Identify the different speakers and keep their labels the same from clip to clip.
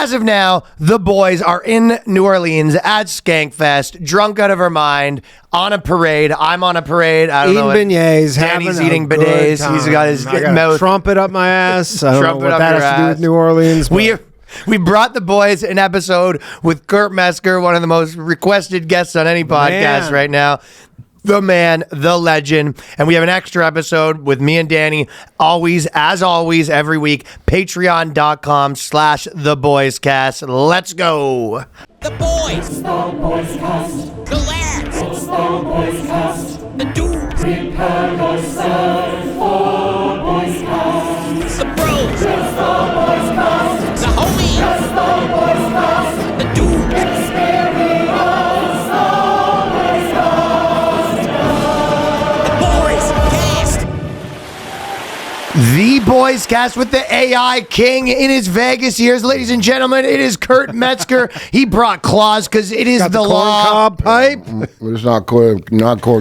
Speaker 1: as of now, the boys are in New Orleans at Skankfest, drunk out of our mind, on a parade. I'm on a parade. I don't know.
Speaker 2: Eating beignets.
Speaker 1: Danny's eating beignets. He's got his mouth.
Speaker 2: Trumpet up my ass. I don't know what that has to do with New Orleans.
Speaker 1: We brought the boys an episode with Kurt Metzger, one of the most requested guests on any podcast right now. The man, the legend. And we have an extra episode with me and Danny, as always, every week. Patreon.com/TheBoysCast. Let's go.
Speaker 3: The boys. It's the BOYSCAST. The lads. It's the BOYSCAST. The dudes. Prepare yourself for BOYSCAST. The bros. It's the BOYSCAST. The homies. It's the BOYSCAST. The dudes.
Speaker 1: The BOYSCAST with the AI king in his Vegas years. Ladies and gentlemen, it is Kurt Metzger. He brought claws because it is the law.
Speaker 2: Cob pipe.
Speaker 4: It's not corn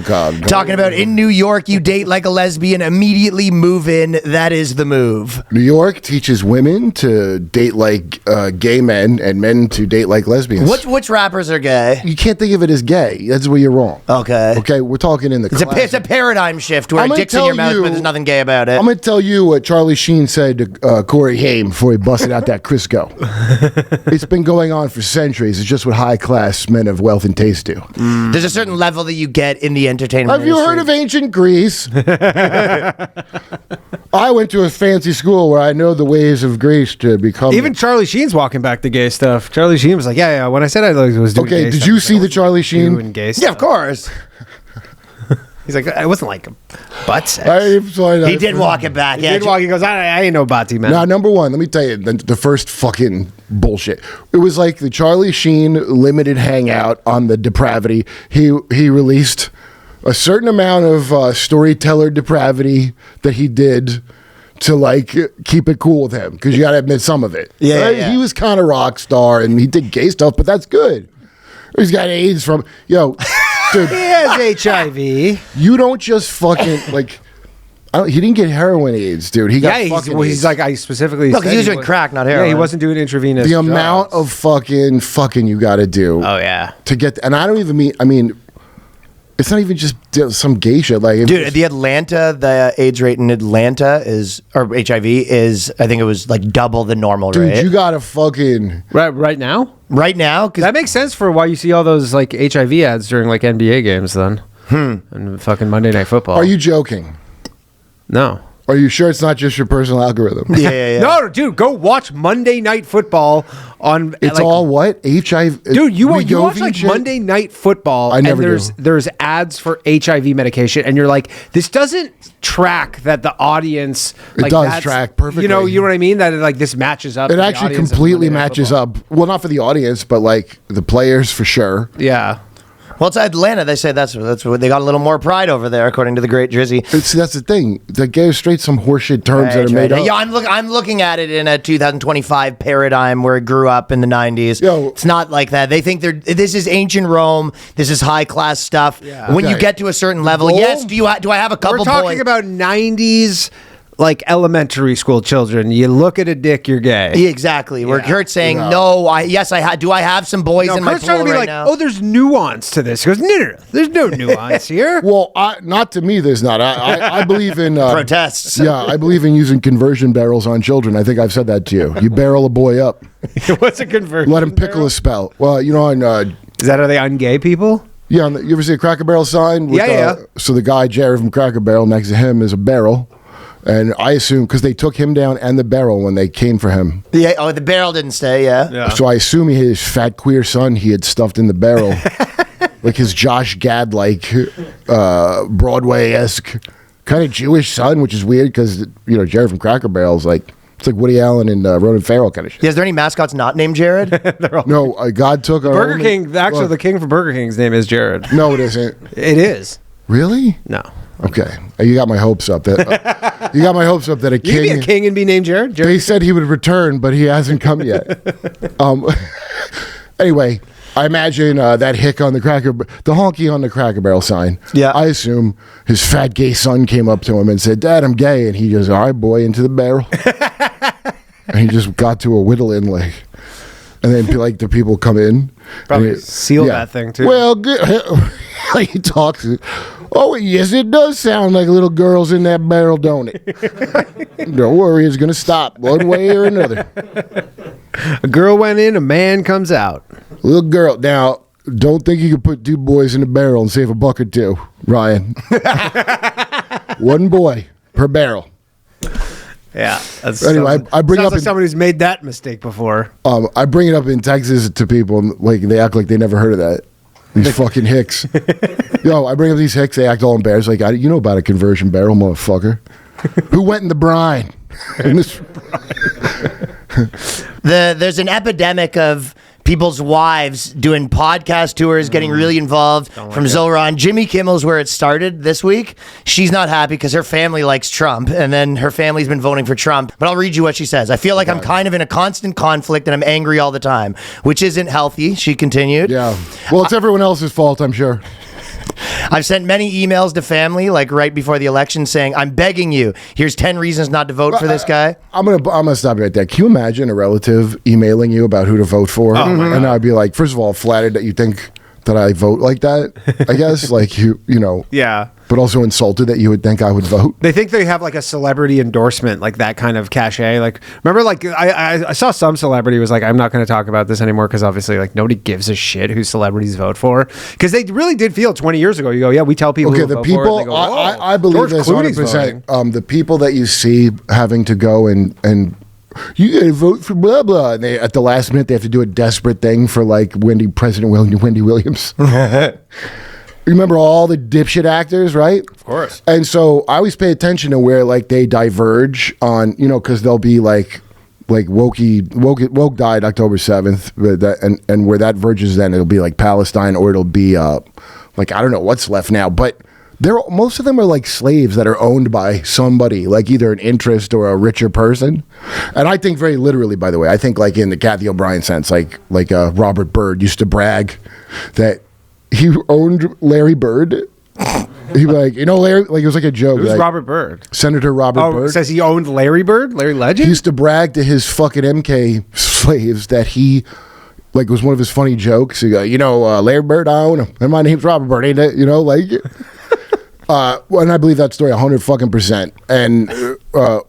Speaker 4: cob.
Speaker 1: Talking about in New York, you date like a lesbian, immediately move in. That is the move.
Speaker 4: New York teaches women to date like gay men and men to date like lesbians.
Speaker 1: Which rappers are gay?
Speaker 4: You can't think of it as gay. That's where you're wrong.
Speaker 1: Okay,
Speaker 4: we're talking in the
Speaker 1: it's a paradigm shift where it dicks in your mouth, but there's nothing gay about it.
Speaker 4: I'm going to tell you what Charlie Sheen said to Corey Haim before he busted out that Crisco. It's been going on for centuries. It's just what high-class men of wealth and taste do.
Speaker 1: There's a certain level that you get in the entertainment
Speaker 4: industry. Have you heard of ancient Greece? I went to a fancy school where I know the ways of Greece to become...
Speaker 2: Even Charlie Sheen's walking back the gay stuff. Charlie Sheen was like, yeah, when I said I was doing gay
Speaker 4: did
Speaker 2: stuff,
Speaker 4: you see the Charlie Sheen?
Speaker 2: Doing gay stuff.
Speaker 1: Yeah, of course.
Speaker 2: He's like, it wasn't like butt sex.
Speaker 1: He did walk it back.
Speaker 2: He did walk. He goes, I ain't no butty, man.
Speaker 4: Now, number one, let me tell you, the first fucking bullshit. It was like the Charlie Sheen limited hangout on the depravity. He released a certain amount of storyteller depravity that he did to like keep it cool with him, because you got to admit some of it.
Speaker 1: Yeah,
Speaker 4: right?
Speaker 1: Yeah.
Speaker 4: He was kind of rock star and he did gay stuff, but that's good. He's got AIDS from Dude,
Speaker 2: he has HIV.
Speaker 4: You don't just fucking like. He didn't get heroin AIDS, dude. He got fucking AIDS.
Speaker 2: He's like, I specifically.
Speaker 1: No, because he was doing crack, not heroin.
Speaker 2: Yeah, he wasn't doing intravenous.
Speaker 4: The amount of fucking you got to do.
Speaker 1: Oh yeah.
Speaker 4: To get, and I don't even mean. I mean, it's not even just some gay shit. Like,
Speaker 1: dude, the AIDS rate in Atlanta or HIV is, I think it was like double the normal rate.
Speaker 4: Dude, you gotta fucking
Speaker 2: right now.
Speaker 1: Right now, because
Speaker 2: that makes sense for why you see all those like HIV ads during like NBA games. Then and fucking Monday Night Football.
Speaker 4: Are you joking?
Speaker 2: No.
Speaker 4: Are you sure it's not just your personal algorithm?
Speaker 1: Yeah.
Speaker 2: No, dude, go watch Monday Night Football on.
Speaker 4: It's like, all what HIV.
Speaker 2: Dude, you watch like shit? Monday Night Football.
Speaker 4: I never
Speaker 2: and there's ads for HIV medication, and you're like, this doesn't track that the audience.
Speaker 4: It does track perfectly.
Speaker 2: You know what I mean? That like this matches up.
Speaker 4: It actually completely matches up. Well, not for the audience, but like the players for sure.
Speaker 2: Yeah.
Speaker 1: Well, it's Atlanta. They say that's what they got a little more pride over there, according to the great Drizzy.
Speaker 4: That's the thing. They gave straight some horseshit terms that are made up.
Speaker 1: Yeah, I'm looking at it in a 2025 paradigm where it grew up in the 90s. It's not like that. They think this is ancient Rome. This is high class stuff. Yeah. When you get to a certain level, yes. Do I have a couple?
Speaker 2: We're talking about 90s. Like elementary school children, you look at a dick, you're gay.
Speaker 1: Yeah, exactly. Where Kurt's saying, "No, I do. I have some boys in my
Speaker 2: Kurt's trying to be
Speaker 1: right
Speaker 2: like,
Speaker 1: now."
Speaker 2: "Oh, there's nuance to this." He goes, "No, there's no nuance here."
Speaker 4: Well, not to me. There's not. I believe in
Speaker 1: protests.
Speaker 4: Yeah, I believe in using conversion barrels on children. I think I've said that to you. You barrel a boy up.
Speaker 2: What's a conversion?
Speaker 4: Let him pickle a spell. Well, you know,
Speaker 2: is that are they on gay people?
Speaker 4: Yeah, you ever see a Cracker Barrel sign? With,
Speaker 2: yeah.
Speaker 4: So the guy Jerry from Cracker Barrel, next to him is a barrel. And I assume, because they took him down and the barrel when they came for him.
Speaker 1: Yeah. The barrel didn't stay. Yeah.
Speaker 4: So I assume his fat queer son he had stuffed in the barrel, like his Josh Gad Broadway-esque kind of Jewish son, which is weird because Jared from Cracker Barrel is like. It's like Woody Allen and Ronan Farrow kind of shit.
Speaker 1: Yeah, is there any mascots not named Jared?
Speaker 4: No, God took
Speaker 2: Burger King. Actually, the king for Burger King's name is Jared.
Speaker 4: No, it isn't.
Speaker 2: It is.
Speaker 4: Really?
Speaker 2: No.
Speaker 4: Okay, you got my hopes up. That a king.
Speaker 2: You can be a king and be named Jared.
Speaker 4: They said he would return, but he hasn't come yet. Anyway, I imagine that hick on the honky on the Cracker Barrel sign.
Speaker 1: Yeah.
Speaker 4: I assume his fat gay son came up to him and said, "Dad, I'm gay," and he goes, "All right, boy, into the barrel." And he just got to a whittle in like. And then like the people come in.
Speaker 2: Probably seal that thing too.
Speaker 4: Well, good. Like he talks. Oh yes, it does sound like little girls in that barrel, don't it? Don't worry, it's gonna stop one way or another.
Speaker 2: A girl went in, a man comes out.
Speaker 4: Little girl. Now, don't think you can put 2 boys in a barrel and save $1 or 2, Ryan. 1 boy per barrel.
Speaker 2: Yeah.
Speaker 4: Anyway, I bring
Speaker 2: sounds
Speaker 4: up
Speaker 2: like someone who's made that mistake before.
Speaker 4: I bring it up in Texas to people, and like they act like they never heard of that. These fucking hicks. Yo, I bring up these hicks. They act all embarrassed. Like, you know about a conversion barrel, motherfucker? Who went in the brine?
Speaker 1: There's an epidemic of people's wives doing podcast tours, getting really involved. From Zoran. Jimmy Kimmel's where it started this week. She's not happy because her family likes Trump, and then her family's been voting for Trump. But I'll read you what she says. I feel like I'm kind of in a constant conflict and I'm angry all the time, which isn't healthy, she continued.
Speaker 4: Yeah. Well, it's everyone else's fault, I'm sure.
Speaker 1: I've sent many emails to family, like right before the election, saying, I'm begging you, here's 10 reasons not to vote for this guy.
Speaker 4: I'm gonna stop you right there. Can you imagine a relative emailing you about who to vote for? And I'd be like, first of all, flattered that you think that I vote like that, I guess. Like, you know.
Speaker 2: Yeah.
Speaker 4: But also insulted that you would think I would vote.
Speaker 2: They think they have like a celebrity endorsement, like that kind of cachet. Like, remember, like I saw some celebrity was like, I'm not going to talk about this anymore because obviously, like, nobody gives a shit who celebrities vote for. Because they really did feel 20 years ago. You go, yeah, we tell people.
Speaker 4: Okay,
Speaker 2: who
Speaker 4: the
Speaker 2: vote
Speaker 4: people.
Speaker 2: for it, go,
Speaker 4: I believe
Speaker 2: George
Speaker 4: this
Speaker 2: Clooney's
Speaker 4: 100%. The people that you see having to go and you gotta vote for blah blah, and they at the last minute they have to do a desperate thing for like President Wendy Williams. Remember all the dipshit actors, right? Of
Speaker 2: course.
Speaker 4: And so I always pay attention to where like they diverge on, you know, because they'll be like woke died October 7th, and where that verges, then it'll be like Palestine, or it'll be like I don't know what's left now, but most of them are like slaves that are owned by somebody, like either an interest or a richer person. And I think very literally, by the way, I think like in the Kathy O'Brien sense, like Robert Byrd used to brag that he owned Larry Byrd. He'd be like, you know, Larry, like it was like a joke.
Speaker 2: Who's
Speaker 4: like,
Speaker 2: Robert Byrd?
Speaker 4: Senator Robert Byrd.
Speaker 2: Says he owned Larry Byrd? Larry Legend?
Speaker 4: He used to brag to his fucking MK slaves that he, like, it was one of his funny jokes. He go, you know, Larry Byrd, I own him. And my name's Robert Byrd, ain't it? You know, like, and I believe that story 100%. And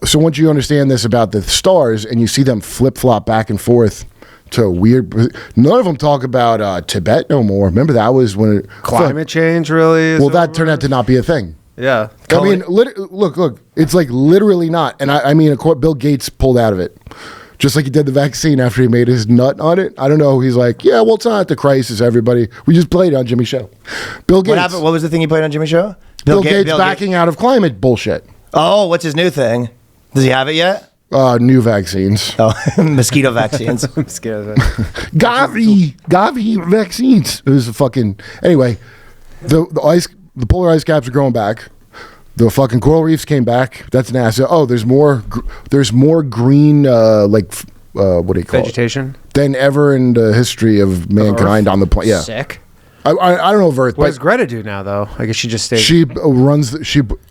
Speaker 4: so once you understand this about the stars and you see them flip-flop back and forth to weird, none of them talk about Tibet no more. Remember that was when
Speaker 2: climate change really is
Speaker 4: that turned out to not be a thing.
Speaker 2: Yeah.
Speaker 4: I mean, look, it's like literally not. And I mean, Bill Gates pulled out of it. Just like he did the vaccine after he made his nut on it. I don't know. He's like, yeah, well, it's not the crisis, everybody. We just played it on Jimmy's show. Bill Gates.
Speaker 1: What happened? What was the thing he played on Jimmy's show?
Speaker 4: Bill Gates backing out of climate bullshit.
Speaker 1: Oh, what's his new thing? Does he have it yet?
Speaker 4: New vaccines.
Speaker 1: Oh, mosquito vaccines.
Speaker 4: Gavi vaccines. It was a fucking... Anyway, the polar ice caps are growing back. The fucking coral reefs came back. That's NASA. Oh, there's more green, what do you call
Speaker 2: vegetation
Speaker 4: than ever in the history of mankind on the planet. Yeah.
Speaker 2: Sick.
Speaker 4: I don't know if Earth.
Speaker 2: What does Greta do now, though? I guess she just stays.
Speaker 4: She runs.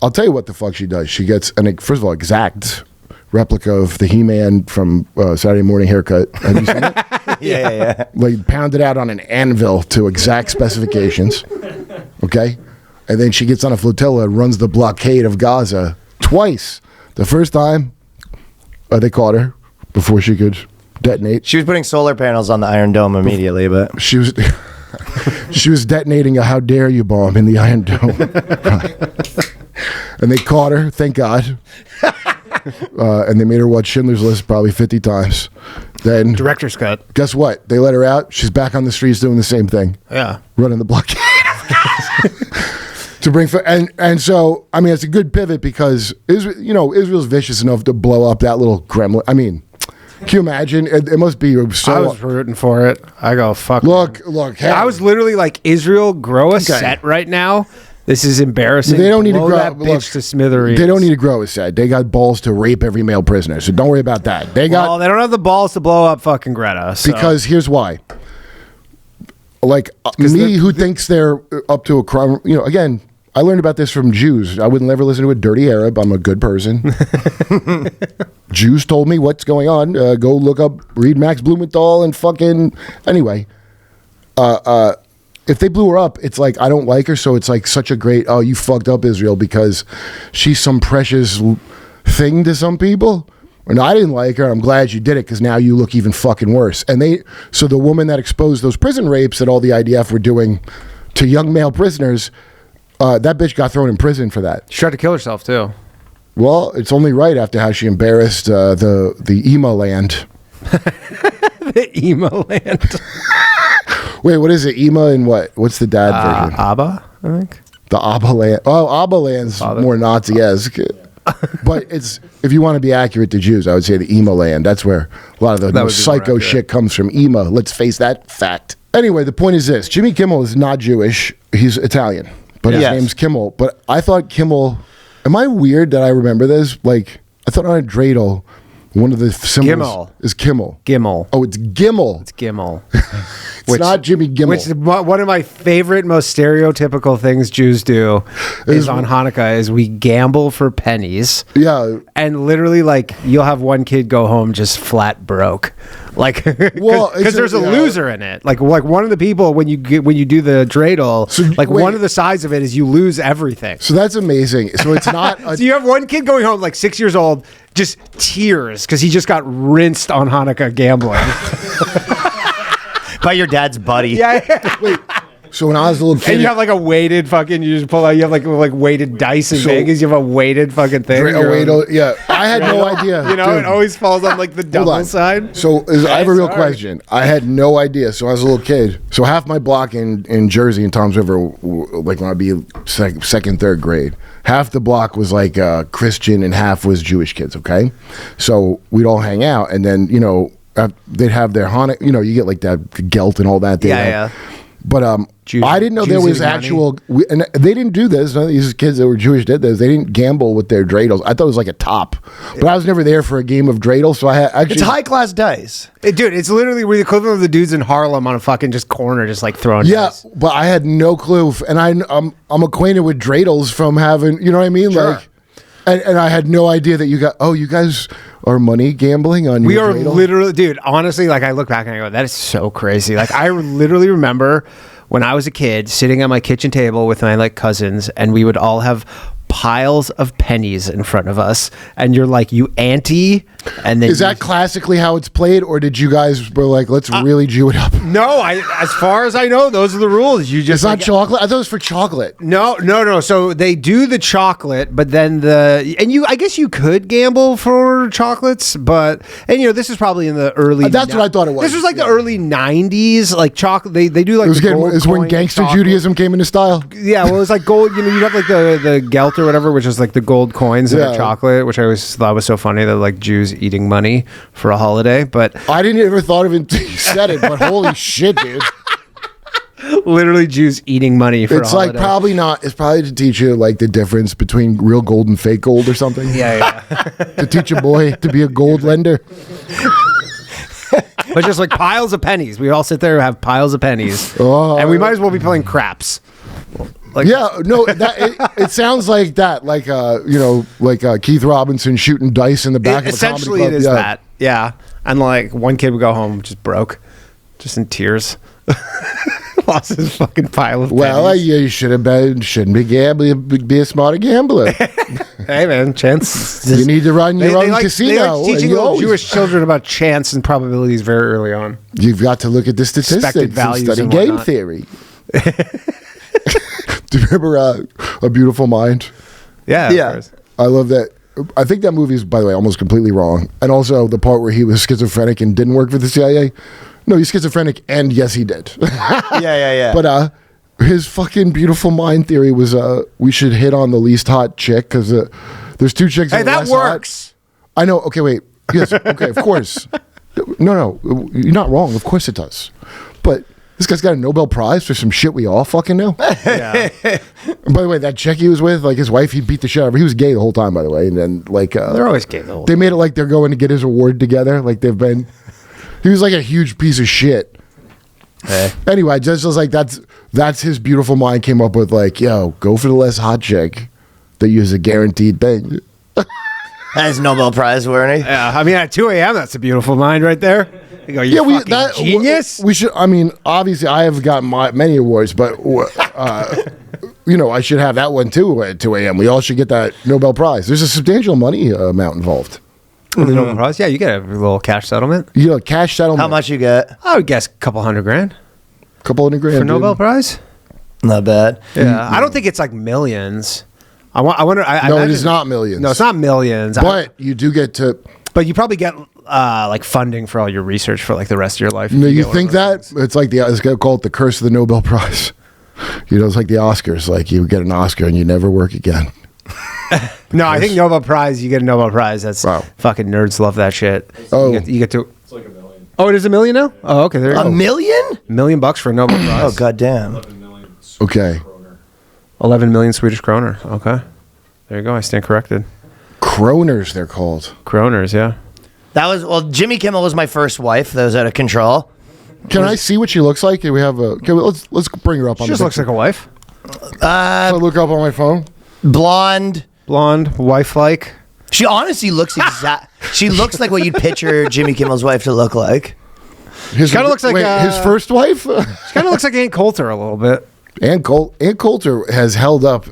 Speaker 4: I'll tell you what the fuck she does. She gets first of all, exact replica of the He-Man from Saturday Morning Haircut. Have you seen it?
Speaker 1: Yeah.
Speaker 4: Like pounded out on an anvil to exact specifications. Okay. And then she gets on a flotilla and runs the blockade of Gaza twice. The first time, they caught her before she could detonate.
Speaker 1: She was putting solar panels on the Iron Dome immediately, but
Speaker 4: she was she was detonating a "How dare you" bomb in the Iron Dome. And they caught her, thank God. And they made her watch Schindler's List probably 50 times. Then
Speaker 2: director's cut.
Speaker 4: Guess what? They let her out. She's back on the streets doing the same thing.
Speaker 2: Yeah,
Speaker 4: running the blockade. To bring and so I mean it's a good pivot because Israel's vicious enough to blow up that little Kremlin. I mean, can you imagine? It must be so.
Speaker 2: I was rooting for it. I go fuck.
Speaker 4: Look. Hey.
Speaker 2: I was literally like, Israel, grow a set right now. This is embarrassing.
Speaker 4: They don't need
Speaker 2: blow
Speaker 4: to grow
Speaker 2: that bitch to smithereens.
Speaker 4: They don't need to grow a set. They got balls to rape every male prisoner. So don't worry about that. They don't
Speaker 2: have the balls to blow up fucking Greta. So.
Speaker 4: Because here's why. Like me, who thinks they're up to a crime. Again. I learned about this from Jews. I would never listen to a dirty Arab. I'm a good person. Jews told me what's going on. Go look up, read Max Blumenthal and fucking... Anyway, if they blew her up, it's like, I don't like her, so it's like such a great, oh, you fucked up Israel because she's some precious thing to some people. And I didn't like her. I'm glad you did it because now you look even fucking worse. And so the woman that exposed those prison rapes that all the IDF were doing to young male prisoners, that bitch got thrown in prison for that.
Speaker 2: She tried to kill herself too.
Speaker 4: Well, it's only right after how she embarrassed the emo land.
Speaker 2: The emo land.
Speaker 4: Wait, what is it? Ema and what? What's the dad version?
Speaker 2: Abba, I think.
Speaker 4: The Abba land. Oh, Abba land's more Nazi-esque. But it's, if you want to be accurate to Jews, I would say the Ema land. That's where a lot of the most psycho shit comes from. Ema. Let's face that fact. Anyway, the point is this. Jimmy Kimmel is not Jewish. He's Italian. But his name's Kimmel. But I thought Kimmel... Am I weird that I remember this? Like, I thought on a dreidel, one of the symbols is Kimmel.
Speaker 2: Gimmel.
Speaker 4: Oh, it's Gimmel.
Speaker 2: It's Gimmel.
Speaker 4: It's not Jimmy Kimmel.
Speaker 2: Which is one of my favorite, most stereotypical things Jews do is on Hanukkah is we gamble for pennies.
Speaker 4: Yeah.
Speaker 2: And literally, like, you'll have one kid go home just flat broke. Like, because there's a loser in it. Like one of the people when you do the dreidel,
Speaker 4: So,
Speaker 2: one of the sides of it is you lose everything.
Speaker 4: So that's amazing. So it's not...
Speaker 2: So you have one kid going home, like 6 years old, just tears because he just got rinsed on Hanukkah gambling.
Speaker 1: By your dad's buddy.
Speaker 2: Yeah.
Speaker 4: Wait. So when I was a little kid...
Speaker 2: And you have like a weighted fucking... You just pull out... You have like weighted dice in Vegas. You have a weighted fucking thing.
Speaker 4: Yeah. I had no idea.
Speaker 2: You know,
Speaker 4: Dude.
Speaker 2: It always falls on like the double side.
Speaker 4: So I have a real question. I had no idea. So I was a little kid. So half my block in Jersey in Toms River, like when I'd be second, third grade, half the block was like Christian and half was Jewish kids, okay? So we'd all hang out and then, you know, they'd have their Hanukkah, you know, you get like that gelt and all that.
Speaker 2: Yeah.
Speaker 4: But I didn't know there was actual, and they didn't do this. None of these kids that were Jewish did this. They didn't gamble with their dreidels. I thought it was like a top, but I was never there for a game of dreidel. So I had actually,
Speaker 1: It's high class dice.
Speaker 2: Dude, it's literally the equivalent of the dudes in Harlem on a fucking just corner, just like throwing.
Speaker 4: Yeah,
Speaker 2: dice.
Speaker 4: but I had no clue, and I'm acquainted with dreidels from having, you know what I mean,
Speaker 2: Sure.
Speaker 4: like. And I had no idea that you guys are money gambling on your
Speaker 2: We are
Speaker 4: dreidel?
Speaker 2: literally, dude, honestly, like I look back and I go, that is so crazy. Like I literally remember when I was a kid sitting at my kitchen table with my like cousins and we would all have piles of pennies in front of us and you're like, you auntie, and then
Speaker 4: Is that classically how it's played, or did you guys were like, let's really Jew it up?
Speaker 2: No, as far as I know, those are the rules. You just
Speaker 4: It's not chocolate. I thought it was for chocolate.
Speaker 2: No. So they do the chocolate, but then I guess you could gamble for chocolates, but you know this is probably in the early.
Speaker 4: That's what I thought it was.
Speaker 2: This was like the early '90s, like chocolate. They do like
Speaker 4: It's when gangster Judaism came into style.
Speaker 2: Yeah, well, it's like gold. You know, you have like the gelt or whatever, which is like the gold coins that are chocolate, which I always thought was so funny that like Jews eating money for a holiday. But
Speaker 4: I didn't ever thought of it until you said it. But holy shit, dude!
Speaker 2: Literally Jews eating money for a holiday.
Speaker 4: It's like probably not. It's probably to teach you like the difference between real gold and fake gold or something.
Speaker 2: Yeah.
Speaker 4: To teach a boy to be a gold lender.
Speaker 2: But just like piles of pennies. We all sit there and have piles of pennies. And we might as well be playing craps. Like,
Speaker 4: Yeah, no, it sounds like that, like Keith Robinson shooting dice in the back of the comedy
Speaker 2: essentially
Speaker 4: club.
Speaker 2: it is that. Yeah. And like one kid would go home just broke, just in tears. Lost his fucking pile of
Speaker 4: Well,
Speaker 2: pennies.
Speaker 4: you shouldn't be gambling. Be a smarter gambler.
Speaker 2: Hey man, chance.
Speaker 4: You need to run your own
Speaker 2: They
Speaker 4: casino.
Speaker 2: like teaching
Speaker 4: and you
Speaker 2: little
Speaker 4: always-
Speaker 2: Jewish children about chance and probabilities very early on.
Speaker 4: You've got to look at the statistics
Speaker 2: Expected
Speaker 4: and
Speaker 2: values
Speaker 4: study
Speaker 2: and
Speaker 4: game
Speaker 2: whatnot.
Speaker 4: theory. Do you remember A Beautiful Mind?
Speaker 2: Yeah.
Speaker 1: Yeah.
Speaker 2: Of course.
Speaker 4: I love that. I think that movie is, by the way, almost completely wrong. And also the part where he was schizophrenic and didn't work for the CIA. No, he's schizophrenic, and yes, he did.
Speaker 1: Yeah.
Speaker 4: But his fucking Beautiful Mind theory was we should hit on the least hot chick because there's two chicks.
Speaker 1: Hey,
Speaker 4: that are
Speaker 1: that
Speaker 4: less hot.
Speaker 1: works.
Speaker 4: I know. Okay, wait. Yes. Okay, of course. No, you're not wrong. Of course it does. But this guy's got a Nobel Prize for some shit we all fucking know.
Speaker 2: Yeah.
Speaker 4: And by the way, that chick he was with, like his wife, he beat the shit out of her. He was gay the whole time, by the way. And then like
Speaker 2: They're always gay though.
Speaker 4: they made it like they're going to get his award together. Like they've been. He was like a huge piece of shit. Anyway, just was like that's his beautiful mind came up with like, yo, go for the less hot chick that uses a guaranteed thing.
Speaker 1: That's Nobel Prize worthy.
Speaker 2: Yeah, I mean, at 2 a.m., that's a beautiful mind right there. You go, you fucking genius.
Speaker 4: We should. I mean, obviously, I have gotten many awards, but I should have that one too at 2 a.m. We all should get that Nobel Prize. There's a substantial money amount involved.
Speaker 2: The Nobel Prize? Yeah, you get a little cash settlement.
Speaker 4: Cash settlement.
Speaker 1: How much you get?
Speaker 2: I would guess a couple $100,000.
Speaker 4: Couple $100,000
Speaker 2: For Nobel Prize?
Speaker 1: Not bad.
Speaker 2: Yeah, I don't think it's like millions. I wonder.
Speaker 4: No, it is not millions.
Speaker 2: No, it's not millions.
Speaker 4: But you do get to.
Speaker 2: But you probably get like funding for all your research for like the rest of your life.
Speaker 4: No, you think that it's like it's called the curse of the Nobel Prize. It's like the Oscars. Like you get an Oscar and you never work again.
Speaker 2: No, I think Nobel Prize. You get a Nobel Prize. That's fucking nerds love that shit.
Speaker 4: Oh,
Speaker 2: you get to. It's like $1 million. Oh, it is $1 million now. Oh, okay. There you go.
Speaker 1: $1 million?
Speaker 2: $1 million for a Nobel Prize.
Speaker 1: Oh, goddamn.
Speaker 4: Okay.
Speaker 2: 11 million Swedish kroner. Okay. There you go. I stand corrected.
Speaker 4: Kroners, they're called.
Speaker 2: Kroners, yeah.
Speaker 1: Jimmy Kimmel was my first wife. That was out of control.
Speaker 4: Can I see what she looks like? Do we have let's bring her up on
Speaker 2: She just looks like a wife.
Speaker 4: I look up on my phone.
Speaker 1: Blonde,
Speaker 2: wife-like.
Speaker 1: She honestly looks she looks like what you'd picture Jimmy Kimmel's wife to look like.
Speaker 4: His kind of looks like his first wife.
Speaker 2: She kind of looks like Aunt Coulter a little bit.
Speaker 4: Aunt Coulter has held up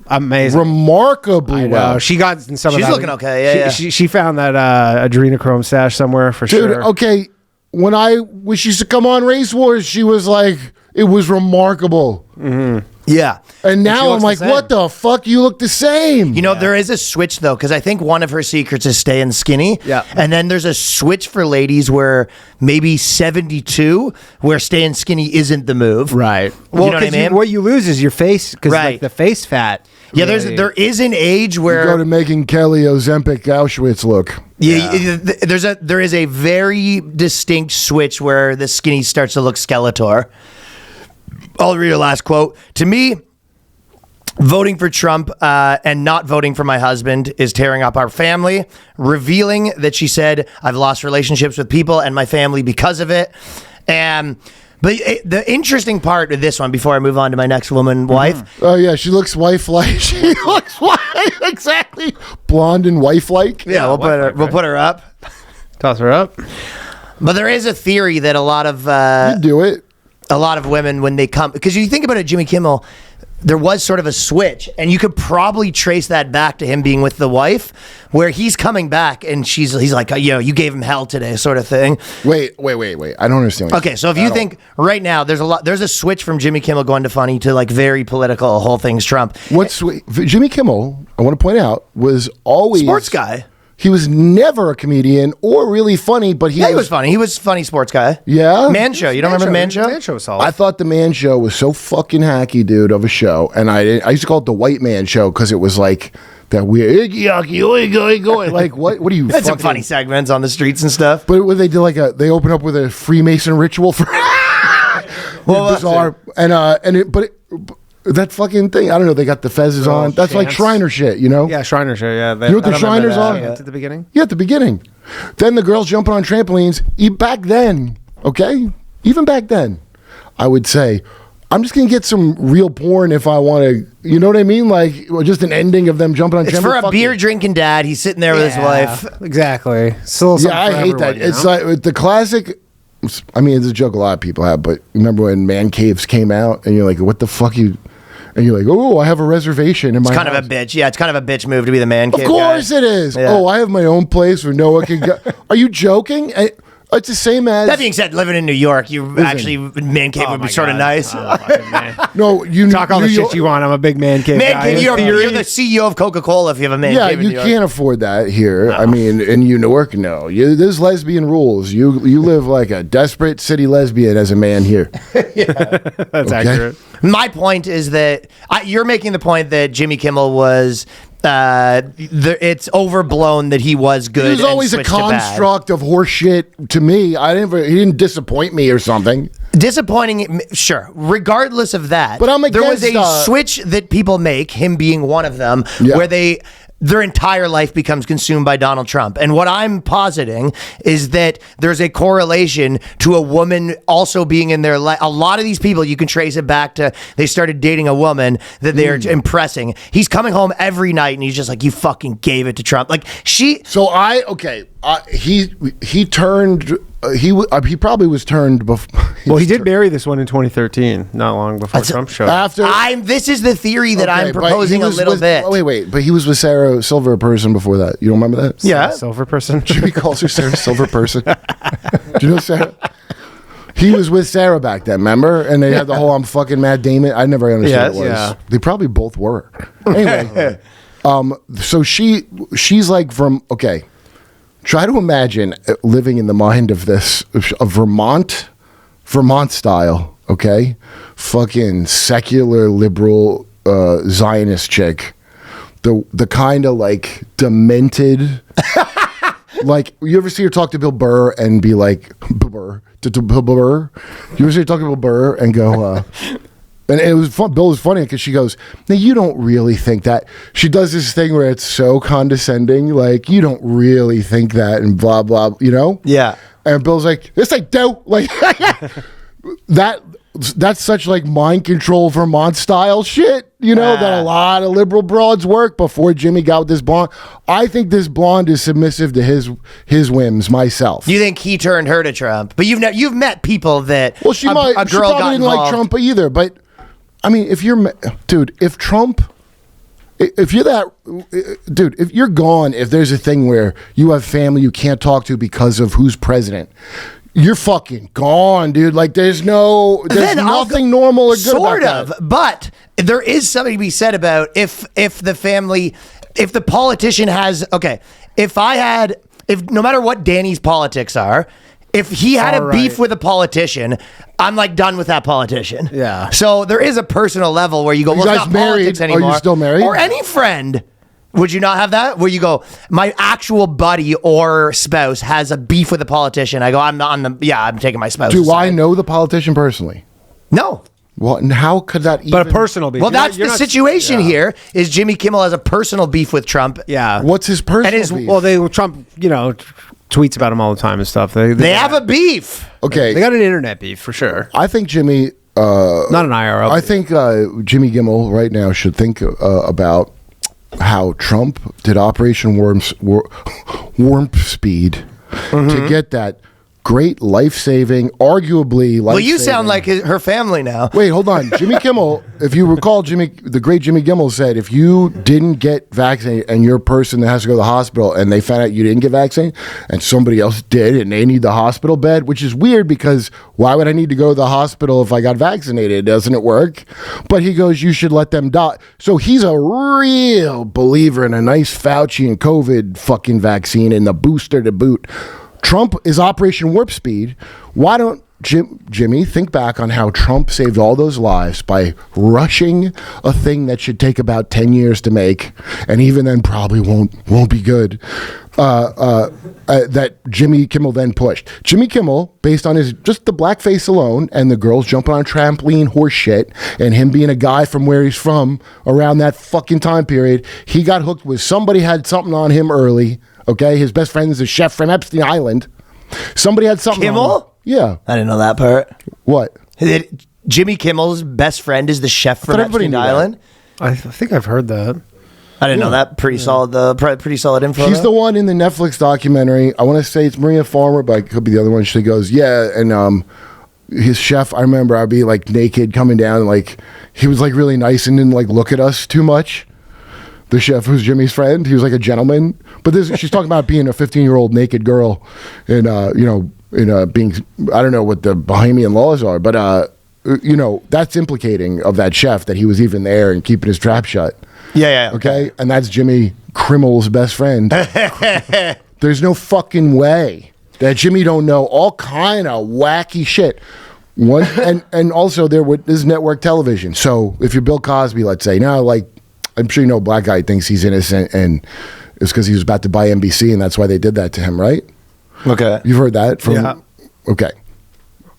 Speaker 2: amazing,
Speaker 4: remarkably well.
Speaker 2: She got some.
Speaker 1: She's looking okay. Yeah,
Speaker 2: She found that adrenochrome stash somewhere for
Speaker 4: Dude,
Speaker 2: sure.
Speaker 4: Okay, when she used to come on Race Wars, she was like, it was remarkable.
Speaker 2: Mm-hmm.
Speaker 1: Yeah.
Speaker 4: And now I'm like, what the fuck? You look the same.
Speaker 1: There is a switch, though, because I think one of her secrets is staying skinny.
Speaker 2: Yeah.
Speaker 1: And then there's a switch for ladies where maybe 72, where staying skinny isn't the move.
Speaker 2: Right.
Speaker 1: Well, you know what I mean?
Speaker 2: What you lose is your face, because like the face fat.
Speaker 1: Yeah, there is an age where
Speaker 4: you go to making Kelly Ozempic Auschwitz look.
Speaker 1: Yeah, there is a very distinct switch where the skinny starts to look Skeletor. I'll read your last quote. To me, voting for Trump and not voting for my husband is tearing up our family, revealing that she said, I've lost relationships with people and my family because of it. But the interesting part of this one, before I move on to my next wife.
Speaker 4: Oh, yeah, she looks wife-like. She looks exactly blonde and wife-like.
Speaker 1: Yeah, we'll put her up.
Speaker 2: Toss her up.
Speaker 1: But there is a theory that a lot of...
Speaker 4: you do it.
Speaker 1: A lot of women, when they come... Because you think about it, Jimmy Kimmel, there was sort of a switch, and you could probably trace that back to him being with the wife, where he's coming back, and he's like, you gave him hell today, sort of thing.
Speaker 4: Wait. I don't understand.
Speaker 1: Okay, so if you think right now, there's a switch from Jimmy Kimmel going to funny to like very political, whole thing's Trump.
Speaker 4: Jimmy Kimmel, I want to point out, was always...
Speaker 1: Sports guy.
Speaker 4: He was never a comedian or really funny, but he
Speaker 1: was funny. He was a funny sports guy.
Speaker 4: Yeah?
Speaker 1: Man Show. You don't remember Man Show?
Speaker 2: Man Show was solid.
Speaker 4: I thought the Man Show was so fucking hacky, dude, of a show. And I used to call it the White Man Show because it was like that weird, like, what do you
Speaker 1: Had some funny segments on the streets and stuff.
Speaker 4: But when they did they open up with a Freemason ritual for... bizarre. That fucking thing, I don't know, they got the fezzes on. That's like Shriner shit, you know?
Speaker 2: Yeah, Shriner shit, yeah.
Speaker 4: You know what the Shriners are?
Speaker 2: At the beginning?
Speaker 4: Yeah, at the beginning. Then the girls jumping on trampolines. Back then, okay? Even back then, I would say, I'm just going to get some real porn if I want to, you know what I mean? Like, just an ending of them jumping on trampolines.
Speaker 1: It's for a beer-drinking dad. He's sitting there with his wife.
Speaker 2: Exactly.
Speaker 4: I hate that. It's like the classic... I mean, it's a joke a lot of people have, but remember when man caves came out and you're like, what the fuck and you're like, oh, I have a reservation in my house.
Speaker 1: It's kind of a bitch. Yeah, it's kind of a bitch move to be the man cave.
Speaker 4: Of course it is. Yeah. Oh, I have my own place where Noah can go. Are you joking? It's the same as...
Speaker 1: That being said, living in New York, man cave would be sort of nice.
Speaker 4: No, you
Speaker 2: talk all the shit you want. I'm a big man cave guy.
Speaker 1: You're the CEO of Coca-Cola if you have a man cave in New York.
Speaker 4: Yeah, you can't afford that here. No. I mean, in New York, no. There's lesbian rules. You live like a desperate city lesbian as a man here.
Speaker 2: Yeah, that's accurate.
Speaker 1: My point is that you're making the point that Jimmy Kimmel was... it's overblown that he was good.
Speaker 4: It was always a construct of horse shit to me. He didn't disappoint me or something.
Speaker 1: Disappointing, sure. Regardless of that,
Speaker 4: but there
Speaker 1: was a switch that people make, him being one of them, where they their entire life becomes consumed by Donald Trump. And what I'm positing is that there's a correlation to a woman also being in their life. A lot of these people, you can trace it back to they started dating a woman that they're impressing. He's coming home every night and he's just like, you fucking gave it to Trump. Like he turned.
Speaker 4: He probably was turned before.
Speaker 2: Well, he did marry this one in 2013, not long before Trump showed up.
Speaker 1: This is the theory that I'm proposing a little bit.
Speaker 4: Oh, wait, but he was with Sarah Silver Person before that. You don't remember that?
Speaker 1: Yeah,
Speaker 2: Silver Person.
Speaker 4: Jimmy calls her Sarah Silver Person. Do you know Sarah? He was with Sarah back then, remember? And they had the whole "I'm fucking Matt Damon." I never understood what it was.
Speaker 2: Yeah.
Speaker 4: They probably both were. Anyway, so she's like from Try to imagine living in the mind of this a Vermont style, okay? Fucking secular liberal Zionist chick. The kind of like demented like you ever see her talk to Bill Burr and be like Bill Burr? You ever see her talk to Bill Burr and go and it was fun. Bill was funny because she goes, "Now you don't really think that." She does this thing where it's so condescending, like you don't really think that, and blah blah, you know?
Speaker 1: Yeah.
Speaker 4: And Bill's like, "Yes, I do." Like that's such like mind control Vermont style shit, you know, that a lot of liberal broads work before Jimmy got with this blonde. I think this blonde is submissive to his whims myself.
Speaker 1: You think he turned her to Trump? But you've met people that
Speaker 4: Well, she probably didn't like Trump either, but I mean, if you're gone, if there's a thing where you have family you can't talk to because of who's president, you're fucking gone, dude. Like there's nothing normal or good about that.
Speaker 1: But there is something to be said about if the politician has, if no matter what Danny's politics are, if he had a beef with a politician, I'm like done with that politician.
Speaker 2: Yeah.
Speaker 1: So there is a personal level where you go, well, it's not politics anymore.
Speaker 4: Are you still married?
Speaker 1: Or any friend. Would you not have that? Where you go, my actual buddy or spouse has a beef with a politician. I go, I'm taking my spouse.
Speaker 4: Do I know the politician personally?
Speaker 1: No.
Speaker 4: Well, and how could that even...
Speaker 2: But a personal beef.
Speaker 1: Well, that's the situation here, is Jimmy Kimmel has a personal beef with Trump.
Speaker 2: Yeah.
Speaker 4: What's his personal beef?
Speaker 2: Well, Trump, tweets about him all the time and stuff.
Speaker 1: They have a beef.
Speaker 4: Okay.
Speaker 2: They got an internet beef for sure.
Speaker 4: I think Jimmy...
Speaker 2: not an IRL
Speaker 4: I
Speaker 2: beef.
Speaker 4: think Jimmy Kimmel right now should think about how Trump did Operation Warp Speed to get that great life-saving, arguably life-saving...
Speaker 1: Well, you sound like her family now.
Speaker 4: Wait, hold on. Jimmy Kimmel, if you recall, the great Jimmy Kimmel said, if you didn't get vaccinated and you're a person that has to go to the hospital and they found out you didn't get vaccinated and somebody else did and they need the hospital bed, which is weird because why would I need to go to the hospital if I got vaccinated? Doesn't it work? But he goes, you should let them die. So he's a real believer in a nice Fauci and COVID fucking vaccine and the booster to boot. Trump is Operation Warp Speed. Why don't Jimmy think back on how Trump saved all those lives by rushing a thing that should take about 10 years to make, and even then probably won't be good, that Jimmy Kimmel then pushed. Jimmy Kimmel, based on just the blackface alone and the girls jumping on a trampoline horse shit and him being a guy from where he's from around that fucking time period, he got hooked with somebody had something on him early. Okay, his best friend is a chef from Epstein Island. Somebody had something
Speaker 1: Kimmel?
Speaker 4: on him. Yeah.
Speaker 1: I didn't know that part.
Speaker 4: What?
Speaker 1: Jimmy Kimmel's best friend is the chef from Epstein Island?
Speaker 2: I think I've heard that.
Speaker 1: I didn't know that. Pretty solid. Pretty solid info.
Speaker 4: He's the one in the Netflix documentary. I want to say it's Maria Farmer, but it could be the other one. She goes, yeah, and his chef. I remember I'd be like naked coming down, and like he was like really nice and didn't like look at us too much. The chef, who's Jimmy's friend, he was like a gentleman. But she's talking about being a 15-year-old naked girl, and being, I don't know what the Bahamian laws are, but that's implicating of that chef that he was even there and keeping his trap shut.
Speaker 1: Yeah.
Speaker 4: Okay, and that's Jimmy Kimmel's best friend. There's no fucking way that Jimmy don't know all kind of wacky shit. And also there's network television. So if you're Bill Cosby, let's say, now like. I'm sure you know a black guy thinks he's innocent and it's because he was about to buy NBC and that's why they did that to him, right?
Speaker 1: Okay.
Speaker 4: You've heard that from...
Speaker 2: Yeah.
Speaker 4: Okay.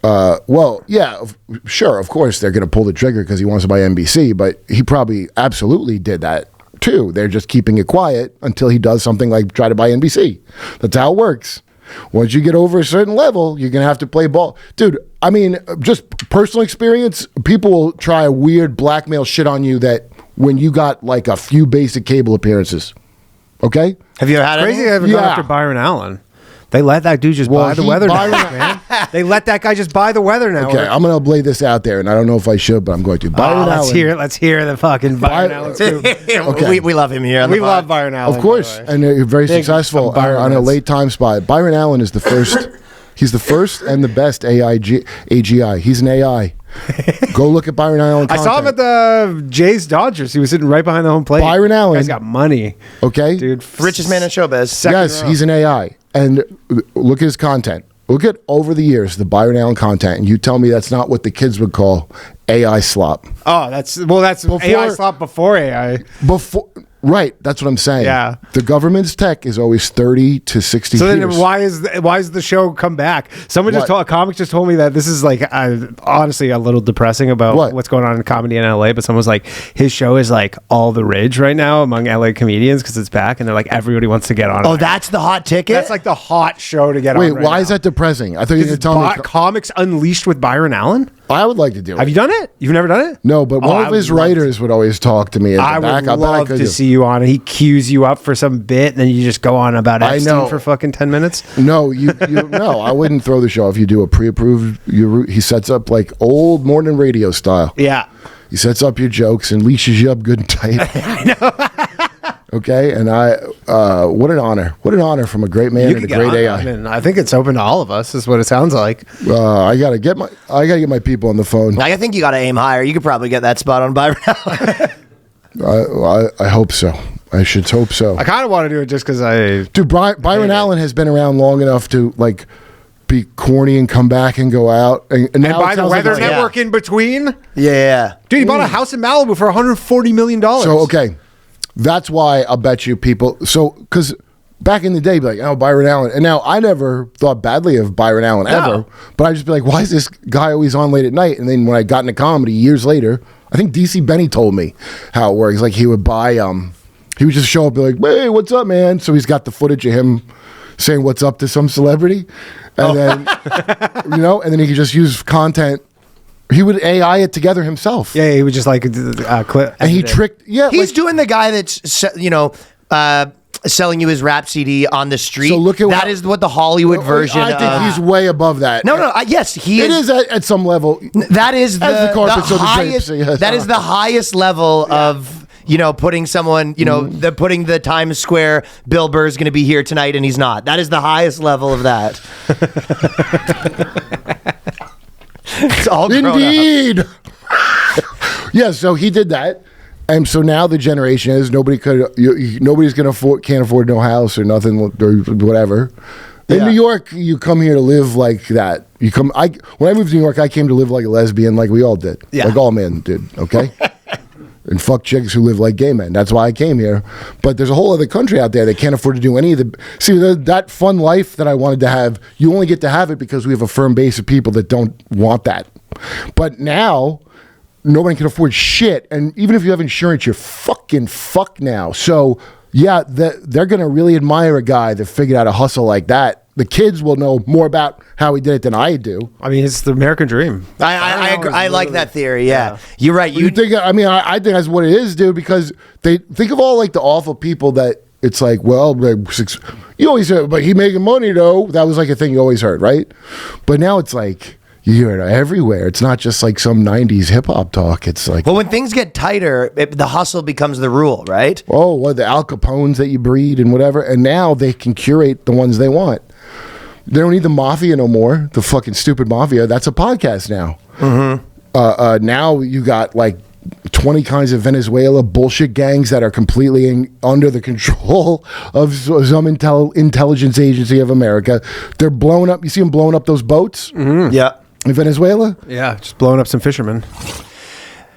Speaker 4: Well, yeah, sure, of course they're going to pull the trigger because he wants to buy NBC, but he probably absolutely did that too. They're just keeping it quiet until he does something like try to buy NBC. That's how it works. Once you get over a certain level, you're going to have to play ball. Dude, I mean, just personal experience, people will try weird blackmail shit on you that when you got like a few basic cable appearances. Okay?
Speaker 1: Have you ever had
Speaker 2: Crazy
Speaker 1: any?
Speaker 2: they haven't gone after Byron Allen. They let that dude just buy the weather now, man. They let that guy just buy the weather now.
Speaker 4: Okay, I'm going to lay this out there, and I don't know if I should, but I'm going to. Byron Allen.
Speaker 2: Let's hear the fucking Byron Allen scoop.
Speaker 4: Okay.
Speaker 1: we love him here. On
Speaker 2: We
Speaker 1: the pod.
Speaker 2: love Byron Allen.
Speaker 4: Of course, and very successful on a late time spot. Byron Allen is the first. He's the first and the best AGI. He's an AI. Go look at Byron Allen.
Speaker 2: I saw him at the Jays Dodgers. He was sitting right behind the home plate.
Speaker 4: Byron Allen.
Speaker 2: Guy's got money.
Speaker 4: Okay,
Speaker 2: Dude,
Speaker 1: Richest man in showbiz.
Speaker 4: Yes, he's an AI. And look at his content. Look at over the years the Byron Allen content, and you tell me that's not what the kids would call AI slop.
Speaker 2: Oh, that's AI slop before AI.
Speaker 4: Right, that's what I'm saying.
Speaker 2: Yeah.
Speaker 4: The government's tech is always 30 to 60
Speaker 2: So
Speaker 4: years.
Speaker 2: then why is the show come back? A comic just told me that this is like honestly a little depressing about what's going on in comedy in LA, but someone was like, his show is like all the rage right now among LA comedians because it's back and they're like everybody wants to get on it.
Speaker 1: Oh, that's the hot ticket?
Speaker 2: That's like the hot show to get on.
Speaker 4: Wait,
Speaker 2: right
Speaker 4: why
Speaker 2: now.
Speaker 4: is that depressing? I thought you were going to tell me.
Speaker 2: Comics Unleashed with Byron Allen?
Speaker 4: I would like to do it.
Speaker 2: Have you done it? You've never done it?
Speaker 4: No, but one of his writers would always talk to me.
Speaker 2: I would love to see you on it. He cues you up for some bit, and then you just go on about Epstein for fucking 10 minutes.
Speaker 4: No, no, I wouldn't throw the show if you do a pre-approved. He sets up like old morning radio style.
Speaker 2: Yeah,
Speaker 4: he sets up your jokes and leashes you up good and tight.
Speaker 2: I know.
Speaker 4: Okay, and what an honor from a great man and a great AI.
Speaker 2: I mean, I think it's open to all of us. Is what it sounds like.
Speaker 4: I gotta get my people on the phone.
Speaker 1: I think you got to aim higher. You could probably get that spot on Byron Allen.
Speaker 4: I hope so. I should hope so.
Speaker 2: I kind of want to do it just because
Speaker 4: Dude, Byron Allen has been around long enough to like be corny and come back and go out and now
Speaker 2: buy the Weather Network in between.
Speaker 1: Yeah,
Speaker 2: dude, he bought a house in Malibu for $140 million.
Speaker 4: So okay. That's why I'll bet you people. So, because back in the day, be like, oh, Byron Allen. And now I never thought badly of Byron Allen ever. But I just be like, why is this guy always on late at night? And then when I got into comedy years later, I think DC Benny told me how it works. Like he would buy, he would just show up and be like, hey, what's up, man? So he's got the footage of him saying what's up to some celebrity. And then, and then he could just use content. He would AI it together himself.
Speaker 2: Yeah, he would just like clip.
Speaker 4: And he tricked. Yeah,
Speaker 1: he's doing the guy that's selling you his rap CD on the street.
Speaker 4: So look at
Speaker 1: that is what the Hollywood version.
Speaker 4: I think he's way above that.
Speaker 1: No, yes, he
Speaker 4: is. It is at some level.
Speaker 1: That is
Speaker 4: the carpet, so the
Speaker 1: highest.
Speaker 4: drapes, yes.
Speaker 1: That is the highest level of. Putting someone, putting the Times Square Bill Burr's going to be here tonight and he's not. That is the highest level of that. It's all
Speaker 4: indeed. Yeah, so he did that, and so now the generation is nobody's can't afford no house or nothing or whatever. In New York, you come here to live like that. When I moved to New York, I came to live like a lesbian, like we all did, like all men did. Okay. And fuck chicks who live like gay men. That's why I came here. But there's a whole other country out there that can't afford to do any of the... See, that fun life that I wanted to have, you only get to have it because we have a firm base of people that don't want that. But now, nobody can afford shit. And even if you have insurance, you're fucking fucked now. So, yeah, they're going to really admire a guy that figured out a hustle like that. The kids will know more about how he did it than I do.
Speaker 2: I mean, it's the American dream.
Speaker 1: I agree. I like that theory. Yeah. You're right.
Speaker 4: You think? I mean, I think that's what it is, dude. Because they think of all like the awful people that it's like. Well, you always heard, but he making money though. That was like a thing you always heard, right? But now it's like you hear it everywhere. It's not just like some '90s hip hop talk. It's like,
Speaker 1: well, when things get tighter, the hustle becomes the rule, right?
Speaker 4: Oh, well, the Al Capones that you breed and whatever, and now they can curate the ones they want. They don't need the mafia no more. The fucking stupid mafia. That's a podcast now. Mm-hmm. Now you got like 20 kinds of Venezuela bullshit gangs that are completely under the control of some intelligence agency of America. They're blowing up. You see them blowing up those boats?
Speaker 1: Mm-hmm. Yeah.
Speaker 4: In Venezuela?
Speaker 2: Yeah, just blowing up some fishermen.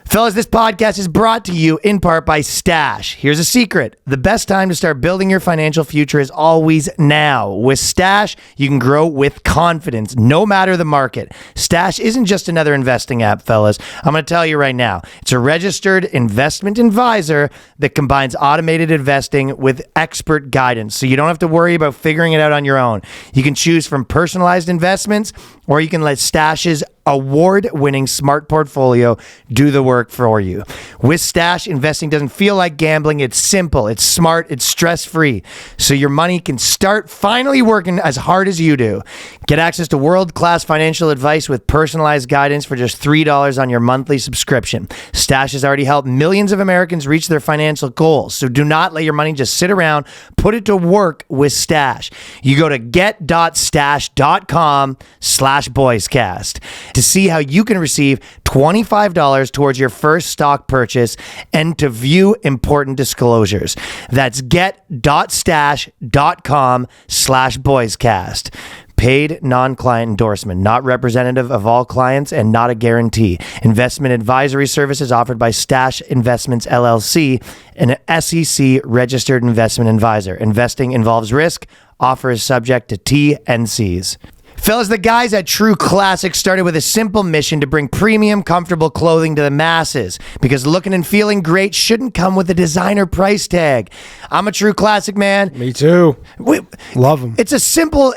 Speaker 1: Fellas, this podcast is brought to you in part by Stash. Here's a secret. The best time to start building your financial future is always now. With Stash, you can grow with confidence, no matter the market. Stash isn't just another investing app, fellas. I'm going to tell you right now. It's a registered investment advisor that combines automated investing with expert guidance, so you don't have to worry about figuring it out on your own. You can choose from personalized investments, or you can let Stash's award-winning smart portfolio do the work for you. With Stash, investing doesn't feel like gambling. It's simple, it's smart, it's stress-free. So your money can start finally working as hard as you do. Get access to world-class financial advice with personalized guidance for just $3 on your monthly subscription. Stash has already helped millions of Americans reach their financial goals. So do not let your money just sit around. Put it to work with Stash. You go to get.stash.com/boyscast to see how you can receive $25 towards your first stock purchase and to view important disclosures. That's get.stash.com/boyscast. Paid non-client endorsement, not representative of all clients and not a guarantee. Investment advisory services offered by Stash Investments LLC, an SEC registered investment advisor. Investing involves risk. Offer is subject to T&Cs. Fellas, the guys at True Classic started with a simple mission to bring premium, comfortable clothing to the masses, because looking and feeling great shouldn't come with a designer price tag. I'm a True Classic man.
Speaker 2: Me too. Love them.
Speaker 1: It's a simple,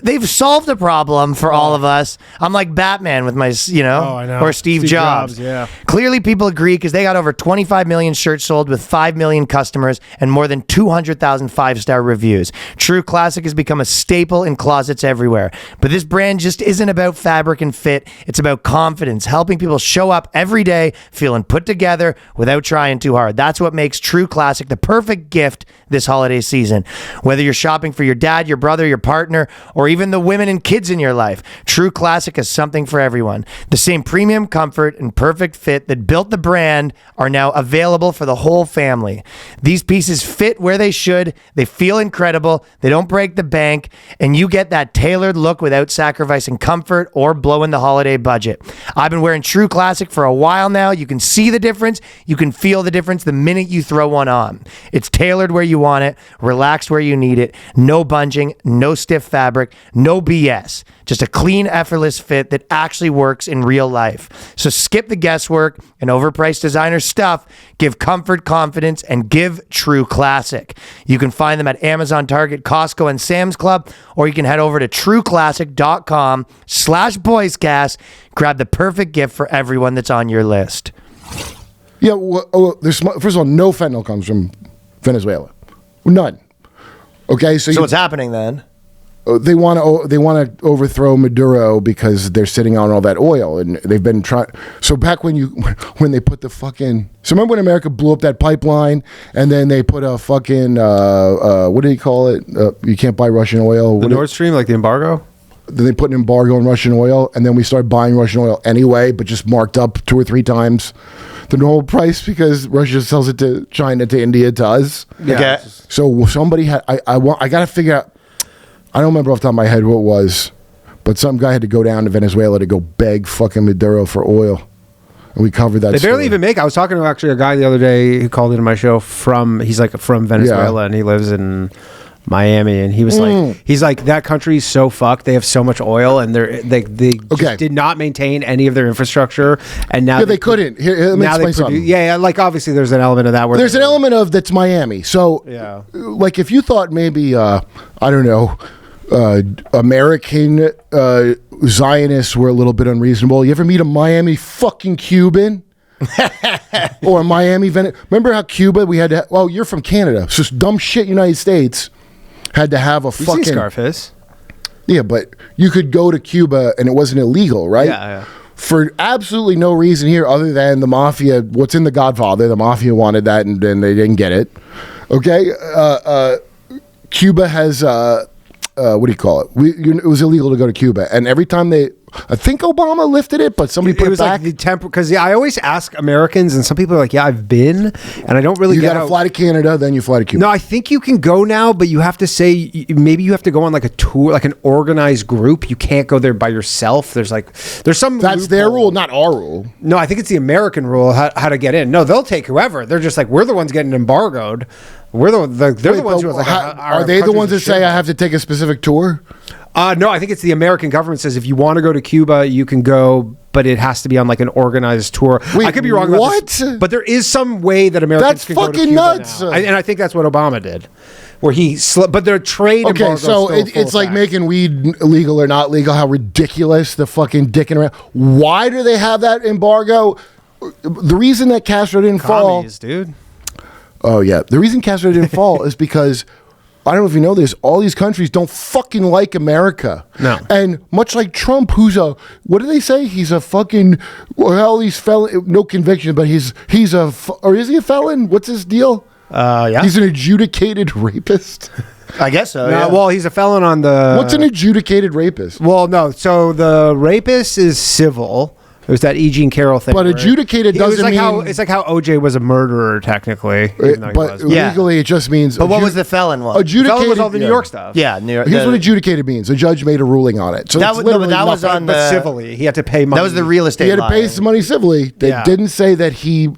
Speaker 1: they've solved a problem for all of us. I'm like Batman with my,
Speaker 2: I know.
Speaker 1: or Steve Jobs.
Speaker 2: Yeah.
Speaker 1: Clearly people agree, because they got over 25 million shirts sold with 5 million customers and more than 200,000 5-star reviews. True Classic has become a staple in closets everywhere. But this brand just isn't about fabric and fit. It's about confidence, helping people show up every day feeling put together without trying too hard. That's what makes True Classic the perfect gift this holiday season. Whether you're shopping for your dad, your brother, your partner, or even the women and kids in your life, True Classic has something for everyone. The same premium comfort and perfect fit that built the brand are now available for the whole family. These pieces fit where they should, they feel incredible, they don't break the bank, and you get that tailored look without sacrificing comfort or blowing the holiday budget. I've been wearing True Classic for a while now. You can see the difference. You can feel the difference the minute you throw one on. It's tailored where you want it, relaxed where you need it, no bunging, no stiff fabric, no BS. Just a clean, effortless fit that actually works in real life. So skip the guesswork and overpriced designer stuff. Give comfort, confidence, and give True Classic. You can find them at Amazon, Target, Costco, and Sam's Club, or you can head over to trueclassic.com/boyscast. Grab the perfect gift for everyone that's on your list.
Speaker 4: Yeah, first of all, no fentanyl comes from Venezuela. None. Okay,
Speaker 1: So what's happening then?
Speaker 4: They want to overthrow Maduro because they're sitting on all that oil, and they've been trying. So back when they put the fucking, so remember when America blew up that pipeline, and then they put a fucking what do you call it? You can't buy Russian oil.
Speaker 2: The Nord Stream, like the embargo.
Speaker 4: Then they put an embargo on Russian oil, and then we started buying Russian oil anyway, but just marked up 2 or 3 times the normal price because Russia sells it to China, to India, to us.
Speaker 2: Yeah.
Speaker 1: Okay.
Speaker 4: So somebody had. I got to figure out. I don't remember off the top of my head who it was, but some guy had to go down to Venezuela to go beg fucking Maduro for oil. And we covered that.
Speaker 2: They barely even make. I was talking to actually a guy the other day who called into my show he's like from Venezuela, and he lives in Miami, and he was like, that country's so fucked. They have so much oil, and they just did not maintain any of their infrastructure, and now
Speaker 4: they couldn't. Here, let me explain something.
Speaker 2: Yeah, like obviously there's an element of that. Where
Speaker 4: there's an element of that's Miami. So
Speaker 2: yeah,
Speaker 4: like if you thought maybe I don't know. American Zionists were a little bit unreasonable. You ever meet a Miami fucking Cuban? Or a Miami remember how Cuba we had to you're from Canada, so dumb shit United States had to have a fucking
Speaker 2: Scarface.
Speaker 4: Yeah, but you could go to Cuba and it wasn't illegal, right?
Speaker 2: Yeah.
Speaker 4: For absolutely no reason here other than the mafia. What's in The Godfather? The mafia wanted that and then they didn't get it. Okay, Cuba has what do you call it? It was illegal to go to Cuba, and every time I think Obama lifted it, but somebody put it
Speaker 2: was
Speaker 4: back.
Speaker 2: like the because I always ask Americans, and some people are like, "Yeah, I've been," and I don't really
Speaker 4: You
Speaker 2: get
Speaker 4: got to
Speaker 2: how-
Speaker 4: fly to Canada, then you fly to Cuba.
Speaker 2: No, I think you can go now, but you have to say maybe you have to go on like a tour, like an organized group. You can't go there by yourself. There's some.
Speaker 4: That's their
Speaker 2: loophole.
Speaker 4: rule, not our rule.
Speaker 2: No, I think it's the American rule how to get in. No, they'll take whoever. They're just like, we're the ones getting embargoed. They're the ones who are like,
Speaker 4: Are they the ones that say I have to take a specific tour?
Speaker 2: No, I think it's the American government says if you want to go to Cuba, you can go, but it has to be on like an organized tour.
Speaker 4: Wait,
Speaker 2: I could be wrong about
Speaker 4: what?
Speaker 2: this, but there is some way that Americans
Speaker 4: That's
Speaker 2: can go to
Speaker 4: fucking
Speaker 2: Cuba
Speaker 4: nuts.
Speaker 2: now. And I think that's what Obama did, where he but their trade.
Speaker 4: Okay,
Speaker 2: embargo's
Speaker 4: so
Speaker 2: still full
Speaker 4: it's like
Speaker 2: effect.
Speaker 4: making weed illegal or not legal. How ridiculous the fucking dicking around. Why do they have that embargo? The reason that Castro didn't fall.
Speaker 2: Commies, dude.
Speaker 4: Oh yeah, the reason Castro didn't fall is because I don't know if you know this. All these countries don't fucking like America.
Speaker 2: No.
Speaker 4: And much like Trump, who's what do they say? He's a fucking he's felon, no conviction, but he's or is he a felon? What's his deal?
Speaker 1: Yeah.
Speaker 4: He's an adjudicated rapist.
Speaker 1: I guess so.
Speaker 2: No,
Speaker 1: Yeah.
Speaker 2: well, he's a felon on the.
Speaker 4: What's an adjudicated rapist?
Speaker 2: Well, no. So the rapist is civil. It was that E. Jean Carroll thing.
Speaker 4: But
Speaker 2: where
Speaker 4: adjudicated
Speaker 2: it was
Speaker 4: doesn't
Speaker 2: like
Speaker 4: mean-
Speaker 2: it's like how OJ was a murderer technically. even though he
Speaker 4: But
Speaker 2: wasn't.
Speaker 1: Yeah.
Speaker 4: legally, it just means.
Speaker 1: But what was the felon one?
Speaker 4: adjudicated?
Speaker 2: Felon was all the New York stuff.
Speaker 1: Yeah, New York.
Speaker 4: Here's what adjudicated means. A judge made a ruling on it. So
Speaker 1: That
Speaker 4: it's
Speaker 1: was- no, but
Speaker 4: literally
Speaker 1: that was
Speaker 4: nothing.
Speaker 1: on
Speaker 2: But
Speaker 1: the-
Speaker 2: civilly, he had to pay money.
Speaker 1: That was the real estate.
Speaker 4: He had to pay
Speaker 1: line.
Speaker 4: some money civilly. They
Speaker 2: Yeah.
Speaker 4: didn't say that he.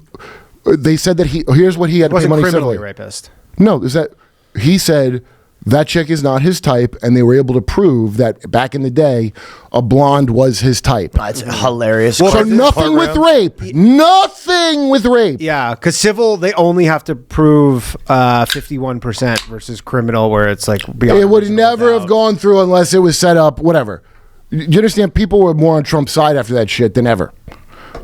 Speaker 4: They said that he. Here's what he had
Speaker 2: He
Speaker 4: to pay
Speaker 2: wasn't
Speaker 4: money
Speaker 2: criminally
Speaker 4: civilly.
Speaker 2: rapist.
Speaker 4: No, is that he said that chick is not his type, and they were able to prove that back in the day, a blonde was his type.
Speaker 1: It's hilarious.
Speaker 4: So nothing with rape. Nothing with rape.
Speaker 2: Yeah, because civil they only have to prove 51% versus criminal, where it's like beyond
Speaker 4: It would
Speaker 2: reasonable
Speaker 4: never
Speaker 2: doubt.
Speaker 4: have gone through unless it was set up. Whatever. You understand? People were more on Trump's side after that shit than ever,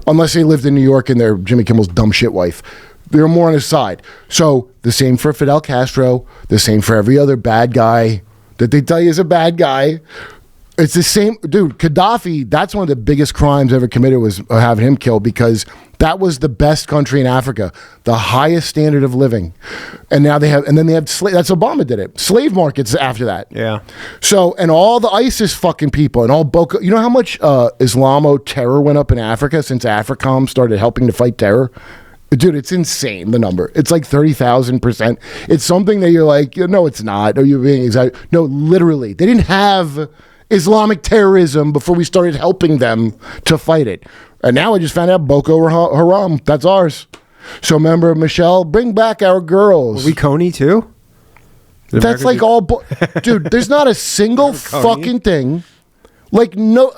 Speaker 4: unless they lived in New York and they're Jimmy Kimmel's dumb shit wife. They were more on his side. So the same for Fidel Castro. The same for every other bad guy that they tell you is a bad guy. It's the same, dude. Gaddafi. That's one of the biggest crimes ever committed was having him killed because that was the best country in Africa, the highest standard of living, and now they have. And then they have that's Obama did it. Slave markets after that.
Speaker 2: Yeah.
Speaker 4: So, and all the ISIS fucking people and all Boko, you know how much Islamo terror went up in Africa since AFRICOM started helping to fight terror? Dude, it's insane, the number. It's like 30,000%. It's something that you're like, no, it's not. Are you being exaggerated? No, literally. They didn't have Islamic terrorism before we started helping them to fight it. And now I just found out Boko Haram, that's ours. So remember, Michelle, bring back our girls.
Speaker 2: Were we Coney too? Did
Speaker 4: That's
Speaker 2: America
Speaker 4: like
Speaker 2: do-
Speaker 4: all, dude. There's not a single fucking thing, like no.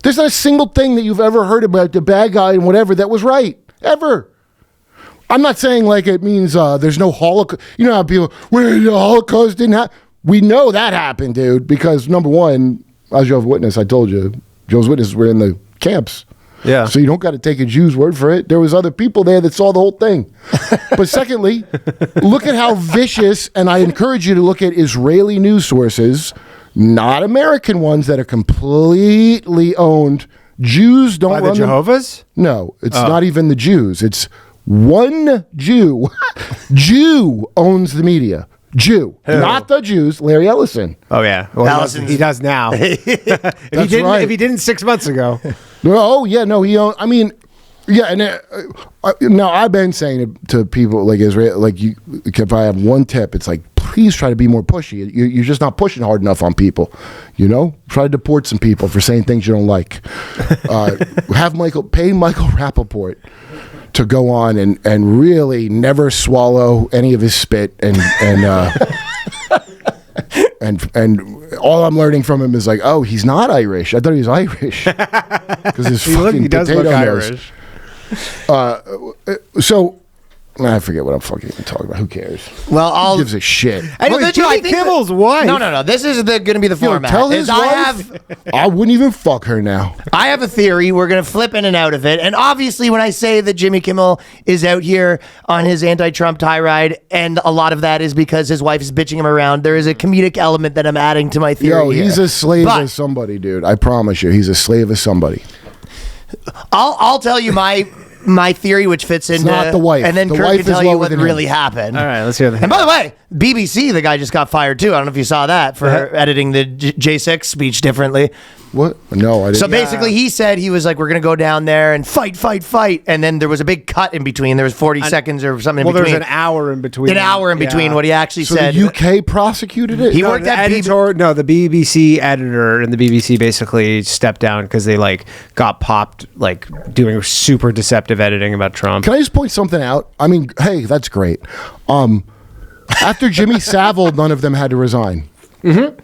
Speaker 4: There's not a single thing that you've ever heard about the bad guy and whatever that was right ever. I'm not saying like it means there's no Holocaust. You know how people, well, the Holocaust didn't happen. We know that happened, dude. Because number one, as Jehovah's Witness, I told you, Jehovah's Witnesses were in the camps.
Speaker 2: Yeah.
Speaker 4: So you don't got to take a Jew's word for it. There was other people there that saw the whole thing. But secondly, look at how vicious, and I encourage you to look at Israeli news sources, not American ones that are completely owned. Jews don't
Speaker 2: By the
Speaker 4: run them.
Speaker 2: Jehovah's?
Speaker 4: No, it's not even the Jews. It's one Jew. Jew owns the media. Jew. Not the Jews, Larry Ellison.
Speaker 2: Oh yeah. Well,
Speaker 1: Allison's-
Speaker 2: he does now. if
Speaker 4: That's right.
Speaker 2: If he didn't 6 months ago.
Speaker 4: Oh yeah, no, he owned. I mean, yeah, and now I've been saying to people like Israel, like you, if I have one tip, it's like please try to be more pushy. You're just not pushing hard enough on people. You know, try to deport some people for saying things you don't like. Pay Michael Rappaport to go on and really never swallow any of his spit and all I'm learning from him is like, oh, he's not Irish. I thought he was Irish because his fucking
Speaker 2: he does
Speaker 4: potato
Speaker 2: look
Speaker 4: nose.
Speaker 2: Irish.
Speaker 4: So I forget what I'm fucking talking about. Who cares?
Speaker 1: Well, I'll.
Speaker 4: Who gives a shit?
Speaker 1: I,
Speaker 2: Well,
Speaker 1: no,
Speaker 2: Jimmy
Speaker 1: I think
Speaker 2: Kimmel's wife.
Speaker 1: No. This is going to be the
Speaker 4: Yo,
Speaker 1: format.
Speaker 4: tell his
Speaker 1: is
Speaker 4: wife. I wouldn't even fuck her now.
Speaker 1: I have a theory. We're going to flip in and out of it. And obviously, when I say that Jimmy Kimmel is out here on his anti-Trump tirade, and a lot of that is because his wife is bitching him around, there is a comedic element that I'm adding to my theory.
Speaker 4: Yo, he's
Speaker 1: here.
Speaker 4: a slave
Speaker 1: But
Speaker 4: of somebody, dude. I promise you, he's a slave of somebody.
Speaker 1: I'll tell you my theory, which fits into
Speaker 4: not the wife.
Speaker 1: and then
Speaker 4: The
Speaker 1: Kurt
Speaker 4: wife
Speaker 1: can
Speaker 4: is
Speaker 1: tell you
Speaker 4: lower
Speaker 1: what
Speaker 4: than him.
Speaker 1: really happened.
Speaker 2: All right, let's hear the.
Speaker 1: And by the way, BBC, the guy just got fired too. I don't know if you saw that for editing the J6 speech differently.
Speaker 4: What? No, I didn't.
Speaker 1: So basically, he said he was like, "We're gonna go down there and fight," and then there was a big cut in between. There was 40 seconds or something.
Speaker 2: Well,
Speaker 1: in
Speaker 2: there was
Speaker 1: between.
Speaker 2: an hour in between.
Speaker 1: An hour in between what he actually
Speaker 4: so
Speaker 1: said.
Speaker 4: the UK prosecuted it.
Speaker 1: He
Speaker 2: No,
Speaker 1: worked
Speaker 2: the
Speaker 1: at
Speaker 2: editor. No, the BBC editor and the BBC basically stepped down because they like got popped like doing super deceptive editing about Trump.
Speaker 4: Can I just point something out? I mean, hey, that's great. After Jimmy Savile, none of them had to resign. Mm-hmm.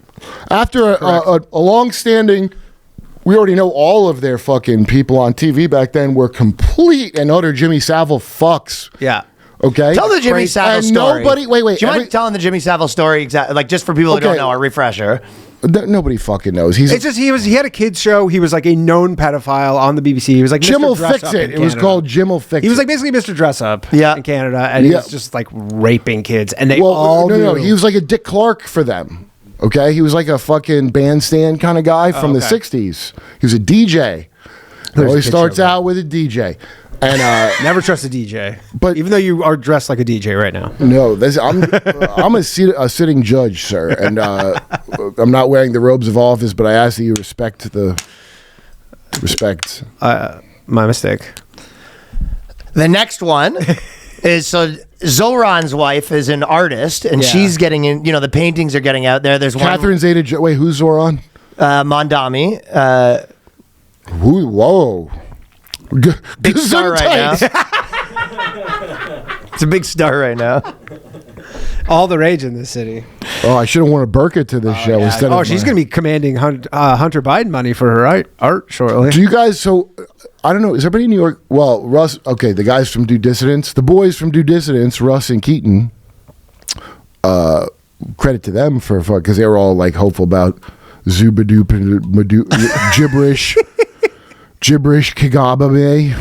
Speaker 4: After a long-standing, we already know all of their fucking people on TV back then were complete and utter Jimmy Savile fucks.
Speaker 2: Yeah.
Speaker 4: Okay.
Speaker 1: Tell the Jimmy Savile
Speaker 4: and
Speaker 1: story.
Speaker 4: nobody. Wait.
Speaker 1: Do you mind telling the Jimmy Savile story exactly? Like just for people who don't
Speaker 4: Okay.
Speaker 1: know, a refresher.
Speaker 4: Nobody fucking knows.
Speaker 2: It's just he had a kids show. He was like a known pedophile on the BBC. He was like
Speaker 4: Jim
Speaker 2: Mr.
Speaker 4: will
Speaker 2: Dress
Speaker 4: fix
Speaker 2: Up
Speaker 4: it.
Speaker 2: in
Speaker 4: It was
Speaker 2: Canada.
Speaker 4: called Jim will fix it.
Speaker 2: He was like basically Mr. Dress Up
Speaker 1: Yeah.
Speaker 2: in Canada, and he
Speaker 4: Yeah.
Speaker 2: was just like raping kids, and they
Speaker 4: well,
Speaker 2: all
Speaker 4: no,
Speaker 2: knew.
Speaker 4: he was like a Dick Clark for them. Okay, he was like a fucking bandstand kind of guy from the
Speaker 2: okay.
Speaker 4: '60s. He was a DJ.
Speaker 2: There's a
Speaker 4: Always
Speaker 2: kid
Speaker 4: starts
Speaker 2: show.
Speaker 4: out with a DJ, and
Speaker 2: Never trust a DJ,
Speaker 4: But-
Speaker 2: even though you are dressed like a DJ right now.
Speaker 4: no, I'm a sitting judge, sir, and I'm not wearing the robes of office, but I ask that you respect.
Speaker 2: My mistake.
Speaker 1: The next one is so Zoran's wife is an artist, and
Speaker 2: Yeah.
Speaker 1: she's getting in. You know, the paintings are getting out there. There's
Speaker 4: Catherine Zeta. Wait, who's Zoran?
Speaker 1: one Mondami.
Speaker 4: Who? Whoa.
Speaker 1: Big star right now.
Speaker 4: Gesundheit.
Speaker 1: It's a big star right now.
Speaker 2: All the rage in this city.
Speaker 4: Oh, I should have worn a burqa to this show instead of.
Speaker 2: Oh, she's going to be commanding Hunter Biden money for her art shortly.
Speaker 4: Do you guys? So I don't know. Is everybody in New York? Well, Russ. Okay, the guys from Do Dissidents, the boys from Do Dissidents, Russ and Keaton. Credit to them for because they were all like hopeful about Zubadoop and gibberish, Kagababe,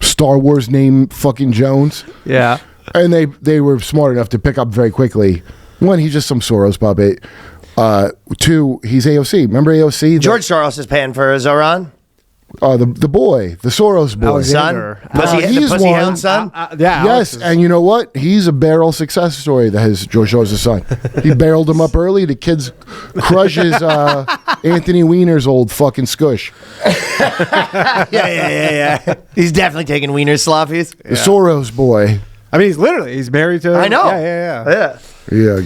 Speaker 4: Star Wars name fucking Jones.
Speaker 2: Yeah.
Speaker 4: And they were smart enough to pick up very quickly. One, he's just some Soros puppet. Two, he's AOC. Remember AOC?
Speaker 1: George Soros is paying for Zoran.
Speaker 4: The boy, the Soros boy.
Speaker 2: Alexander.
Speaker 1: Son? Pussy, the
Speaker 4: he's
Speaker 1: Pussy
Speaker 4: one.
Speaker 1: Hound son?
Speaker 2: Yeah.
Speaker 4: Yes,
Speaker 2: Alex is-
Speaker 4: and you know what? He's a barrel success story that has George Soros' son. He barreled him up early. The kids crushes Anthony Weiner's old fucking scush.
Speaker 1: Yeah. He's definitely taking wiener sloppies.
Speaker 4: The Soros boy.
Speaker 2: I mean, he's married to.
Speaker 1: I know.
Speaker 2: Yeah.
Speaker 4: Yeah.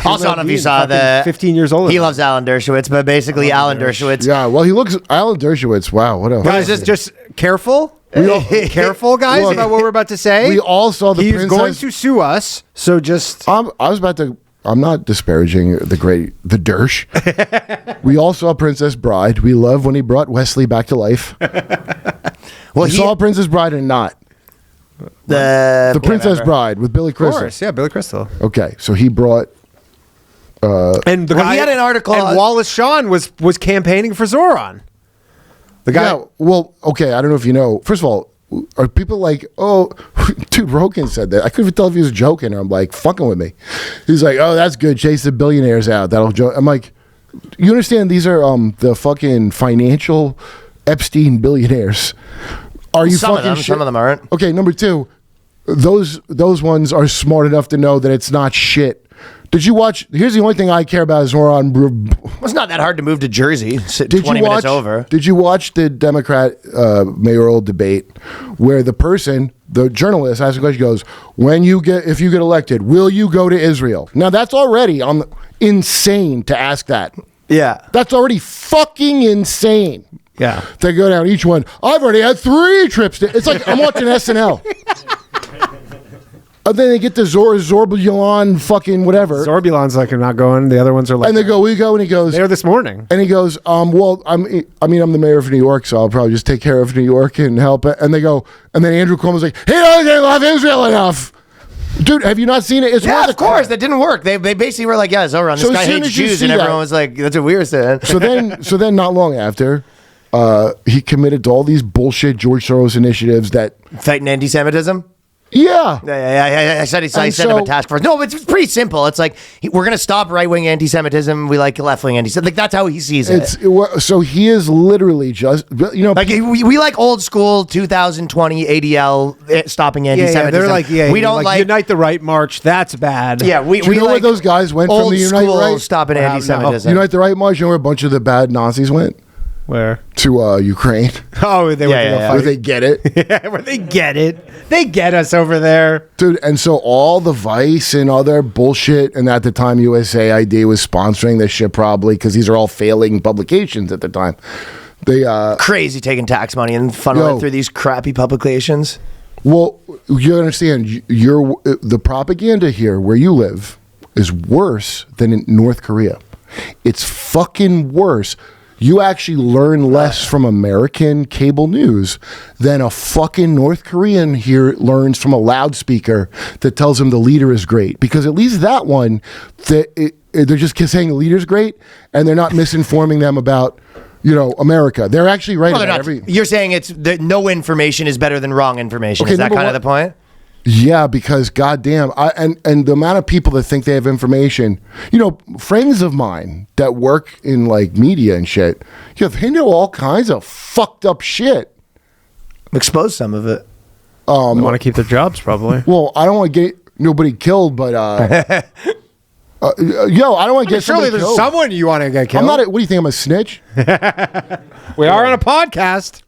Speaker 1: Also, I don't know if you saw
Speaker 2: Fucking 15 years old.
Speaker 1: He loves Alan Dershowitz, but basically Alan Dershowitz.
Speaker 4: Yeah, well, he looks Alan Dershowitz. Wow, what a
Speaker 2: Guys, just careful. Careful, guys,
Speaker 4: Look,
Speaker 2: about what we're about to say.
Speaker 4: we all saw the
Speaker 2: He's
Speaker 4: princess.
Speaker 2: going to sue us, so just.
Speaker 4: I was about to. I'm not disparaging the Dersh. We all saw Princess Bride. We love when he brought Wesley back to life.
Speaker 1: Well,
Speaker 4: We saw Princess Bride or not. The Princess Bride with Billy
Speaker 2: Of
Speaker 4: Crystal.
Speaker 2: course, yeah, Billy Crystal.
Speaker 4: Okay, so he brought.
Speaker 2: And the
Speaker 1: Well,
Speaker 2: guy
Speaker 1: he had an article
Speaker 2: and
Speaker 1: on-
Speaker 2: Wallace Shawn was campaigning for Zoran. The guy.
Speaker 4: Yeah, well, okay, I don't know if you know. First of all, are people like, oh, dude, Rogan said that. I couldn't even tell if he was joking or I'm like, fucking with me. He's like, oh, that's good. Chase the billionaires out. That'll joke. I'm like, you understand these are the fucking financial Epstein billionaires. Are you
Speaker 1: Some of
Speaker 4: fucking
Speaker 1: them,
Speaker 4: shit?
Speaker 1: some of them aren't.
Speaker 4: Okay, number two, those ones are smart enough to know that it's not shit. Did you watch? Here's the only thing I care about is Zoran.
Speaker 1: It's not that hard to move to Jersey. Sit
Speaker 4: Did
Speaker 1: 20
Speaker 4: you watch?
Speaker 1: minutes over.
Speaker 4: Did you watch the Democrat mayoral debate where the journalist asks a question, goes, if you get elected, will you go to Israel? Now that's already insane to ask that.
Speaker 1: Yeah.
Speaker 4: That's already fucking insane.
Speaker 2: Yeah.
Speaker 4: They go down each one. I've already had 3 trips. It's like I'm watching SNL. And then they get the Zorbulan fucking whatever.
Speaker 2: Zorbulan's like, I'm not going. The other ones are like,
Speaker 4: And they go, we go, and he goes,
Speaker 2: there this morning.
Speaker 4: and he goes, well, I'm the mayor of New York, so I'll probably just take care of New York and help it. And they go, and then Andrew Cuomo's like, he doesn't love Israel enough. Dude, have you not seen it? It's one
Speaker 1: Yeah,
Speaker 4: of
Speaker 1: of course. That didn't work. They basically were like, yeah, Zoran, this
Speaker 4: So as
Speaker 1: guy
Speaker 4: soon
Speaker 1: hates
Speaker 4: as you
Speaker 1: Jews.
Speaker 4: see
Speaker 1: And everyone
Speaker 4: that-
Speaker 1: was like, that's what we were saying.
Speaker 4: So then not long after, he committed to all these bullshit George Soros initiatives that
Speaker 1: Fighting anti-Semitism?
Speaker 4: Yeah.
Speaker 1: I said he set up a task force. No, it's pretty simple. It's like we're going to stop right-wing anti-Semitism. We like left-wing anti-Semitism. Like that's how he sees it.
Speaker 4: So he is literally just, you know,
Speaker 1: like we like old school 2020 ADL stopping anti-Semitism.
Speaker 2: They're like,
Speaker 1: we don't like
Speaker 2: Unite the Right march. That's bad.
Speaker 1: Yeah,
Speaker 4: do you know where those guys went from the Unite Right?
Speaker 1: Stopping anti-Semitism.
Speaker 4: Unite the Right march. You know where a bunch of the bad Nazis went?
Speaker 2: Where?
Speaker 4: To Ukraine.
Speaker 2: Oh, they went to go fight.
Speaker 4: Where they get it.
Speaker 2: Yeah, where they get it. They get us over there.
Speaker 4: Dude, and so all the Vice and other bullshit, and at the time USAID was sponsoring this shit probably because these are all failing publications at the time. They
Speaker 1: crazy taking tax money and funneling it through these crappy publications.
Speaker 4: Well, you understand, the propaganda here where you live is worse than in North Korea. It's fucking worse. You actually learn less from American cable news than a fucking North Korean here learns from a loudspeaker that tells him the leader is great. Because at least that one, they're just saying the leader's great, and they're not misinforming them about, you know, America. They're actually right about everything.
Speaker 1: You're saying it's that no information is better than wrong information. Okay, is that kind of the point?
Speaker 4: Yeah, because goddamn, and the amount of people that think they have information, you know, friends of mine that work in like media and shit, they know all kinds of fucked up shit.
Speaker 1: Expose some of it.
Speaker 2: They want to keep their jobs, probably.
Speaker 4: Well, I don't want to get nobody killed, but I don't want to get
Speaker 2: surely there's
Speaker 4: killed.
Speaker 2: Someone you want to get killed.
Speaker 4: I'm not. What do you think? I'm a snitch?
Speaker 2: We are on a podcast.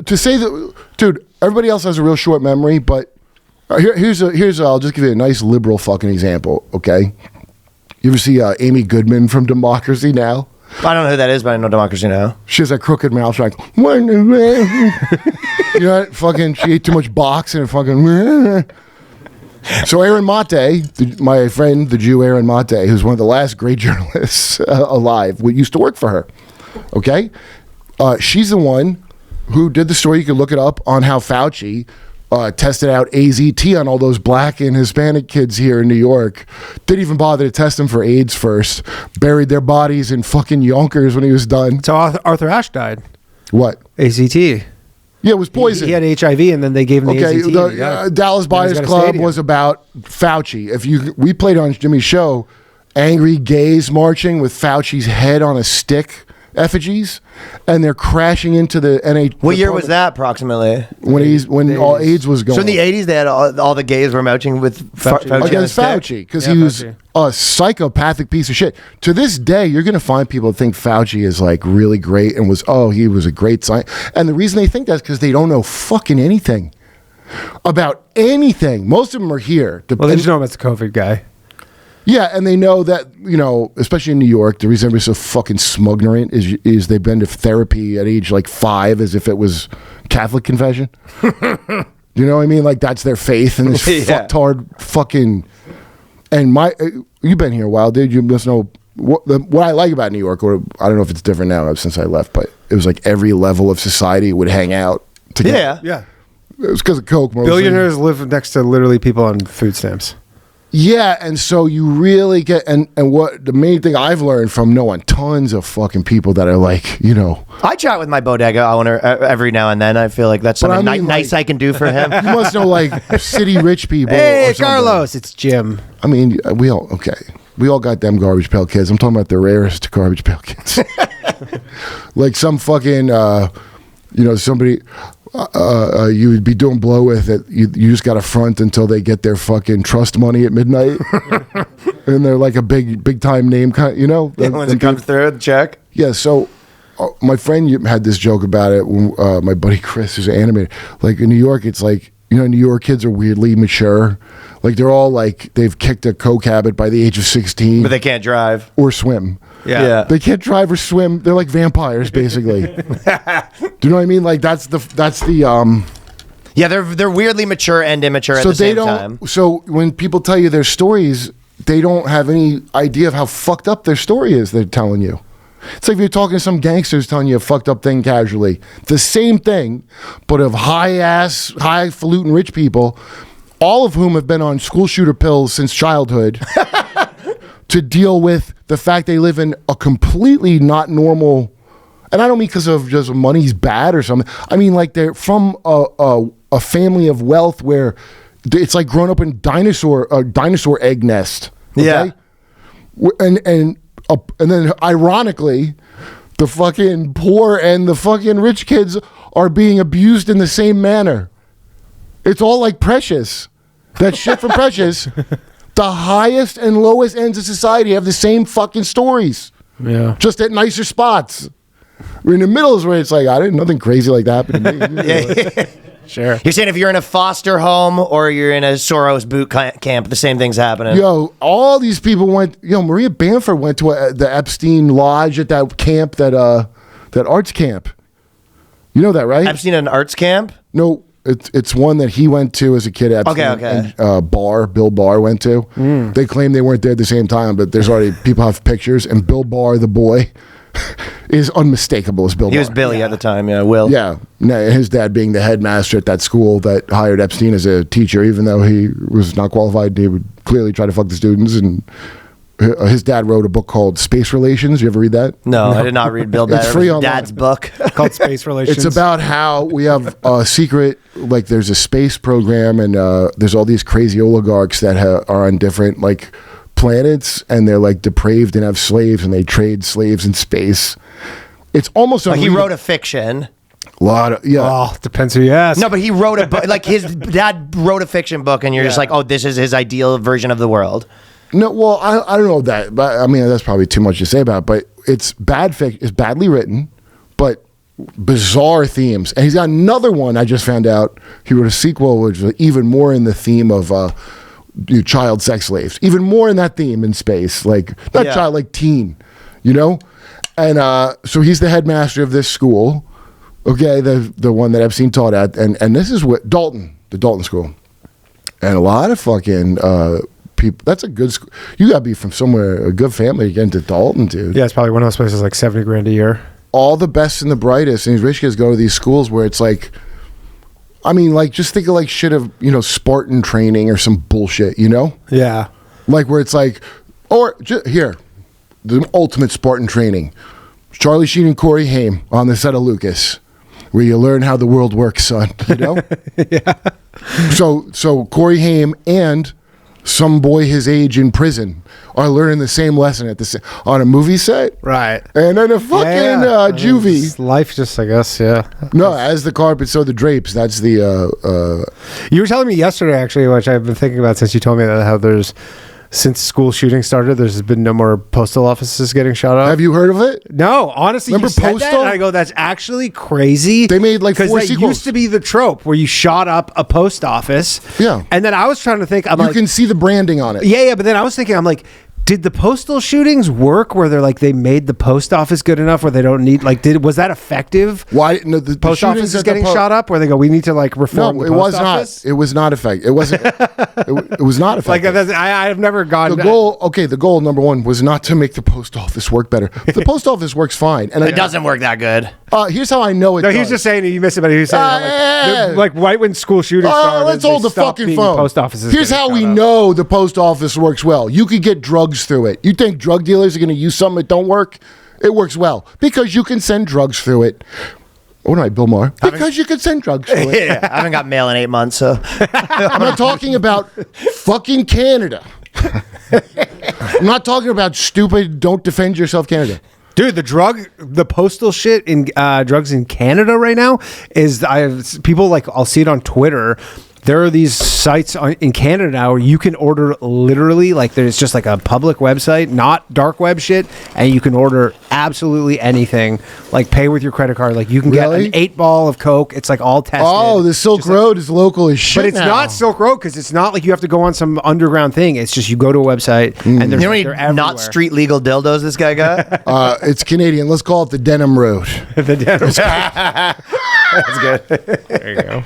Speaker 4: To say that, dude, everybody else has a real short memory, but. Here's I'll just give you a nice liberal fucking example, okay? You ever see Amy Goodman from Democracy Now?
Speaker 1: I don't know who that is, but I know Democracy Now.
Speaker 4: She has that crooked mouth, like, you know what? Fucking, she ate too much box and fucking. So Aaron Mate, my friend, the Jew Aaron Mate, who's one of the last great journalists alive, used to work for her, okay? She's the one who did the story, you can look it up, on how Fauci tested out AZT on all those black and Hispanic kids here in New York. Didn't even bother to test them for AIDS first. Buried their bodies in fucking Yonkers when he was done.
Speaker 2: So Arthur Ashe died.
Speaker 4: What?
Speaker 2: AZT.
Speaker 4: Yeah, it was poison.
Speaker 2: He had HIV, and then they gave him the AZT.
Speaker 4: The Dallas Buyers Club was about Fauci. We played on Jimmy's show, angry gays marching with Fauci's head on a stick effigies, and they're crashing into the NH.
Speaker 1: What year was that approximately?
Speaker 4: When all AIDS was going.
Speaker 1: So in the 80s, they had all the gays were marching with Fauci
Speaker 4: against Fauci because he was a psychopathic piece of shit. To this day, you're going to find people that think Fauci is like really great and he was a great scientist. And the reason they think that's because they don't know fucking anything about anything. Most of them are here.
Speaker 2: Well, they just know about the COVID guy.
Speaker 4: Yeah, and they know that, you know, especially in New York, the reason everybody's so fucking smugnorant is they've been to therapy at age like 5 as if it was Catholic confession. You know what I mean? Like that's their faith and this fucktard fucking. And you've been here a while, dude. You must know what I like about New York, or I don't know if it's different now since I left, but it was like every level of society would hang out together.
Speaker 2: Yeah.
Speaker 4: It was because of Coke mostly.
Speaker 2: Billionaires live next to literally people on food stamps.
Speaker 4: Yeah, and so you really get and what the main thing I've learned from knowing tons of fucking people that are like, you know,
Speaker 1: I chat with my bodega owner every now and then. I feel like that's something nice I can do for him.
Speaker 4: You must know like city rich people.
Speaker 2: Hey, Carlos, it's Jim.
Speaker 4: I mean, we all got them garbage pail kids. I'm talking about the rarest garbage pail kids. Like some fucking, somebody. You would be doing blow with it. You just got to front until they get their fucking trust money at midnight, and they're like a big time name, you know.
Speaker 1: Once it comes through, the check.
Speaker 4: Yeah. So my friend had this joke about it. When, my buddy Chris, who's an animator, like in New York, it's like, you know, New York kids are weirdly mature. Like they're all like they've kicked a coke habit by the age of 16,
Speaker 1: but they can't drive
Speaker 4: or swim.
Speaker 1: Yeah.
Speaker 4: They can't drive or swim. They're like vampires, basically. Do you know what I mean? Like that's the.
Speaker 1: Yeah, they're weirdly mature and immature at the same time.
Speaker 4: So when people tell you their stories, they don't have any idea of how fucked up their story is. They're telling you. It's like if you're talking to some gangsters telling you a fucked up thing casually. The same thing, but of highfalutin rich people, all of whom have been on school shooter pills since childhood. To deal with the fact they live in a completely not normal, and I don't mean because of just money's bad or something. I mean like they're from a family of wealth where it's like growing up in dinosaur egg nest. Okay?
Speaker 1: Yeah.
Speaker 4: And then ironically, the fucking poor and the fucking rich kids are being abused in the same manner. It's all like Precious. That shit from Precious. The highest and lowest ends of society have the same fucking stories.
Speaker 2: Yeah.
Speaker 4: Just at nicer spots. In the middle is where it's like, nothing crazy like that happened to me.
Speaker 2: Sure.
Speaker 1: You're saying if you're in a foster home or you're in a Soros boot camp, the same thing's happening.
Speaker 4: Yo, all these people went. Maria Bamford went to the Epstein Lodge at that camp, that arts camp. You know that, right?
Speaker 1: Epstein at an arts camp?
Speaker 4: No, it's one that he went to as a kid. Epstein,
Speaker 1: Okay.
Speaker 4: And Bill Barr went to. They claim they weren't there at the same time, but there's already people have pictures. And Bill Barr, the boy, is unmistakable as Bill Barr.
Speaker 1: He was Billy at the time, yeah, Will.
Speaker 4: Yeah, his dad being the headmaster at that school that hired Epstein as a teacher, even though he was not qualified, he would clearly try to fuck the students. And his dad wrote a book called Space Relations. You ever read that?
Speaker 1: No, I did not read Bill
Speaker 4: It's free online.
Speaker 1: Dad's book.
Speaker 2: Called Space Relations.
Speaker 4: It's about how we have a secret, like there's a space program, and there's all these crazy oligarchs that are on different like planets, and they're like depraved and have slaves, and they trade slaves in space. It's almost
Speaker 1: Like he wrote a fiction.
Speaker 4: a lot of
Speaker 2: Oh, depends who you ask.
Speaker 1: No, but he wrote a book. Like his dad wrote a fiction book, and you're just like, oh, this is his ideal version of the world.
Speaker 4: No, well, I don't know that, but I mean that's probably too much to say about it, but it's it's badly written, but bizarre themes. And he's got another one I just found out. He wrote a sequel which was even more in the theme of child sex slaves, even more in that theme in space, like not child, like teen, and so he's the headmaster of this school, okay, the one that Epstein taught at, and this is what the Dalton school, and a lot of fucking people. That's a good school. You gotta be from somewhere, a good family to get into Dalton, dude.
Speaker 2: Yeah, it's probably one of those places like $70,000 a year.
Speaker 4: All the best and the brightest, and these rich kids go to these schools where it's like, I mean, like, just think of like shit of, Spartan training or some bullshit,
Speaker 2: Yeah.
Speaker 4: Like where it's like, here, the ultimate Spartan training. Charlie Sheen and Corey Haim on the set of Lucas, where you learn how the world works, son, Yeah. So Corey Haim and some boy his age in prison are learning the same lesson on a movie set.
Speaker 2: Right.
Speaker 4: And then a fucking juvie.
Speaker 2: It's life just, I guess, yeah.
Speaker 4: No, as the carpet, so the drapes. That's the.
Speaker 2: You were telling me yesterday, actually, which I've been thinking about since you told me that, how since school shooting started, there's been no more postal offices getting shot up.
Speaker 4: Have you heard of it?
Speaker 2: No, honestly,
Speaker 4: Remember
Speaker 2: you said
Speaker 4: Postal?
Speaker 2: that, and I go, that's actually crazy.
Speaker 4: They made like 4
Speaker 2: because that
Speaker 4: sequels.
Speaker 2: used to be the trope where you shot up a post office.
Speaker 4: Yeah.
Speaker 2: And then I was trying to think,
Speaker 4: You can see the branding on it.
Speaker 2: yeah, but then I was thinking, I'm like, did the postal shootings work where they're like, they made the post office good enough where they don't need, like, was that effective?
Speaker 4: Why? No, the
Speaker 2: Post
Speaker 4: shootings
Speaker 2: office is
Speaker 4: at the
Speaker 2: getting shot up where they go, we need to like reform
Speaker 4: No,
Speaker 2: the
Speaker 4: it was
Speaker 2: post office?
Speaker 4: not. It was not effective. It wasn't. it was not
Speaker 2: Like,
Speaker 4: effective.
Speaker 2: I have never gone.
Speaker 4: The goal number one was not to make the post office work better. The post office works fine, and
Speaker 1: It doesn't work that good.
Speaker 4: Here's how I know it.
Speaker 2: No,
Speaker 4: does.
Speaker 2: he was just saying you missed it, but he was saying like right when school shootings started.
Speaker 4: Let's
Speaker 2: they
Speaker 4: hold the
Speaker 2: stopped
Speaker 4: fucking
Speaker 2: being
Speaker 4: phone.
Speaker 2: Post offices.
Speaker 4: Here's
Speaker 2: getting
Speaker 4: how we
Speaker 2: shot up.
Speaker 4: know the post office works well. You could get drugs through it. You think drug dealers are going to use something that don't work? It works well because you can send drugs through it. Oh no, Bill Maher. Because you can send drugs through it.
Speaker 1: Yeah, I haven't got mail in 8 months, so.
Speaker 4: I'm not talking about fucking Canada. I'm not talking about stupid don't defend yourself Canada.
Speaker 2: Dude, the postal shit in drugs in Canada right now is people like, I'll see it on Twitter. There are these sites in Canada now where you can order literally, like, there's just like a public website, not dark web shit, and you can order absolutely anything, like pay with your credit card. Like, you can get an 8-ball of Coke. It's like all tested.
Speaker 4: Oh, the Silk Road is local as shit.
Speaker 2: But it's
Speaker 4: now.
Speaker 2: not Silk Road because it's not like you have to go on some underground thing. It's just you go to a website and
Speaker 1: You know
Speaker 2: they're
Speaker 1: how many not street legal dildos this guy got?
Speaker 4: It's Canadian. Let's call it the Denim Road.
Speaker 2: the denim.
Speaker 1: That's good.
Speaker 2: There you go.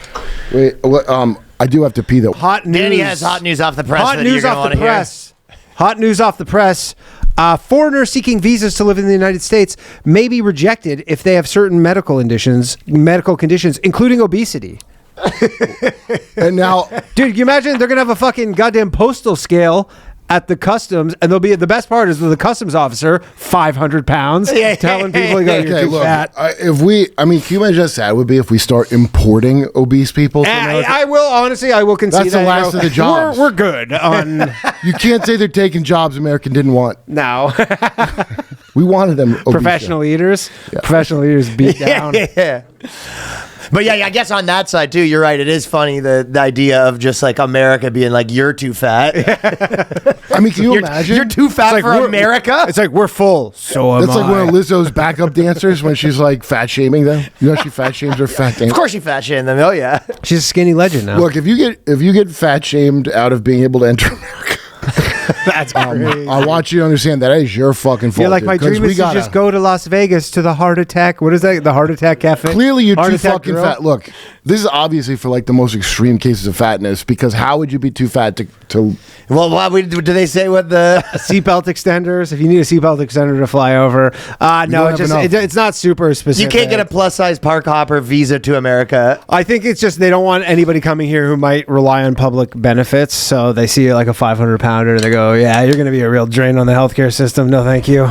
Speaker 4: Wait, I do have to pee though.
Speaker 2: Hot news.
Speaker 1: Danny has hot news off the press.
Speaker 2: Hot
Speaker 1: that
Speaker 2: news
Speaker 1: you're
Speaker 2: off
Speaker 1: gonna
Speaker 2: the
Speaker 1: wanna hear.
Speaker 2: press. Hot news off the press. Foreigners seeking visas to live in the United States may be rejected if they have certain medical conditions, including obesity.
Speaker 4: And now,
Speaker 2: Dude, can you imagine they're gonna have a fucking goddamn postal scale at the customs, and they'll be the best part is the customs officer, 500 pounds, telling people to go, you're too fat.
Speaker 4: Can you imagine how sad it would be if we start importing obese people to America?
Speaker 2: I will concede
Speaker 4: That's the last of the jobs.
Speaker 2: We're good on.
Speaker 4: You can't say they're taking jobs America didn't want.
Speaker 2: No.
Speaker 4: We wanted them obese.
Speaker 2: Professional eaters. Yeah. Professional eaters beat down.
Speaker 1: Yeah. But yeah, I guess on that side too, you're right. It is funny the idea of just like America being like, you're too fat.
Speaker 4: I mean, can you imagine?
Speaker 1: You're too fat for America?
Speaker 2: It's like, we're full. So am I.
Speaker 4: That's like one of Lizzo's backup dancers when she's like fat shaming them. You know, she fat shames her fat dancers.
Speaker 1: Of course she fat shamed them. Oh yeah.
Speaker 2: She's a skinny legend now.
Speaker 4: Look, if you get fat shamed out of being able to enter America,
Speaker 2: that's crazy.
Speaker 4: I want you to understand that is your fucking fault.
Speaker 2: You're like, my dream is to just go to Las Vegas to the Heart Attack. What is that? The Heart Attack Cafe?
Speaker 4: Clearly, you're
Speaker 2: Heart
Speaker 4: too
Speaker 2: Attack
Speaker 4: fucking
Speaker 2: Grill?
Speaker 4: fat. Look, this is obviously for like the most extreme cases of fatness, because how would you be too fat to
Speaker 1: Well, do they say what the
Speaker 2: seatbelt extenders? If you need a seatbelt extender to fly over, no, it's not super specific.
Speaker 1: You can't get a plus size park hopper visa to America.
Speaker 2: I think it's just they don't want anybody coming here who might rely on public benefits. So they see like a 500-pounder, and they go, "Yeah, you're going to be a real drain on the healthcare system. No, thank you."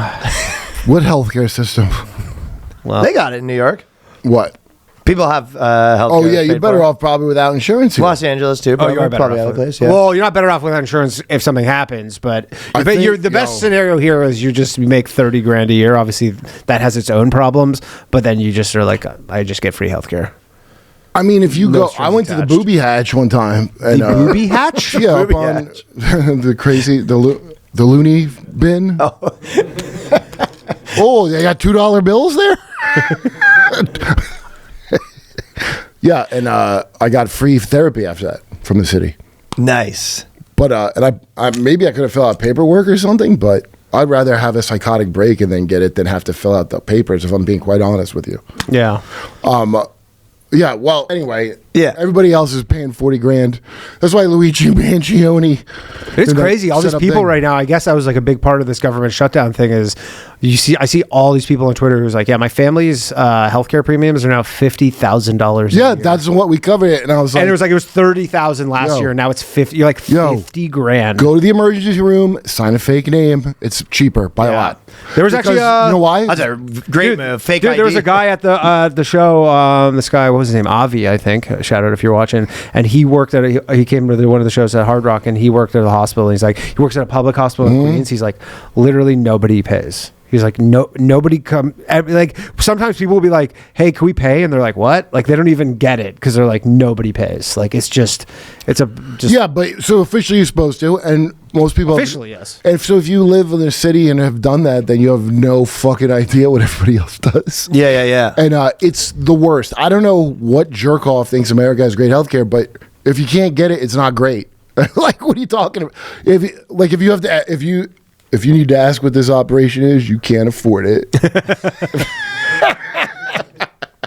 Speaker 4: What healthcare system?
Speaker 2: Well,
Speaker 1: They got it in New York.
Speaker 4: What?
Speaker 1: People have health.
Speaker 4: Oh yeah, you're better off probably without insurance here.
Speaker 1: Los Angeles too.
Speaker 2: you are better
Speaker 1: probably
Speaker 2: off
Speaker 1: other
Speaker 2: with
Speaker 1: place. Yeah.
Speaker 2: Well, you're not better off without insurance if something happens, but
Speaker 4: think,
Speaker 2: the best scenario here is you make $30,000 a year. Obviously, that has its own problems, but then you just are like, I just get free healthcare.
Speaker 4: I mean, if you
Speaker 2: No
Speaker 4: go, I
Speaker 2: strings
Speaker 4: went to the
Speaker 2: attached.
Speaker 4: booby hatch one time. And,
Speaker 2: Booby hatch?
Speaker 4: Yeah, up on the loony bin. Oh, they got $2 bills there. Yeah, and I got free therapy after that from the city.
Speaker 1: Nice.
Speaker 4: But and I maybe I could have filled out paperwork or something, but I'd rather have a psychotic break and then get it than have to fill out the papers, if I'm being quite honest with you.
Speaker 2: Yeah.
Speaker 4: Yeah, well, anyway,
Speaker 1: Yeah.
Speaker 4: everybody else is paying $40,000. That's why Luigi Mangione.
Speaker 2: It's crazy. All these people right now, I guess that was like a big part of this government shutdown thing is I see all these people on Twitter who's like, yeah, my family's healthcare premiums are now $50,000.
Speaker 4: Yeah, that's what we covered it. And I was like,
Speaker 2: and it was $30,000 last year, and now it's 50. You're like $50,000.
Speaker 4: Go to the emergency room, sign a fake name. It's cheaper by a lot.
Speaker 2: There was actually
Speaker 4: you know why?
Speaker 1: That's a great fake ID.
Speaker 2: There was a guy at the show. This guy, what was his name? Avi, I think. Shout out if you're watching. And he worked he came to one of the shows at Hard Rock, and he worked at a hospital. And he's like, he works at a public hospital in Queens. He's like, literally nobody pays. He's like, nobody come. Like sometimes people will be like, hey, can we pay? And they're like, what? Like they don't even get it because they're like, nobody pays. Like
Speaker 4: yeah, but so officially you're supposed to, and most people
Speaker 2: officially yes.
Speaker 4: And so if you live in a city and have done that, then you have no fucking idea what everybody else does.
Speaker 1: Yeah.
Speaker 4: And it's the worst. I don't know what jerk off thinks America has great healthcare, but if you can't get it, it's not great. Like, what are you talking about? If you need to ask what this operation is, you can't afford it.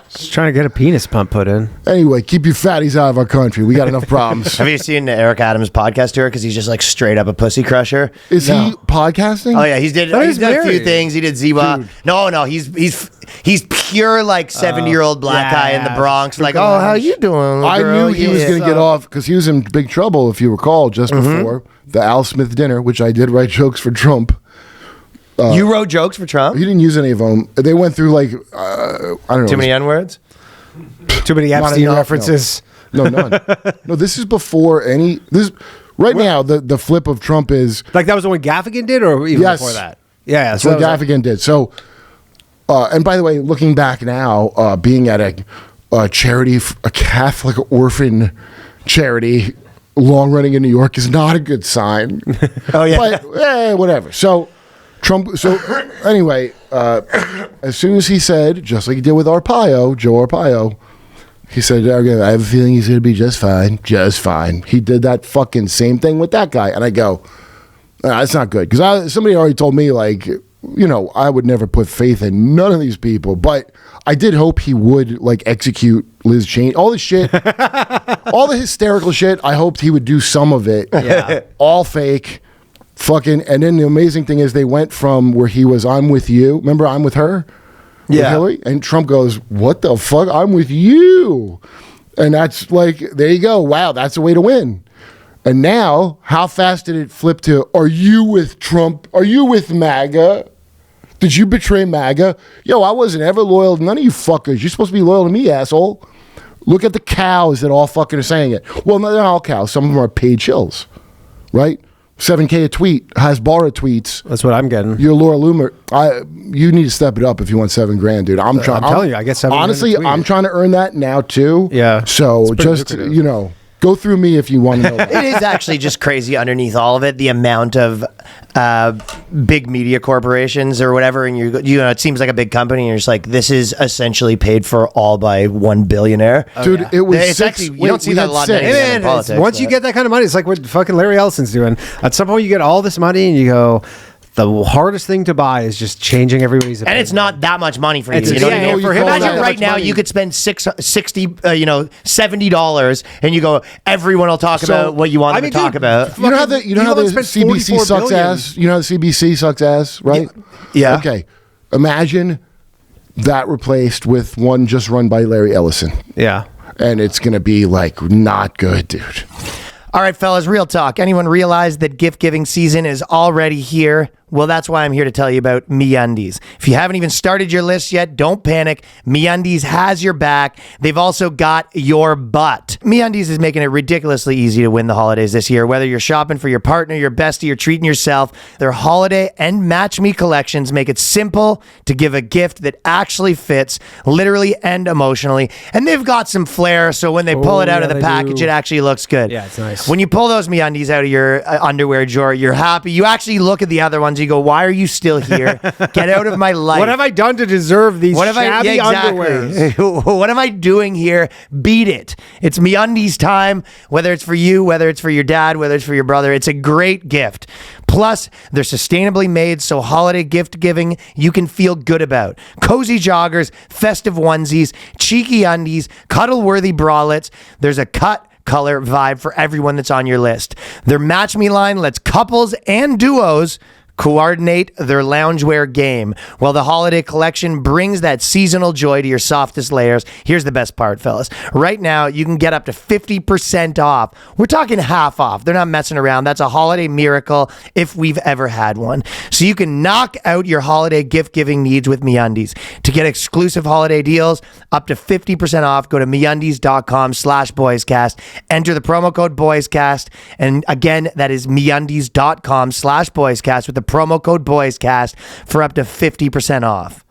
Speaker 2: Just trying to get a penis pump put in.
Speaker 4: Anyway, keep your fatties out of our country. We got enough problems.
Speaker 1: Have you seen Eric Adams' podcast tour? Because he's just like straight up a pussy crusher.
Speaker 4: Is he podcasting?
Speaker 1: Oh yeah, he's done a few things. He did Ziwa. Dude. No, he's pure like 70-year-old black guy in the Bronx. Like, oh, how you doing?
Speaker 4: I knew he was going to get off because he was in big trouble, if you recall, just before the Al Smith dinner, which I did write jokes for Trump.
Speaker 1: You wrote jokes for Trump?
Speaker 4: He didn't use any of them. They went through like, I don't know.
Speaker 1: Too many N-words?
Speaker 2: Too many Epstein references?
Speaker 4: No, none. No, this is before any... Now, the flip of Trump is...
Speaker 2: Like that was the one Gaffigan did or even before that? Yeah.
Speaker 4: That's what Gaffigan did. So, and by the way, looking back now, being at a charity, a Catholic orphan charity, long running in New York is not a good sign.
Speaker 1: Oh, yeah.
Speaker 4: But, whatever. So... Trump. So anyway, as soon as he said, just like he did with Joe Arpaio, he said, I have a feeling he's going to be just fine, just fine. He did that fucking same thing with that guy. And I go, that's not good. Because somebody already told me, like, you know, I would never put faith in none of these people. But I did hope he would, like, execute Liz Cheney. All the shit, all the hysterical shit, I hoped he would do some of it.
Speaker 2: Yeah.
Speaker 4: All fake. Fucking, and then the amazing thing is they went from where he was, I'm with you. Remember, I'm with her? With Hillary? And Trump goes, what the fuck? I'm with you. And that's like, there you go. Wow, that's a way to win. And now, how fast did it flip to, are you with Trump? Are you with MAGA? Did you betray MAGA? Yo, I wasn't ever loyal to none of you fuckers. You're supposed to be loyal to me, asshole. Look at the cows that all fucking are saying it. Well, no, they're not all cows. Some of them are paid shills, right? 7K a tweet, Hasbara tweets.
Speaker 2: That's what I'm getting.
Speaker 4: You're Laura Loomer. You need to step it up if you want $7,000, dude. I'm telling
Speaker 2: you, I get $7,000
Speaker 4: Honestly,
Speaker 2: a tweet.
Speaker 4: I'm trying to earn that now too.
Speaker 2: Yeah.
Speaker 4: So just,
Speaker 2: lucrative.
Speaker 4: Go through me if you want to know that.
Speaker 1: It is actually just crazy underneath all of it, the amount of big media corporations or whatever, and it seems like a big company, and you're just like, this is essentially paid for all by one billionaire.
Speaker 4: Dude, it was
Speaker 1: It's
Speaker 4: six.
Speaker 1: actually, you don't see that a lot in
Speaker 2: Hey, man,
Speaker 1: politics.
Speaker 2: once you get that kind of money, it's like what fucking Larry Ellison's doing. At some point, you get all this money, and you go, the hardest thing to buy is just changing everybody's opinion.
Speaker 1: And it's not that much money for you.
Speaker 2: It's-
Speaker 1: You know what I
Speaker 2: yeah,
Speaker 1: mean?
Speaker 2: for him,
Speaker 1: Imagine
Speaker 2: not that
Speaker 1: right
Speaker 2: much
Speaker 1: now
Speaker 2: money.
Speaker 1: you could spend $70, and you go, everyone will talk about what you want them to talk about.
Speaker 4: You know how the
Speaker 2: Elon spent
Speaker 4: CBC
Speaker 2: 44
Speaker 4: sucks
Speaker 2: billion.
Speaker 4: ass? You know how the CBC sucks ass, right?
Speaker 1: Yeah.
Speaker 4: Okay. Imagine that replaced with one just run by Larry Ellison.
Speaker 2: Yeah.
Speaker 4: And it's going to be like not good, dude.
Speaker 1: All right, fellas, real talk. Anyone realize that gift giving season is already here? Well, that's why I'm here to tell you about MeUndies. If you haven't even started your list yet, don't panic. MeUndies has your back. They've also got your butt. MeUndies is making it ridiculously easy to win the holidays this year. Whether you're shopping for your partner, your bestie, or treating yourself, their holiday and Match Me collections make it simple to give a gift that actually fits, literally and emotionally. And they've got some flair, so when they pull it out of the
Speaker 2: they
Speaker 1: package,
Speaker 2: do.
Speaker 1: it actually looks good.
Speaker 2: Yeah, it's nice.
Speaker 1: When you pull those MeUndies out of your underwear drawer, you're happy. You actually look at the other ones. You go, why are you still here? Get out of my life.
Speaker 2: What have I done to deserve these shabby
Speaker 1: exactly.
Speaker 2: underwears?
Speaker 1: What am I doing here? Beat it. It's MeUndies time. Whether it's for you, whether it's for your dad, whether it's for your brother, it's a great gift. Plus, they're sustainably made, so holiday gift giving you can feel good about. Cozy joggers, festive onesies, cheeky undies, cuddle-worthy bralettes. There's a color vibe for everyone that's on your list. Their Match Me line lets couples and duos coordinate their loungewear game, while the holiday collection brings that seasonal joy to your softest layers. Here's the best part, fellas. Right now, you can get up to 50% off. We're talking half off. They're not messing around. That's a holiday miracle if we've ever had one. So you can knock out your holiday gift-giving needs with MeUndies. To get exclusive holiday deals, up to 50% off, go to MeUndies.com/BoysCast. Enter the promo code BoysCast. And again, that is MeUndies.com/BoysCast with the promo code BoysCast for up to 50% off.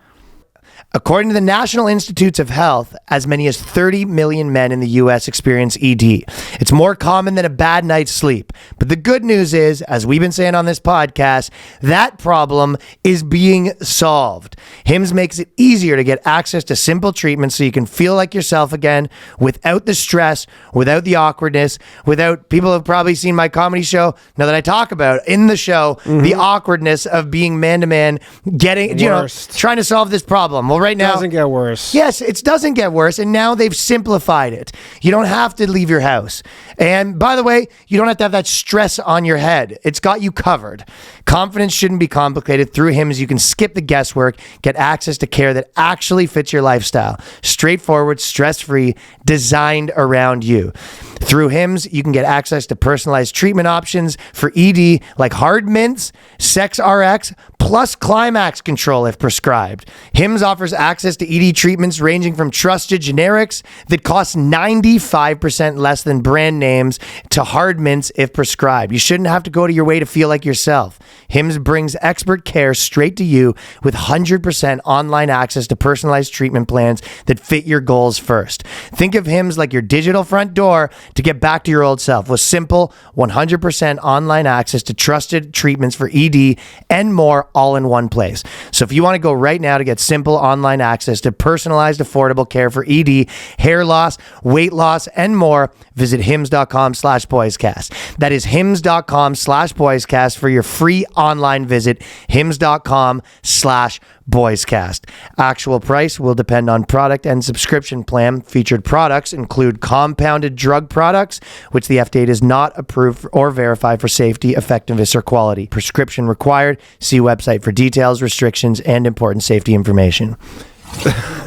Speaker 1: According to the National Institutes of Health, as many as 30 million men in the U.S. experience ED. It's more common than a bad night's sleep. But the good news is, as we've been saying on this podcast, that problem is being solved. Hims makes it easier to get access to simple treatments so you can feel like yourself again without the stress, without the awkwardness, without people have probably seen my comedy show. Now that I talk about in the show, the awkwardness of being man to man, getting, trying to solve this problem. Well, right now,
Speaker 2: It doesn't get worse.
Speaker 1: Yes, it doesn't get worse, and now they've simplified it. You don't have to leave your house. And by the way, you don't have to have that stress on your head. It's got you covered. Confidence shouldn't be complicated. Through Hims, you can skip the guesswork, get access to care that actually fits your lifestyle. Straightforward, stress-free, designed around you. Through Hims, you can get access to personalized treatment options for ED like hard mints, Sex RX, plus climax control if prescribed. Hims offers access to ED treatments ranging from trusted generics that cost 95% less than brand names to hard mints if prescribed. You shouldn't have to go to your way to feel like yourself. Hims brings expert care straight to you with 100% online access to personalized treatment plans that fit your goals first. Think of Hims like your digital front door to get back to your old self with simple 100% online access to trusted treatments for ED and more all in one place. So if you want to go right now to get simple online access to personalized, affordable care for ED, hair loss, weight loss, and more, visit hims.com/boyscast. That is hims.com/boyscast for your free online visit, hims.com/boyscast. Actual price will depend on product and subscription plan. Featured products include compounded drug products, which the FDA does not approve or verify for safety, effectiveness, or quality. Prescription required. See website for details, restrictions, and important safety information.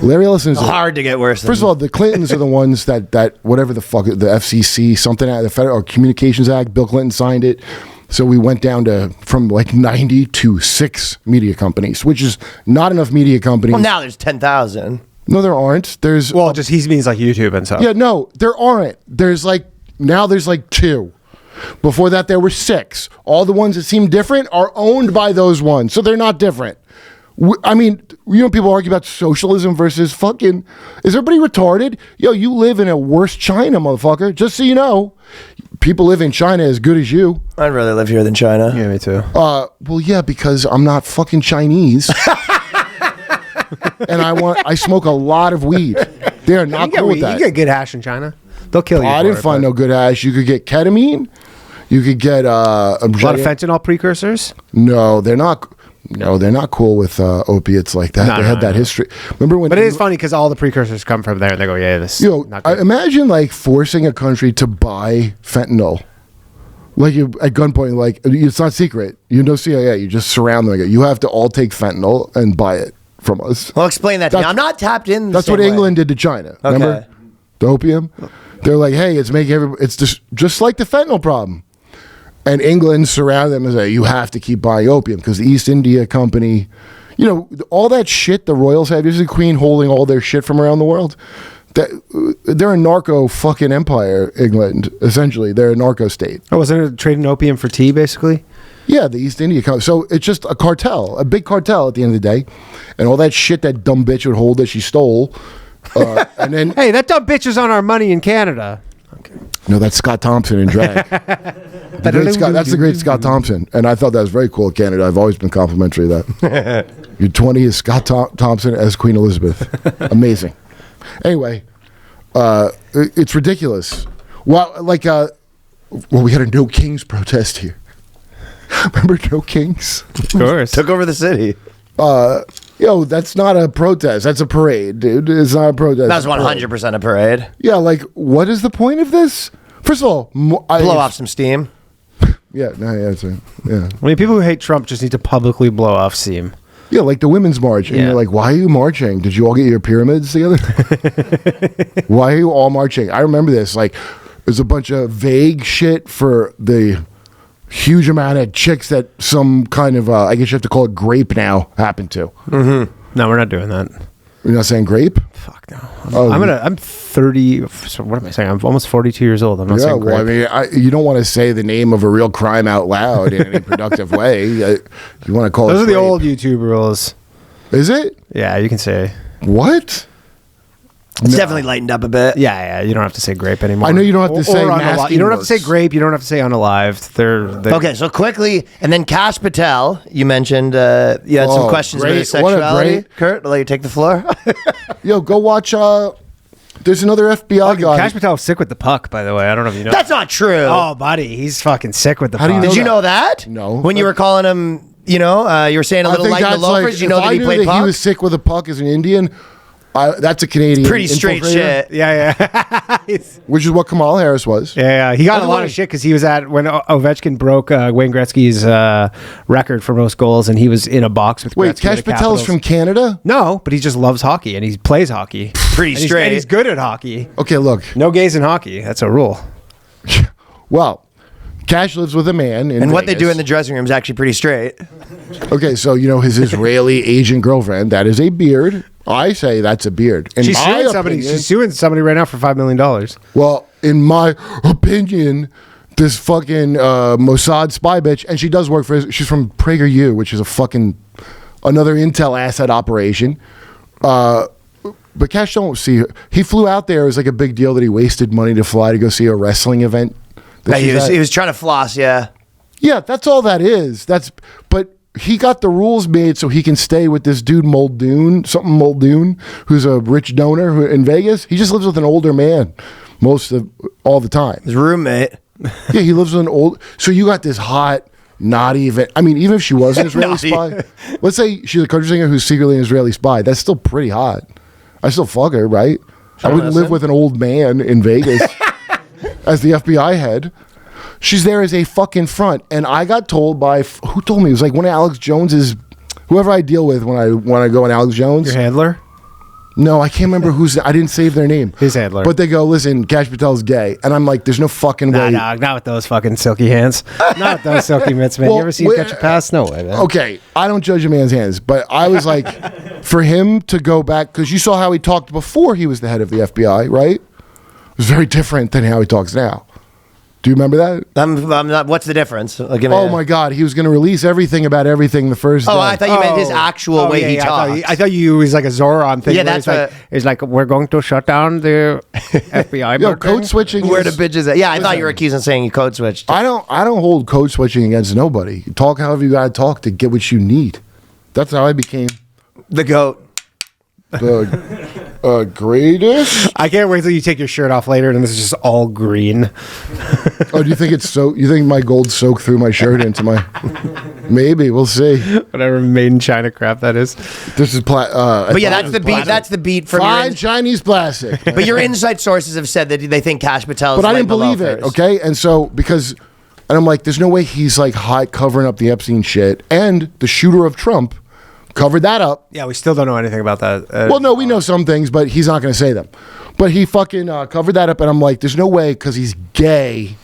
Speaker 4: Larry Ellison is
Speaker 1: Hard to get worse.
Speaker 4: First of all, the Clintons are the ones that whatever the fuck, the FCC, something out of the Federal Communications Act, Bill Clinton signed it. So we went down from like 90 to 6 media companies, which is not enough media companies.
Speaker 1: Well, now there's 10,000.
Speaker 4: No, there aren't. There's
Speaker 2: just he means like YouTube and stuff.
Speaker 4: Yeah, no, there aren't. There's like 2. Before that, there were 6. All the ones that seem different are owned by those ones, so they're not different. I mean, people argue about socialism versus fucking. Is everybody retarded? Yo, you live in a worse China, motherfucker. Just so you know, people live in China as good as you.
Speaker 1: I'd rather live here than China.
Speaker 2: Yeah, me too.
Speaker 4: Well, yeah, because I'm not fucking Chinese, and I smoke a lot of weed. They are not cool with that.
Speaker 2: You get good hash in China. They'll kill you.
Speaker 4: I didn't find no good hash. You could get ketamine. You could get
Speaker 2: a lot of fentanyl precursors.
Speaker 4: No, they're not. No, they're not cool with opiates like that. They had that history. Remember when?
Speaker 2: But it is funny because all the precursors come from there, and they go, "Yeah, this." Not
Speaker 4: I
Speaker 2: good.
Speaker 4: imagine like forcing a country to buy fentanyl, like you at gunpoint. Like it's not secret. You know CIA. You just surround them. You have to all take fentanyl and buy it from us.
Speaker 1: Well, explain that to me. I'm not tapped in.
Speaker 4: That's what England did to China. Remember the opium? They're like, hey, it's making everybody. It's just like the fentanyl problem. And England surrounded them and said, you have to keep buying opium because the East India Company, all that shit the royals have. This is the Queen holding all their shit from around the world. They're a narco fucking empire, England, essentially. They're a narco state.
Speaker 2: Oh, wasn't it trading opium for tea, basically?
Speaker 4: Yeah, the East India Company. So it's just a cartel, a big cartel at the end of the day. And all that shit that dumb bitch would hold that she stole. And then,
Speaker 2: hey, that dumb bitch is on our money in Canada. Okay.
Speaker 4: No, that's Scott Thompson in drag. That's the great Scott Thompson. And I thought that was very cool, Canada. I've always been complimentary of that. Your 20 is Scott Thompson as Queen Elizabeth. Amazing. Anyway, it's ridiculous. Well, we had a No Kings protest here. Remember No Kings?
Speaker 2: Of course.
Speaker 1: Took over the city.
Speaker 4: That's not a protest. That's a parade, dude. It's not a protest.
Speaker 1: That's 100% a parade.
Speaker 4: Yeah, what is the point of this? First of all,
Speaker 1: blow off some steam.
Speaker 4: Yeah, that's right. Yeah.
Speaker 2: I mean, people who hate Trump just need to publicly blow off steam.
Speaker 4: Yeah, like the women's march. And you're like, why are you marching? Did you all get your pyramids together? Why are you all marching? I remember this. There's a bunch of vague shit for the huge amount of chicks that some kind of, I guess you have to call it grape now, happened to.
Speaker 2: Mm-hmm. No, we're not doing that.
Speaker 4: You're not saying grape?
Speaker 2: Fuck no. I'm 30. So what am I saying? I'm almost 42 years old. I'm not saying grape.
Speaker 4: Well, I mean, you don't want to say the name of a real crime out loud in any productive way. You want to call
Speaker 2: Those
Speaker 4: it
Speaker 2: are the old YouTube rules.
Speaker 4: Is it?
Speaker 2: Yeah, you can say.
Speaker 4: What?
Speaker 1: It's definitely lightened up a bit.
Speaker 2: Yeah. You don't have to say grape anymore.
Speaker 4: I know you don't have to say masking
Speaker 2: You don't have to say
Speaker 4: words.
Speaker 2: grape. You don't have to say unalived. They're
Speaker 1: Okay, so quickly, and then Kash Patel, you mentioned you had some questions about his sexuality. Kurt, I'll let you take the floor.
Speaker 4: Yo, go watch. There's another FBI guy.
Speaker 2: Kash Patel's sick with the puck, by the way. I don't know if you know.
Speaker 1: That's not true.
Speaker 2: Oh, buddy, he's fucking sick with the
Speaker 4: How do
Speaker 2: puck.
Speaker 4: you know
Speaker 1: Did you know that?
Speaker 4: No.
Speaker 1: When you were calling him, you were saying a little light in the loafers. You know that he played
Speaker 4: If
Speaker 1: puck?
Speaker 4: he was sick with a puck as an Indian. That's a Canadian.
Speaker 1: Pretty straight
Speaker 4: infiltrator,
Speaker 1: shit.
Speaker 2: Yeah.
Speaker 4: Which is what Kamala Harris was.
Speaker 2: Yeah. He got a lot of shit because he was at when Ovechkin broke Wayne Gretzky's record for most goals, and he was in a box with
Speaker 4: Wait,
Speaker 2: Gretzky.
Speaker 4: Kash Patel's from Canada?
Speaker 2: No, but he just loves hockey and he plays hockey.
Speaker 1: Pretty straight.
Speaker 2: And he's good at hockey.
Speaker 4: Okay, look.
Speaker 2: No gays in hockey. That's a rule.
Speaker 4: Well, Cash lives with a man in
Speaker 1: And what they
Speaker 4: Vegas.
Speaker 1: do in the dressing room is actually pretty straight.
Speaker 4: Okay, so his Israeli Asian girlfriend, that is a beard. I say that's a beard.
Speaker 2: She's suing somebody right now for $5 million.
Speaker 4: Well, in my opinion, this fucking Mossad spy bitch, and she does work she's from PragerU, which is a fucking another intel asset operation. But Cash don't see her. He flew out there. It was like a big deal that he wasted money to fly to go see a wrestling event.
Speaker 1: Yeah, he was trying to floss, yeah.
Speaker 4: Yeah, that's all that is. But he got the rules made so he can stay with this dude Muldoon, who's a rich donor in Vegas. He just lives with an older man all the time.
Speaker 1: His roommate.
Speaker 4: Yeah, he lives with an old. So you got this hot, not even. I mean, even if she was an Israeli spy, let's say she's a country singer who's secretly an Israeli spy. That's still pretty hot. I still fuck her, right? I wouldn't live with an old man in Vegas as the FBI head. She's there as a fucking front. And I got told by, who told me? It was like one of Alex Jones's, whoever I deal with when I go on Alex Jones.
Speaker 2: Your handler?
Speaker 4: No, I can't remember I didn't save their name.
Speaker 2: His handler.
Speaker 4: But they go, listen, Cash Patel's gay. And I'm like, there's no fucking way.
Speaker 2: Nah, not with those fucking silky hands. Not with those silky mitts, man.
Speaker 4: Well,
Speaker 2: you ever see him catch a pass? No way, man.
Speaker 4: Okay, I don't judge a man's hands, but I was like, for him to go back, because you saw how he talked before he was the head of the FBI, right? It was very different than how he talks now. Do you remember that?
Speaker 1: I'm not. What's the difference?
Speaker 4: Oh my God, he was going to release everything about everything the first day.
Speaker 1: Oh, I thought you meant his actual way he talked.
Speaker 2: I thought you was like a Zoran thing.
Speaker 1: Yeah, that's
Speaker 2: it's like we're going to shut down the FBI.
Speaker 4: Yo, code switching.
Speaker 1: Where the bitches at? Yeah, I thought you were accusing saying you code switched.
Speaker 4: I don't hold code switching against nobody. Talk however you got to talk to get what you need. That's how I became
Speaker 1: The goat.
Speaker 4: the greatest.
Speaker 2: I can't wait till you take your shirt off later and this is just all green.
Speaker 4: Oh, do you think it's so? You think my gold soaked through my shirt into my? Maybe we'll see.
Speaker 2: Whatever made in China crap that is.
Speaker 4: This is
Speaker 1: But yeah, that's the beat. That's the beat from
Speaker 4: fine
Speaker 1: your.
Speaker 4: Chinese plastic.
Speaker 1: But your inside sources have said that they think Cash Patel.
Speaker 4: But I didn't believe it. Okay, and so and I'm like, there's no way he's like covering up the Epstein shit, and the shooter of Trump covered that up.
Speaker 2: Yeah, we still don't know anything about that.
Speaker 4: Well, no, we know some things, but he's not going to say them. But he fucking covered that up, and I'm like, there's no way because he's gay.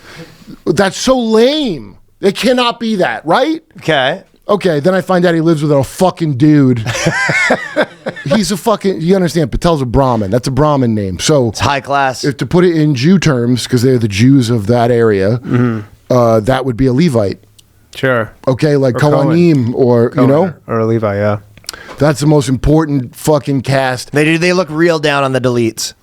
Speaker 4: That's so lame. It cannot be that, right?
Speaker 1: Okay.
Speaker 4: Okay, then I find out he lives with a fucking dude. He's a fucking, you understand, Patel's a Brahmin. That's a Brahmin name. So
Speaker 1: It's high class.
Speaker 4: if to put it in Jew terms, because they're the Jews of that area, that would be a Levite.
Speaker 2: Sure.
Speaker 4: Okay, like
Speaker 2: Or Cohen.
Speaker 4: Kohanim or, you know?
Speaker 2: Or a Levi, yeah.
Speaker 4: That's the most important fucking cast.
Speaker 1: They do. They look real down on the deletes.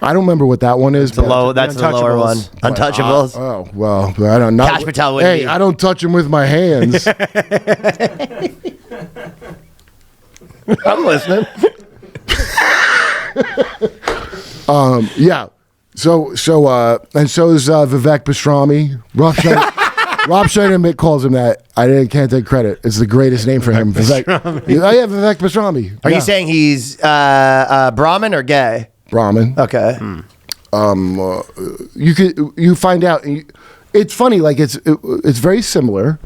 Speaker 4: I don't remember what that one is.
Speaker 1: The low. That's the lower one. Untouchables.
Speaker 4: Oh, well, I don't know.
Speaker 1: Cash Patel wouldn't
Speaker 4: Hey,
Speaker 1: be.
Speaker 4: I don't touch him with my hands.
Speaker 1: I'm listening.
Speaker 4: Yeah. So is Vivek Pastrami. Rob Schneider calls him that. I can't take credit. It's the greatest name for him. Vivek. Oh, yeah, Vivek Pastrami.
Speaker 1: Are you saying he's Brahmin or gay?
Speaker 4: Brahmin?
Speaker 1: Okay.
Speaker 4: You find out. It's funny. Like it's very similar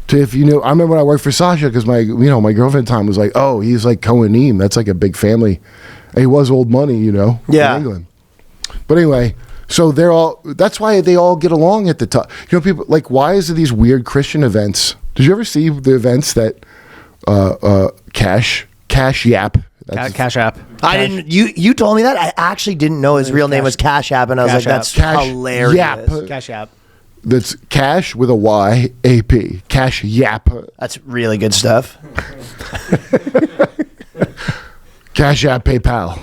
Speaker 4: to if you know. I remember when I worked for Sasha because my girlfriend at the time was like, oh, he's like Kohanim. That's like a big family. And he was old money, you know.
Speaker 1: Yeah.
Speaker 4: In England. But anyway. So that's why they all get along at the top. You know, people like, why is it these weird Christian events? Did you ever see the events that Cash Yap?
Speaker 2: Cash App.
Speaker 1: I didn't. You told me that. I actually didn't know his real name was Cash App, and I was
Speaker 2: Cash
Speaker 1: like,
Speaker 2: App.
Speaker 1: that's
Speaker 4: Cash
Speaker 1: hilarious.
Speaker 4: Yap.
Speaker 2: Cash App.
Speaker 4: That's Cash with a Y A P. Cash Yap.
Speaker 1: That's really good stuff.
Speaker 4: Cash App PayPal.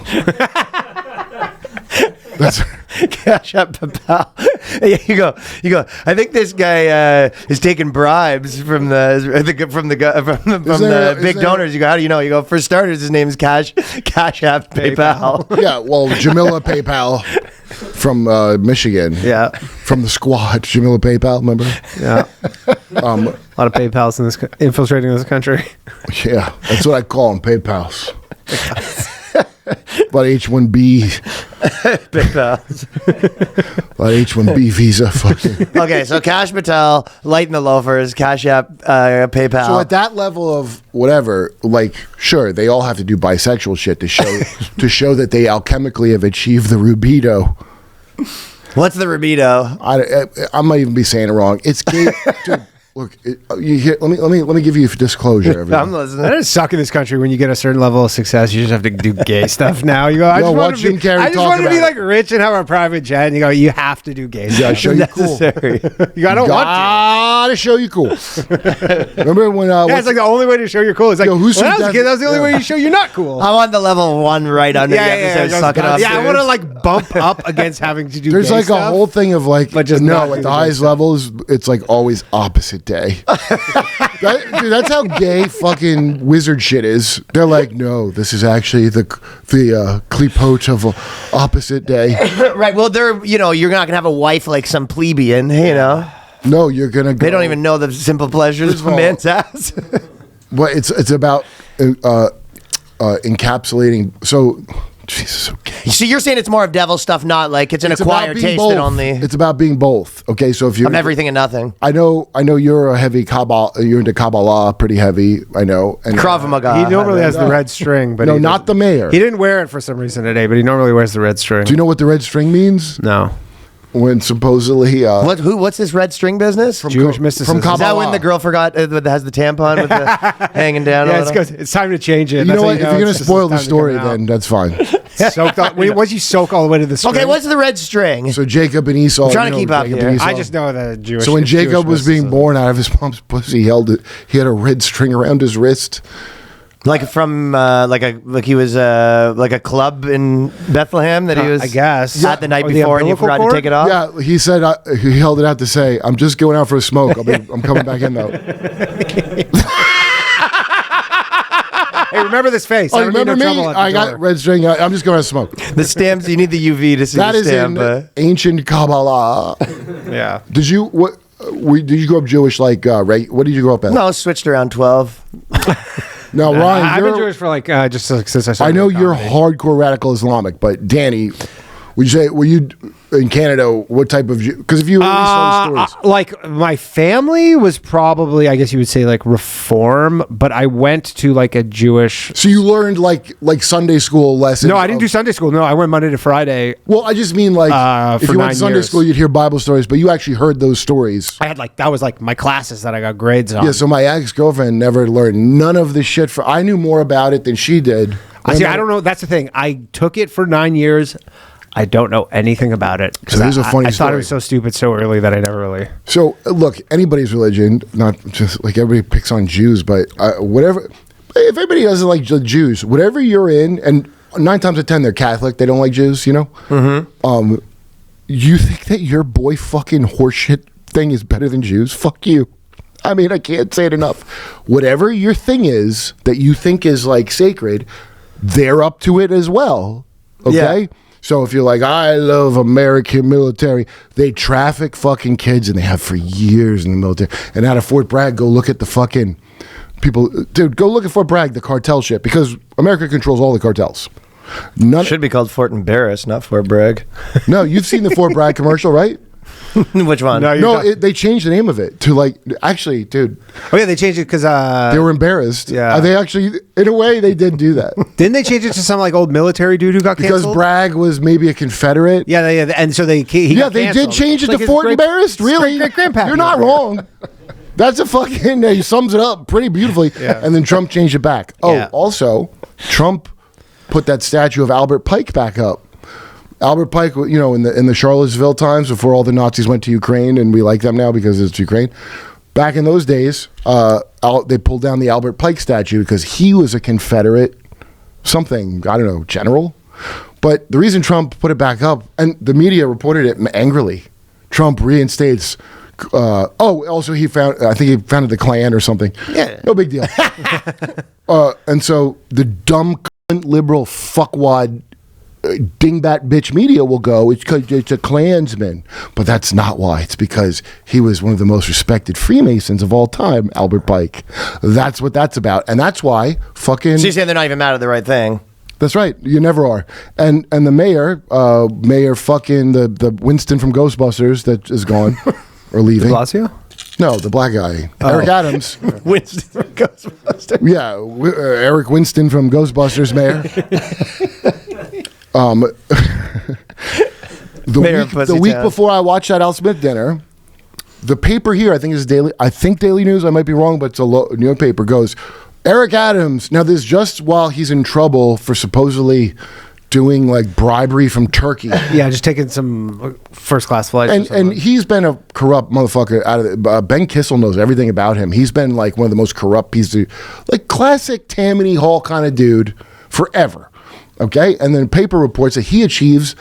Speaker 4: That's
Speaker 1: Cash App Patel. You go. I think this guy is taking bribes from the big donors. You go. How do you know? You go. For starters, his name is Cash App PayPal.
Speaker 4: yeah. Well, Jamila PayPal from Michigan.
Speaker 1: Yeah.
Speaker 4: From the squad, Jamila PayPal. Remember?
Speaker 2: Yeah. A lot of PayPals infiltrating this country.
Speaker 4: Yeah, that's what I call them, PayPals. About H-1B.
Speaker 1: PayPal.
Speaker 4: About H-1B visa. Fucking.
Speaker 1: Okay, so Cash Patel, lighting the loafers, Cash App, PayPal.
Speaker 4: So at that level of whatever, like, sure, they all have to do bisexual shit to show that they alchemically have achieved the rubido.
Speaker 1: What's the rubido?
Speaker 4: I might even be saying it wrong. It's gay. Dude, look, let me give you a disclosure.
Speaker 1: I'm
Speaker 2: That
Speaker 1: listening.
Speaker 2: is suck in this country when you get a certain level of success. You just have to do gay stuff now. You go, I
Speaker 4: Yo,
Speaker 2: just
Speaker 4: watch
Speaker 2: want to
Speaker 4: Jim
Speaker 2: be,
Speaker 4: Carrey
Speaker 2: I just
Speaker 4: talk
Speaker 2: want to be
Speaker 4: about
Speaker 2: like rich and have a private jet. And you go, you have to do gay
Speaker 4: You gotta
Speaker 2: stuff.
Speaker 4: show you cool.
Speaker 1: Necessary.
Speaker 2: You go, I don't want
Speaker 4: Gotta show you cool. Remember when?
Speaker 2: to. Yeah, it's like the only way to show you're cool. It's like,
Speaker 4: Yo, who's
Speaker 2: when I
Speaker 4: some
Speaker 2: was a kid, that was the only
Speaker 4: yeah.
Speaker 2: way you show you're not cool.
Speaker 1: I'm on the level 1 right under the episode.
Speaker 2: yeah,
Speaker 1: Suck it up.
Speaker 2: yeah. I want to like bump up against having to do.
Speaker 4: There's
Speaker 2: gay
Speaker 4: like
Speaker 2: stuff.
Speaker 4: a whole thing of like,
Speaker 2: But just not
Speaker 4: no,
Speaker 2: do
Speaker 4: at
Speaker 2: the
Speaker 4: the highest
Speaker 2: gay stuff.
Speaker 4: levels, it's like always opposite day. Dude, that's how gay fucking wizard shit is. They're like, no, this is actually the clipote of opposite day.
Speaker 1: Right. Well, you're not gonna have a wife like some plebeian. You know,
Speaker 4: No, you're gonna go.
Speaker 1: they don't even know the simple pleasures
Speaker 4: First
Speaker 1: of
Speaker 4: of
Speaker 1: a
Speaker 4: all-
Speaker 1: man's ass.
Speaker 4: Well, it's about encapsulating. So Jesus, okay.
Speaker 1: So you're saying it's more of devil stuff, not like it's an acquired taste that only.
Speaker 4: It's about being both. Okay, so if you're
Speaker 1: I'm everything and nothing.
Speaker 4: I know you're a heavy Kabbalah. You're into Kabbalah, pretty heavy. I know. And
Speaker 1: Krav Maga.
Speaker 2: He normally has the red string, but
Speaker 4: no,
Speaker 2: he
Speaker 4: not the mayor.
Speaker 2: He didn't wear it for some reason today, but he normally wears the red string.
Speaker 4: Do you know what the red string means?
Speaker 2: No.
Speaker 4: When supposedly
Speaker 1: What's this red string business?
Speaker 2: Jewish mysticism.
Speaker 4: from
Speaker 1: Is that
Speaker 4: Kabbalah.
Speaker 1: when the girl forgot has the tampon with the hanging down?
Speaker 2: Yeah,
Speaker 1: a
Speaker 2: it's
Speaker 1: little?
Speaker 2: good. It's time to change it.
Speaker 4: You
Speaker 2: That's
Speaker 4: know
Speaker 2: how
Speaker 4: what? If you're gonna
Speaker 2: it's just
Speaker 4: spoil the
Speaker 2: time to
Speaker 4: story,
Speaker 2: come out.
Speaker 4: then that's fine.
Speaker 2: Once you soak all the way to the string.
Speaker 1: Okay, what's the red string?
Speaker 4: So Jacob and Esau.
Speaker 1: I'm trying to
Speaker 4: you know,
Speaker 1: keep up
Speaker 4: Jacob
Speaker 1: here.
Speaker 4: and Esau.
Speaker 2: I just know that Jewish.
Speaker 4: So when Jacob
Speaker 2: Jewish
Speaker 4: was being
Speaker 2: mysticism.
Speaker 4: born out of his mom's pussy, he had a red string around his wrist.
Speaker 1: Like from he was like a club in Bethlehem that he was
Speaker 2: I guess.
Speaker 1: at the night
Speaker 2: Oh, the
Speaker 1: before and you
Speaker 2: umbilical
Speaker 1: forgot to
Speaker 2: cord?
Speaker 1: take it off.
Speaker 4: Yeah, he said he held it out to say, "I'm just going out for a smoke. I'm coming back in though."
Speaker 2: Hey, remember this face.
Speaker 4: Oh,
Speaker 2: I don't need
Speaker 4: remember
Speaker 2: no
Speaker 4: me?
Speaker 2: trouble at the
Speaker 4: I got
Speaker 2: door.
Speaker 4: red string. I'm just going to smoke.
Speaker 1: The stamps, you need the UV to see
Speaker 4: That
Speaker 1: the
Speaker 4: is
Speaker 1: stamp.
Speaker 4: in ancient Kabbalah.
Speaker 2: Yeah.
Speaker 4: Did you did you grow up Jewish? Like, what did you grow up as?
Speaker 1: No, I switched around 12.
Speaker 4: No, Ryan.
Speaker 2: I've been
Speaker 4: you're-
Speaker 2: Jewish for like just like, since I
Speaker 4: I
Speaker 2: started.
Speaker 4: know
Speaker 2: doing
Speaker 4: you're
Speaker 2: comedy.
Speaker 4: hardcore radical Islamic, but Danny, were you in Canada? What type of Jew? Because if you release those stories,
Speaker 2: Like my family was probably, I guess you would say, like Reform, but I went to like a Jewish.
Speaker 4: so you learned like Sunday school lessons.
Speaker 2: No, I didn't do Sunday school. No, I went Monday to Friday.
Speaker 4: Well, I just mean like if
Speaker 2: for
Speaker 4: you went
Speaker 2: 9
Speaker 4: to Sunday
Speaker 2: years.
Speaker 4: school, you'd hear Bible stories, but you actually heard those stories.
Speaker 2: I had that was like my classes that I got grades on.
Speaker 4: Yeah, so my ex-girlfriend never learned none of the shit. I knew more about it than she did.
Speaker 2: See, I don't know. That's the thing. I took it for 9 years. I don't know anything about it.
Speaker 4: So here's a funny
Speaker 2: I thought
Speaker 4: story.
Speaker 2: it was so stupid so early that I never really.
Speaker 4: So look, anybody's religion, not just like everybody picks on Jews, but whatever. If everybody doesn't like Jews, whatever you're in, and 9 times out of 10 they're Catholic, they don't like Jews. You know. Mm-hmm. You think that your boy fucking horseshit thing is better than Jews? Fuck you. I mean, I can't say it enough. Whatever your thing is that you think is like sacred, they're up to it as well. Okay.
Speaker 1: Yeah.
Speaker 4: So if you're like, I love American military, they traffic fucking kids, and they have for years in the military. And out of Fort Bragg, go look at the fucking people. Dude, go look at Fort Bragg, the cartel shit, because America controls all the cartels.
Speaker 1: Should be called Fort Embarrass, not Fort Bragg.
Speaker 4: No, you've seen the Fort Bragg commercial, right?
Speaker 1: Which one?
Speaker 4: No, they changed the name of it to like, actually, dude,
Speaker 2: Oh yeah, they changed it because
Speaker 4: they were embarrassed.
Speaker 2: Yeah.
Speaker 4: They actually, in a way, they did do that.
Speaker 2: didn't they change it to some like old military dude who got
Speaker 4: Because
Speaker 2: canceled?
Speaker 4: Bragg was maybe a Confederate.
Speaker 2: Yeah, and so they he
Speaker 4: Yeah,
Speaker 2: got
Speaker 4: they did
Speaker 2: canceled.
Speaker 4: change it
Speaker 2: Like
Speaker 4: to
Speaker 2: his
Speaker 4: Fort
Speaker 2: great-
Speaker 4: Embarrassed. Really?
Speaker 2: great-grandpappy
Speaker 4: You're not
Speaker 2: over there.
Speaker 4: wrong. That's a fucking. He sums it up pretty beautifully.
Speaker 2: Yeah.
Speaker 4: And then Trump changed it back. Oh,
Speaker 2: Yeah.
Speaker 4: also, Trump put that statue of Albert Pike back up. Albert Pike, you know, in the Charlottesville times before all the Nazis went to Ukraine, and we like them now because it's Ukraine. Back in those days, they pulled down the Albert Pike statue because he was a Confederate something, I don't know, general. But the reason Trump put it back up, and the media reported it angrily, Trump reinstates. Also he I think he founded the Klan or something.
Speaker 1: Yeah.
Speaker 4: No big deal. And so the dumb cunt liberal fuckwad dingbat bitch media will go, it's because it's a Klansman. But that's not why. It's because he was one of the most respected Freemasons of all time, Albert Pike. That's what that's about. And that's why fucking...
Speaker 1: So you're saying they're not even mad at the right thing?
Speaker 4: That's right. You never are. And the mayor, Mayor fucking the Winston from Ghostbusters that is gone or leaving.
Speaker 2: Blasio?
Speaker 4: No, the black guy. Eric Adams.
Speaker 1: Winston from Ghostbusters.
Speaker 4: Yeah, Eric Winston from Ghostbusters, mayor.
Speaker 1: Mayor of
Speaker 4: The week
Speaker 1: Pussytown.
Speaker 4: before I watched that Al Smith dinner, the paper here, I think is Daily. I think Daily News. I might be wrong, but it's a New York paper. Goes Eric Adams. Now, this just while he's in trouble for supposedly doing like bribery from Turkey.
Speaker 2: Yeah, just taking some first class flights.
Speaker 4: And he's been a corrupt motherfucker out of it. Ben Kissel knows everything about him. He's been like one of the most corrupt pieces, like classic Tammany Hall kind of dude forever. Okay, and then the paper reports that he achieves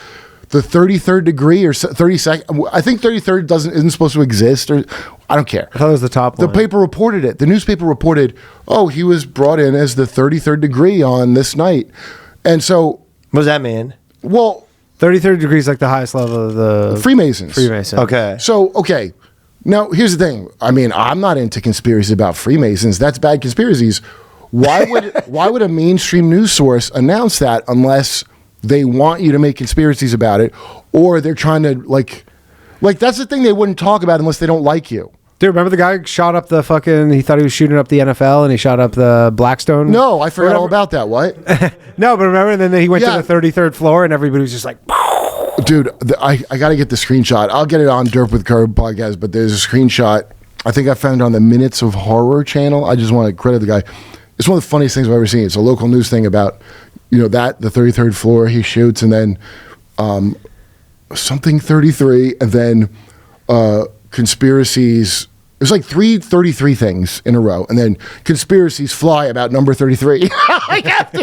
Speaker 4: the 33rd degree or 32nd. I think 33rd isn't supposed to exist, or I don't care.
Speaker 2: I thought it was the top
Speaker 4: The
Speaker 2: one.
Speaker 4: paper reported it. The newspaper reported, oh, he was brought in as the 33rd degree on this night, and so
Speaker 1: What does that mean?
Speaker 4: well,
Speaker 2: 33rd degree is like the highest level of the
Speaker 4: Freemasons.
Speaker 2: Freemason.
Speaker 1: Okay.
Speaker 4: So, okay. Now, here's the thing. I mean, I'm not into conspiracies about Freemasons. That's bad conspiracies. Why would a mainstream news source announce that unless they want you to make conspiracies about it, or they're trying to like that's the thing they wouldn't talk about unless they don't like you.
Speaker 2: Dude, remember the guy who shot up the fucking... He thought he was shooting up the NFL, and he shot up the Blackstone?
Speaker 4: No, I forgot all about that. What?
Speaker 2: No, but remember, and then he went to the 33rd floor, and everybody was just like...
Speaker 4: Dude, I got to get the screenshot. I'll get it on Derp with Kurt podcast, but there's a screenshot. I think I found it on the Minutes of Horror channel. I just want to credit the guy. It's one of the funniest things I've ever seen. It's a local news thing about, the 33rd floor he shoots, and then something 33, and then conspiracies. There's like 33 things in a row, and then conspiracies fly about number 33. I have to.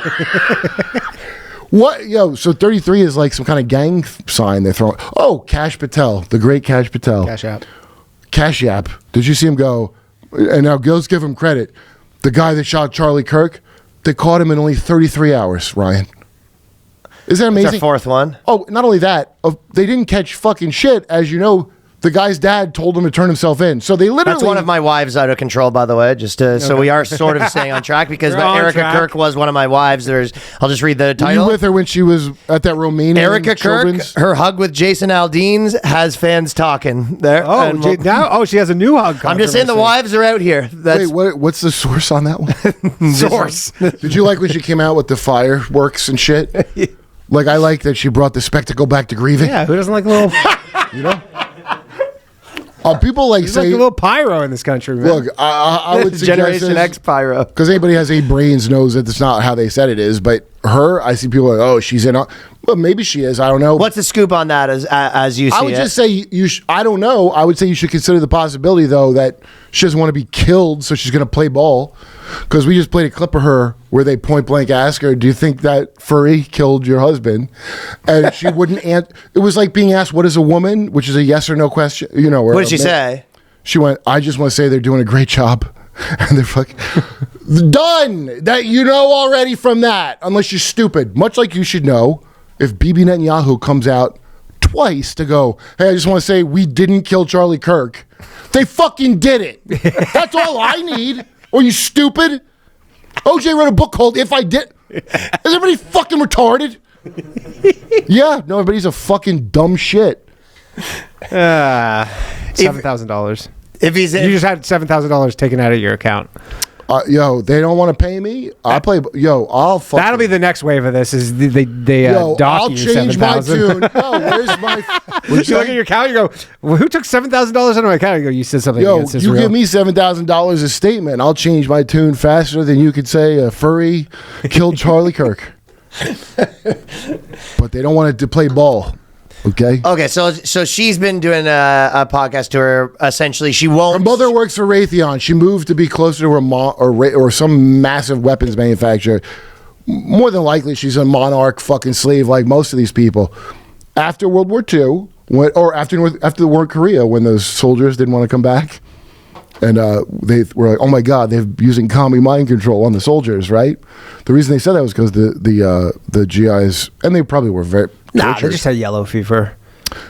Speaker 4: What? So 33 is like some kind of gang sign they're throwing. Oh, Cash Patel, the great Cash Patel. Cash App. Did you see him go? And now let's give him credit. The guy that shot Charlie Kirk, they caught him in only 33 hours, Ryan. Is that amazing?
Speaker 1: It's our fourth one.
Speaker 4: Oh, not only that, they didn't catch fucking shit, as you know. The guy's dad told him to turn himself in. So they literally...
Speaker 1: That's one of my wives out of control, by the way. Just so we are sort of staying on track because Erica Kirk was one of my wives. I'll just read the title.
Speaker 4: Were you with her when she was at that Romanian
Speaker 1: Erica Kirk, her hug with Jason Aldean's has fans talking there.
Speaker 2: Now she has a new hug.
Speaker 1: I'm just saying the wives are out here.
Speaker 4: Wait, what's the source on that one?
Speaker 2: Source.
Speaker 4: Did you like when she came out with the fireworks and shit? Like, I like that she brought the spectacle back to grieving.
Speaker 2: Yeah, who doesn't like a little...
Speaker 4: People
Speaker 2: There's like a little pyro in this country, man.
Speaker 4: Look, I would suggest
Speaker 1: Generation X pyro.
Speaker 4: because anybody has 8 brains knows that it's not how they said it is. But her, I see people like, oh, she's in. Well, maybe she is. I don't know.
Speaker 1: What's the scoop on that as you see it?
Speaker 4: I would just say I don't know. I would say you should consider the possibility though that she doesn't want to be killed, so she's going to play ball. Because we just played a clip of her where they point blank ask her, "Do you think that furry killed your husband?" And she wouldn't answer. It was like being asked, "What is a woman?" which is a yes or no question.
Speaker 1: What did she say?
Speaker 4: She went, "I just want to say they're doing a great job." And they're fucking done. That already from that, unless you're stupid. Much like you should know if Bibi Netanyahu comes out twice to go, "Hey, I just want to say we didn't kill Charlie Kirk." They fucking did it. That's all I need. Are you stupid? OJ wrote a book called If I Did. Is everybody fucking retarded? Yeah, no, everybody's a fucking dumb shit.
Speaker 2: $7,000.
Speaker 1: If he's
Speaker 2: You just had $7,000 taken out of your account.
Speaker 4: They don't want to pay me. I'll fucking...
Speaker 2: That'll be the next wave of this. Is they dock
Speaker 4: I'll
Speaker 2: you
Speaker 4: change my
Speaker 2: 7,000.
Speaker 4: tune. No, where's my...
Speaker 2: You look at your account, you go, well, "Who took $7,000 out of my account?" You go, "You said something against
Speaker 4: you
Speaker 2: Israel."
Speaker 4: give me $7,000 a statement, I'll change my tune faster than you could say a furry killed Charlie Kirk. But they don't want to play ball. Okay.
Speaker 1: So she's been doing a podcast tour. Essentially, she won't.
Speaker 4: Her mother works for Raytheon. She moved to be closer to her mom or some massive weapons manufacturer. More than likely, she's a Monarch fucking slave like most of these people. After World War II, after the war in Korea, when those soldiers didn't want to come back, and they were like, "Oh my God, they're using commie mind control on the soldiers." Right? The reason they said that was because the GIs, and they probably were very.
Speaker 2: Nah, they just had yellow fever.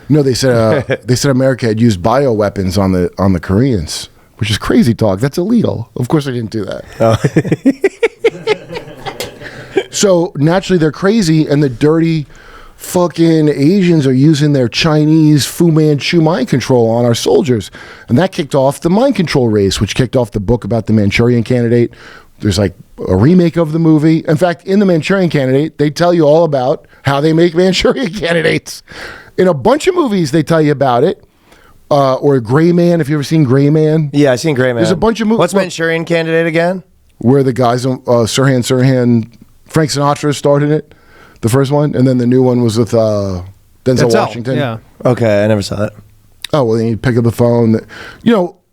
Speaker 4: No, they said America had used bioweapons on the Koreans, which is crazy talk. That's illegal. Of course, I didn't do that. So naturally, they're crazy, and the dirty fucking Asians are using their Chinese Fu Manchu mind control on our soldiers, and that kicked off the mind control race, which kicked off the book about the Manchurian Candidate. There's like a remake of the movie. In fact, in the Manchurian Candidate, they tell you all about how they make Manchurian candidates. In a bunch of movies, they tell you about it. Or Gray Man, if you've ever seen Gray Man.
Speaker 1: Yeah, I've seen Gray Man.
Speaker 4: There's a bunch of movies.
Speaker 1: What's Manchurian Candidate again?
Speaker 4: Where the guys, Sirhan, Frank Sinatra starred in it, the first one. And then the new one was with Denzel Washington.
Speaker 2: Yeah.
Speaker 1: Okay, I never saw that.
Speaker 4: Oh, well, then you pick up the phone.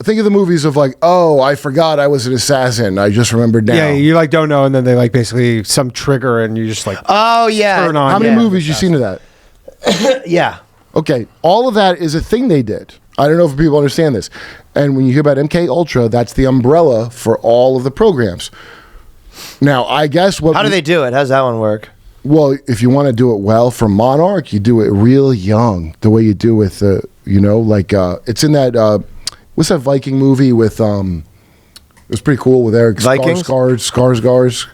Speaker 4: Think of the movies of like, "Oh, I forgot I was an assassin. I just remembered now."
Speaker 2: Yeah, you like don't know, and then they like basically some trigger, and you just like
Speaker 1: Oh yeah.
Speaker 2: turn on.
Speaker 4: How many movies you seen of that?
Speaker 1: Yeah.
Speaker 4: Okay, all of that is a thing they did. I don't know if people understand this. And when you hear about MK Ultra, that's the umbrella for all of the programs. Now, I guess
Speaker 1: How do they do it? How's that one work?
Speaker 4: Well, if you want to do it well for Monarch, you do it real young, the way you do with it's in that what's that Viking movie with it was pretty cool with Eric
Speaker 1: Vikings?
Speaker 4: Skarsgård.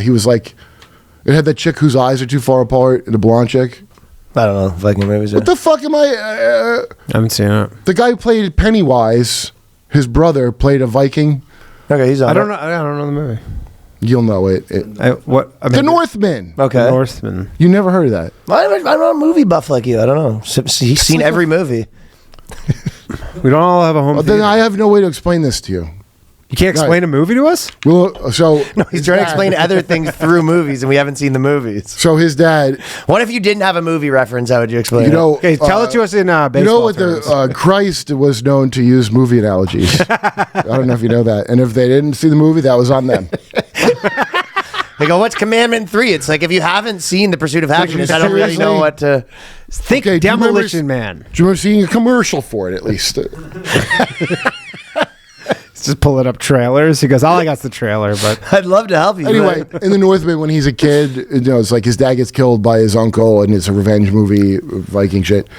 Speaker 4: He was like It had that chick whose eyes are too far apart, the blonde chick.
Speaker 1: I don't know. Viking movies.
Speaker 4: What the fuck am I?
Speaker 2: I haven't seen it.
Speaker 4: The guy who played Pennywise, his brother played a Viking.
Speaker 1: Okay, he's on.
Speaker 2: I don't know the movie.
Speaker 4: You'll know it. The Northman.
Speaker 1: Okay.
Speaker 2: The Northman.
Speaker 4: You never heard of that?
Speaker 1: I'm not a movie buff like you. I don't know. He's seen every movie.
Speaker 2: We don't all have a home
Speaker 4: Then
Speaker 2: theater.
Speaker 4: I have no way to explain this to you.
Speaker 2: You can't explain a movie to us?
Speaker 4: Well, so
Speaker 1: No, he's trying to explain other things through movies, and we haven't seen the movies.
Speaker 4: So his dad,
Speaker 1: What if you didn't have a movie reference? How would you explain
Speaker 4: you know,
Speaker 2: Okay, tell it to us in baseball
Speaker 4: you know what
Speaker 2: terms.
Speaker 4: the Christ was known to use movie analogies. I don't know if you know that. And if they didn't see the movie, that was on them.
Speaker 1: They go, what's Commandment 3? It's like, if you haven't seen The Pursuit of Happiness, I don't really know what to...
Speaker 2: Think
Speaker 4: Okay, do you remember-
Speaker 2: Demolition Man.
Speaker 4: Do you remember seeing a commercial for it at least?
Speaker 2: Just pulling up trailers. He goes, all I got's the trailer, but
Speaker 1: I'd love to help you.
Speaker 4: Anyway,
Speaker 1: but-
Speaker 4: in the Northman, when he's a kid, you know, it's like his dad gets killed by his uncle, and it's a revenge movie, Viking shit.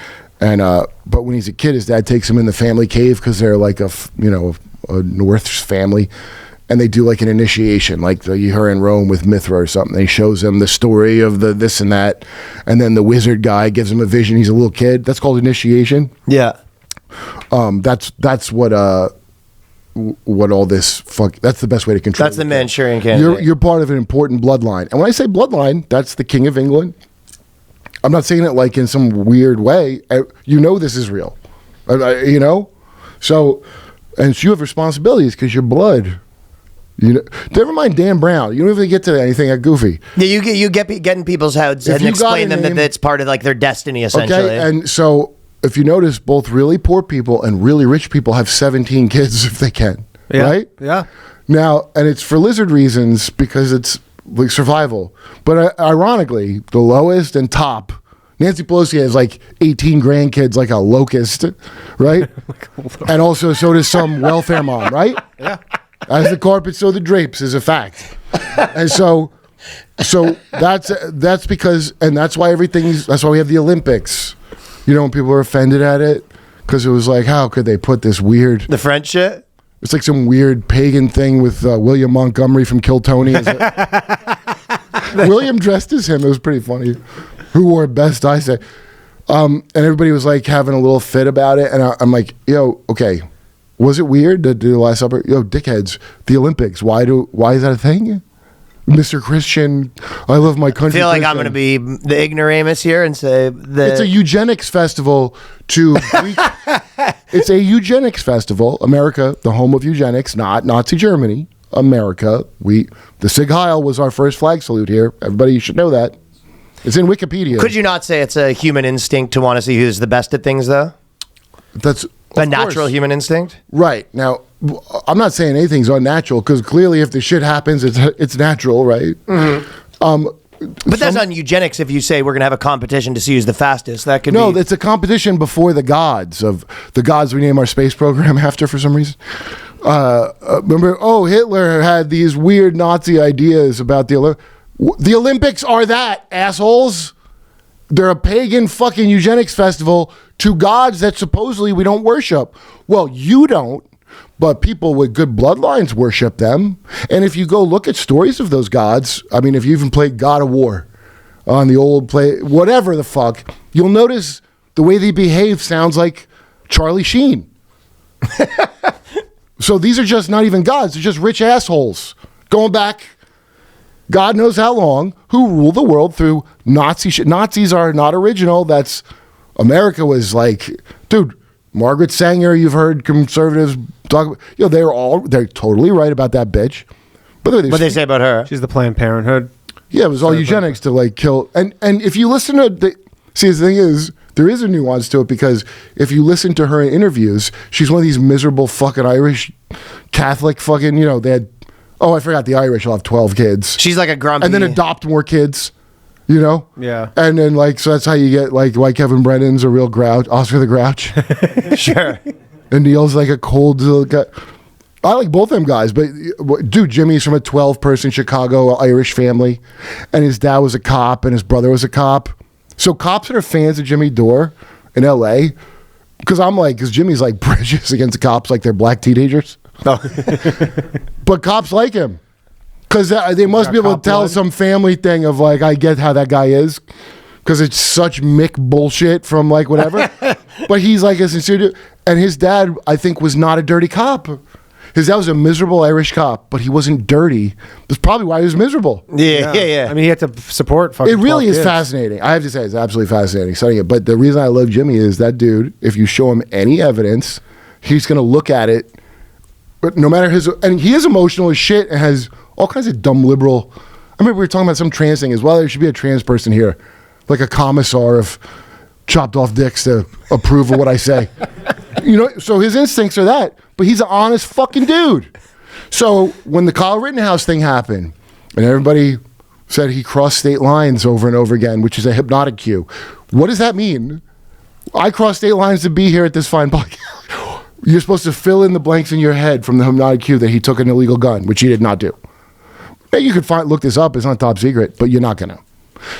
Speaker 4: And but when he's a kid, his dad takes him in the family cave because they're like a North family, and they do like an initiation, like you're in Rome with Mithra or something. He shows him the story of the this and that, and then the wizard guy gives him a vision. He's a little kid. That's called initiation.
Speaker 1: yeah.
Speaker 4: That's what all this fuck. That's the best way to control.
Speaker 1: That's the Manchurian Candidate.
Speaker 4: You're part of an important bloodline, and when I say bloodline, that's the King of England. I'm not saying it like in some weird way. You know this is real, you know. So, and so you have responsibilities because you're blood. You know, never mind Dan Brown. You don't even get to anything that goofy.
Speaker 1: Yeah, you get in people's heads
Speaker 4: If
Speaker 1: and
Speaker 4: you got
Speaker 1: explain
Speaker 4: a
Speaker 1: them
Speaker 4: name-
Speaker 1: that it's part of like their destiny, essentially.
Speaker 4: Okay, and so if you notice, both really poor people and really rich people have 17 kids if they can.
Speaker 2: yeah.
Speaker 4: Right?
Speaker 2: Yeah.
Speaker 4: Now, and it's for lizard reasons because it's like survival. But ironically, the lowest and top, Nancy Pelosi has like 18 grandkids like a locust, right? And also so does some welfare mom, right?
Speaker 2: Yeah.
Speaker 4: As the carpet, so the drapes is a fact. And so that's because, and that's why that's why we have the Olympics. You know, when people are offended at it, because it was like, how could they put this weird...
Speaker 1: The French shit?
Speaker 4: It's like some weird pagan thing with William Montgomery from Kill Tony. William dressed as him. It was pretty funny. Who wore it best, I say. And everybody was like having a little fit about it. And I'm like, yo, okay, was it weird to do the Last Supper? Yo, dickheads, the Olympics. Why is that a thing? Mr. Christian, I love my country.
Speaker 1: I feel like
Speaker 4: Christian.
Speaker 1: I'm going to be the ignoramus here and say that
Speaker 4: It's a eugenics festival to Greek. It's a eugenics festival. America, the home of eugenics, not Nazi Germany. America. The Sig Heil was our first flag salute here. Everybody should know that. It's in Wikipedia.
Speaker 1: Could you not say it's a human instinct to want to see who's the best at things, though?
Speaker 4: That's
Speaker 1: A natural human instinct?
Speaker 4: Right. Now, I'm not saying anything's unnatural because clearly if the shit happens, it's natural, right?
Speaker 1: Mm-hmm. But that's not eugenics if you say we're going to have a competition to see who's the fastest. That could
Speaker 4: No,
Speaker 1: be...
Speaker 4: it's a competition before the gods we name our space program after for some reason. Remember, Hitler had these weird Nazi ideas about the Olympics are that, assholes. They're a pagan fucking eugenics festival to gods that supposedly we don't worship. Well, you don't, but people with good bloodlines worship them. And if you go look at stories of those gods, I mean, if you even played God of War on the old play, whatever the fuck, you'll notice the way they behave sounds like Charlie Sheen. So these are just not even gods. They're just rich assholes going back God knows how long, who rule the world through Nazi shit. Nazis are not original. That's America was like, dude, Margaret Sanger, you've heard conservatives talk about, they're totally right about that bitch. But
Speaker 1: What they say about her?
Speaker 2: She's the Planned Parenthood.
Speaker 4: yeah, it was all eugenics to like kill. And if you listen to the thing is, there is a nuance to it because if you listen to her in interviews, she's one of these miserable fucking Irish Catholic fucking, they had, I forgot the Irish will have 12 kids.
Speaker 1: She's like a grumpy...
Speaker 4: And then adopt more kids,
Speaker 2: Yeah.
Speaker 4: And then so that's how you get why Kevin Brennan's a real grouch, Oscar the Grouch.
Speaker 1: Sure.
Speaker 4: And Neil's like a cold little guy. I like both them guys, but dude, Jimmy's from a 12-person Chicago Irish family, and his dad was a cop and his brother was a cop. So cops that are fans of Jimmy Dore in L.A., because Jimmy's like precious against the cops like they're black teenagers.
Speaker 1: Oh.
Speaker 4: But cops like him. Because they must be able to tell some family thing of like, I get how that guy is. Because it's such Mick bullshit from like whatever. But he's like a sincere dude. And his dad, I think, was not a dirty cop. His dad was a miserable Irish cop, but he wasn't dirty. That's probably why he was miserable.
Speaker 1: Yeah.
Speaker 2: I mean, he had to support fucking
Speaker 4: It really
Speaker 2: 12
Speaker 4: is
Speaker 2: kids.
Speaker 4: fascinating. I have to say, it's absolutely fascinating studying it. But the reason I love Jimmy is that dude, if you show him any evidence, he's going to look at it. But no matter and he is emotional as shit and has all kinds of dumb liberal. I remember we were talking about some trans thing as well. There should be a trans person here, like a commissar of chopped off dicks to approve of what I say. So his instincts are that, but he's an honest fucking dude. So when the Kyle Rittenhouse thing happened, and everybody said he crossed state lines over and over again, which is a hypnotic cue. What does that mean? I crossed state lines to be here at this fine podcast. You're supposed to fill in the blanks in your head from the hypnotic cue that he took an illegal gun, which he did not do. You could look this up. It's not top secret, but you're not going to.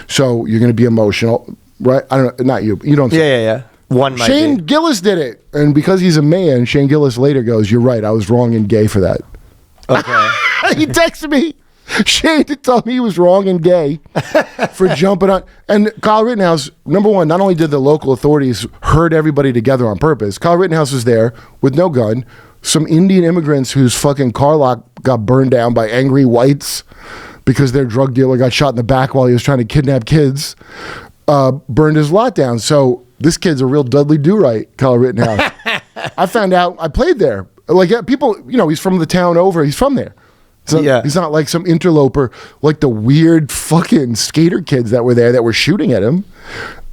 Speaker 4: So you're going to be emotional, right? I don't know. Not you. You don't.
Speaker 1: Yeah. One might
Speaker 4: Shane
Speaker 1: be.
Speaker 4: Gillis did it. And because he's a man, Shane Gillis later goes, "You're right. I was wrong and gay for that."
Speaker 1: Okay.
Speaker 4: He texted me. Shane to tell me he was wrong and gay for jumping on. And Kyle Rittenhouse, number one, not only did the local authorities herd everybody together on purpose, Kyle Rittenhouse was there with no gun. Some Indian immigrants whose fucking car lot got burned down by angry whites because their drug dealer got shot in the back while he was trying to kidnap kids, burned his lot down. So this kid's a real Dudley Do-Right, Kyle Rittenhouse. I found out, I played there. Like people, he's from the town over. He's from there. So he's not like some interloper, like the weird fucking skater kids that were there that were shooting at him.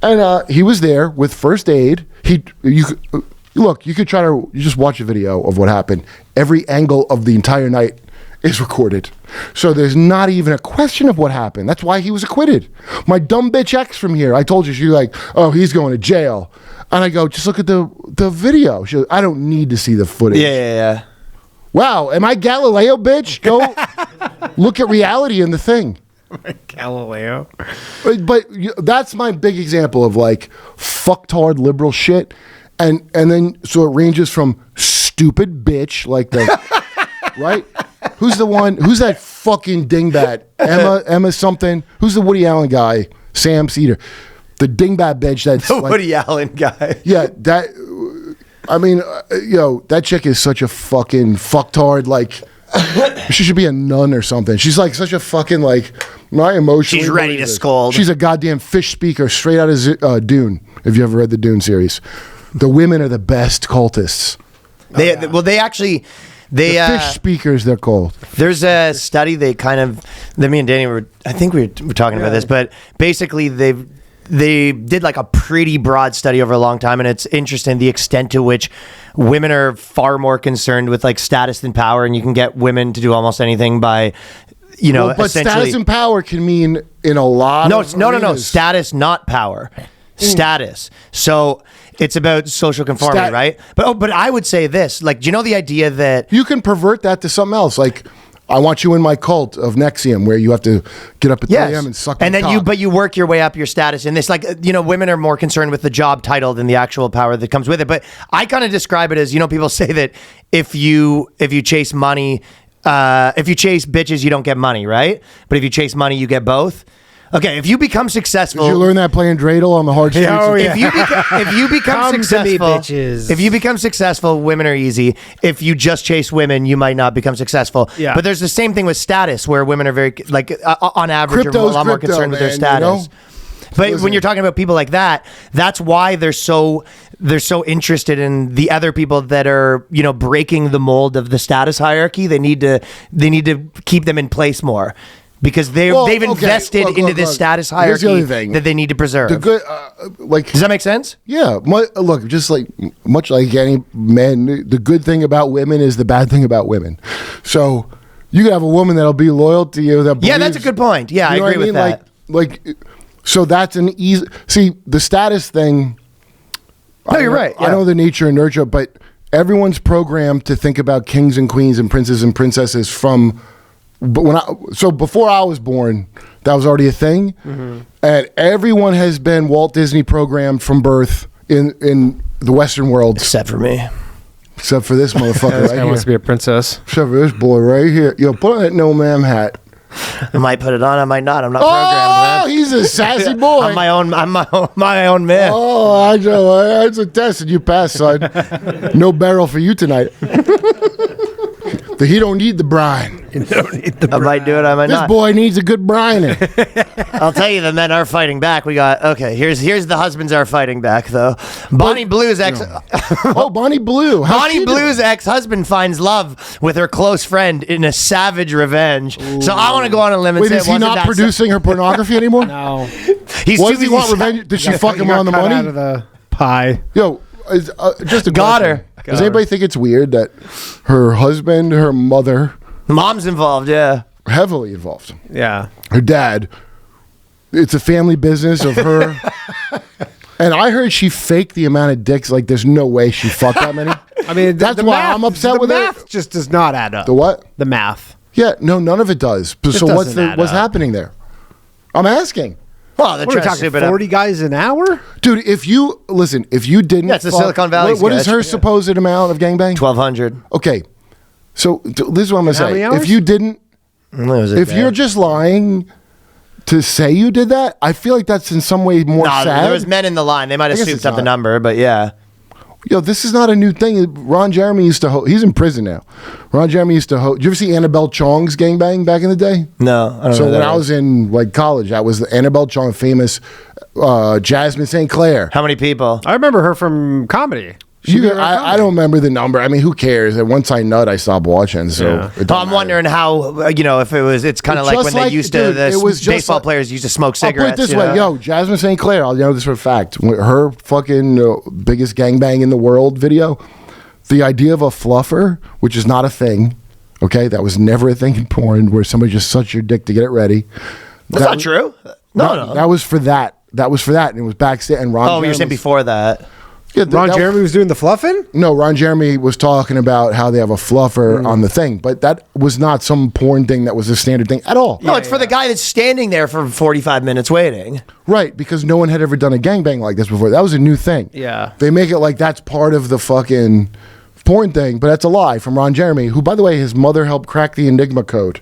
Speaker 4: And he was there with first aid. You could try to just watch a video of what happened. Every angle of the entire night is recorded. So there's not even a question of what happened. That's why he was acquitted. My dumb bitch ex from here, I told you, she's like, "Oh, he's going to jail." And I go, "Just look at the video." She goes, "I don't need to see the footage."
Speaker 1: Yeah.
Speaker 4: Wow, am I Galileo, bitch? Go look at reality in the thing.
Speaker 2: Galileo.
Speaker 4: But that's my big example of like fucktard liberal shit. And then, so it ranges from stupid bitch, like the, right? Who's that fucking dingbat? Emma something? Who's the Woody Allen guy? Sam Cedar. The dingbat bitch that's
Speaker 1: The
Speaker 4: like,
Speaker 1: Woody Allen guy.
Speaker 4: yeah, that chick is such a fucking fucktard. Like, she should be a nun or something. She's like such a fucking like, my emotions.
Speaker 1: She's ready to scold.
Speaker 4: She's a goddamn fish speaker straight out of Dune. If you ever read the Dune series, the women are the best cultists.
Speaker 1: They
Speaker 4: Fish speakers, they're called.
Speaker 1: There's a study that me and Danny were talking about this, but basically they did like a pretty broad study over a long time, and it's interesting the extent to which women are far more concerned with like status than power, and you can get women to do almost anything by,
Speaker 4: But status and power can mean in a lot of
Speaker 1: no.
Speaker 4: arenas.
Speaker 1: Status, not power. Status. So it's about social conformity, right? But I would say this, like, do you know the idea that
Speaker 4: You can pervert that to something else, like, I want you in my cult of Nexium, where you have to get up at 3 a.m. and suck my
Speaker 1: and then
Speaker 4: cock.
Speaker 1: you work your way up your status in this, like, women are more concerned with the job title than the actual power that comes with it. But I kind of describe it as, people say that if you chase money, if you chase bitches, you don't get money, right? But if you chase money, you get both. Okay, if you become successful,
Speaker 4: Did you learn that playing dreidel on the hard streets?
Speaker 2: Oh, yeah.
Speaker 1: if you become
Speaker 2: Come to me,
Speaker 1: successful,
Speaker 2: bitches.
Speaker 1: if you become successful, women are easy. If you just chase women, you might not become successful.
Speaker 2: Yeah.
Speaker 1: But there's the same thing with status, where women are very on average are a
Speaker 4: Crypto's
Speaker 1: lot more
Speaker 4: crypto,
Speaker 1: concerned with their
Speaker 4: man,
Speaker 1: status. But when you're talking about people like that, that's why they're so interested in the other people that are, breaking the mold of the status hierarchy. They need to keep them in place more. Because they've invested into this status
Speaker 4: Here's the
Speaker 1: hierarchy
Speaker 4: other thing.
Speaker 1: that they need to preserve.
Speaker 4: The good,
Speaker 1: Does that make sense?
Speaker 4: Yeah. Look, just like much like any men, the good thing about women is the bad thing about women. So you can have a woman that'll be loyal to you. That
Speaker 1: Yeah, that's a good point. Yeah, I agree with that.
Speaker 4: So that's an easy. See, the status thing.
Speaker 1: No, you're right.
Speaker 4: I know the nature and nurture, but everyone's programmed to think about kings and queens and princes and princesses from. But before I was born, that was already a thing, and everyone has been Walt Disney programmed from birth in the Western world,
Speaker 1: Except for me.
Speaker 4: except for this motherfucker
Speaker 2: This
Speaker 4: right
Speaker 2: guy
Speaker 4: here.
Speaker 2: wants to be a princess.
Speaker 4: Except for this boy right here. Yo, put on that no ma'am hat.
Speaker 1: I might put it on. I might not. I'm not
Speaker 4: Oh,
Speaker 1: programmed, man.
Speaker 4: he's a sassy boy.
Speaker 1: I'm my own man.
Speaker 4: Oh, I know. It's a test and you passed, son. No barrel for you tonight. He don't need the brine.
Speaker 1: I might do it. I might
Speaker 4: This
Speaker 1: not.
Speaker 4: boy needs a good brining.
Speaker 1: I'll tell you, the men are fighting back. We got here's the husbands are fighting back though. Bonnie Blue's ex.
Speaker 4: Oh, Bonnie Blue. How's
Speaker 1: Bonnie
Speaker 4: she
Speaker 1: Blue's
Speaker 4: doing?
Speaker 1: ex-husband finds love with her close friend in a savage revenge. So I want to go on a limb and
Speaker 4: Wait,
Speaker 1: say
Speaker 4: is
Speaker 1: it
Speaker 4: he
Speaker 1: wasn't
Speaker 4: not
Speaker 1: that
Speaker 4: producing her pornography anymore?
Speaker 2: No.
Speaker 1: He's
Speaker 4: What
Speaker 1: too
Speaker 4: does he
Speaker 1: busy
Speaker 4: want revenge? Did she fuck him
Speaker 2: You got
Speaker 4: on the
Speaker 2: cut
Speaker 4: money?
Speaker 2: out of the pie.
Speaker 4: Yo, just a
Speaker 1: Got
Speaker 4: question.
Speaker 1: her.
Speaker 4: Does anybody think it's weird that her husband, her mother,
Speaker 1: Mom's involved, yeah.
Speaker 4: heavily involved,
Speaker 2: Yeah.
Speaker 4: her dad, it's a family business of her. And I heard she faked the amount of dicks. Like, there's no way she fucked that many.
Speaker 2: I mean,
Speaker 4: That's
Speaker 2: the
Speaker 4: why
Speaker 2: math,
Speaker 4: I'm upset
Speaker 2: the
Speaker 4: with her.
Speaker 2: math just does not add up.
Speaker 4: The what?
Speaker 2: The math.
Speaker 4: Yeah, no, none of it does. So what's
Speaker 2: doesn't add
Speaker 4: what's
Speaker 2: up.
Speaker 4: happening there? I'm asking.
Speaker 1: Well, they're
Speaker 2: What are we
Speaker 1: trying to
Speaker 2: talking,
Speaker 1: soup it up.
Speaker 2: 40 guys an hour?
Speaker 4: Dude, if you didn't
Speaker 1: Yeah, it's the
Speaker 4: fuck-
Speaker 1: Silicon Valley
Speaker 4: what is
Speaker 1: sketch.
Speaker 4: her
Speaker 1: Yeah.
Speaker 4: supposed amount of gangbang?
Speaker 1: 1,200.
Speaker 4: Okay. So this is what I'm gonna
Speaker 2: how
Speaker 4: say.
Speaker 2: many
Speaker 4: If
Speaker 2: hours?
Speaker 4: you didn't
Speaker 1: If
Speaker 4: you're just lying to say you did that, I feel like that's in some way more
Speaker 1: no,
Speaker 4: sad.
Speaker 1: there was men in the line. They might have
Speaker 4: guess
Speaker 1: souped
Speaker 4: it's
Speaker 1: up the
Speaker 4: not.
Speaker 1: number, but yeah.
Speaker 4: Yo, this is not a new thing. Ron Jeremy used to he's in prison now. Ron Jeremy used to did you ever see Annabelle Chong's gangbang back in the day?
Speaker 1: No, I don't
Speaker 4: So
Speaker 1: know.
Speaker 4: when I was in like college, that was the Annabelle Chong, famous Jasmine St. Clair.
Speaker 1: How many people?
Speaker 2: I remember her from comedy. She did her
Speaker 4: I
Speaker 2: comedy.
Speaker 4: don't remember the number. I mean, who cares? And once I nut, I stopped watching. So
Speaker 2: Yeah.
Speaker 4: it don't
Speaker 1: Well, I'm
Speaker 4: matter.
Speaker 1: wondering how, if it's kind of
Speaker 4: It's
Speaker 1: like
Speaker 4: just
Speaker 1: when they
Speaker 4: like-
Speaker 1: used
Speaker 4: dude,
Speaker 1: to,
Speaker 4: it was just
Speaker 1: baseball
Speaker 4: like-
Speaker 1: players used to smoke
Speaker 4: I'll
Speaker 1: cigarettes.
Speaker 4: put it this
Speaker 1: you
Speaker 4: way,
Speaker 1: know?
Speaker 4: yo, Jasmine St. Clair, I'll know this for a fact. Her fucking biggest gangbang in the world video, the idea of a fluffer, which is not a thing, okay? That was never a thing in porn where somebody just sucks your dick to get it ready.
Speaker 1: That's not true. No.
Speaker 4: That was for that. That was for that. And it was backstage. And Ron
Speaker 1: Oh, you're saying
Speaker 4: Jeremy's-
Speaker 1: before that.
Speaker 4: Yeah,
Speaker 2: Ron Jeremy was doing the fluffing?
Speaker 4: No, Ron Jeremy was talking about how they have a fluffer on the thing, but that was not some porn thing that was a standard thing at all.
Speaker 1: No, it's for the guy that's standing there for 45 minutes waiting.
Speaker 4: Right, because no one had ever done a gangbang like this before. That was a new thing.
Speaker 2: Yeah.
Speaker 4: They make it like that's part of the fucking porn thing, but that's a lie from Ron Jeremy, who, by the way, his mother helped crack the Enigma code.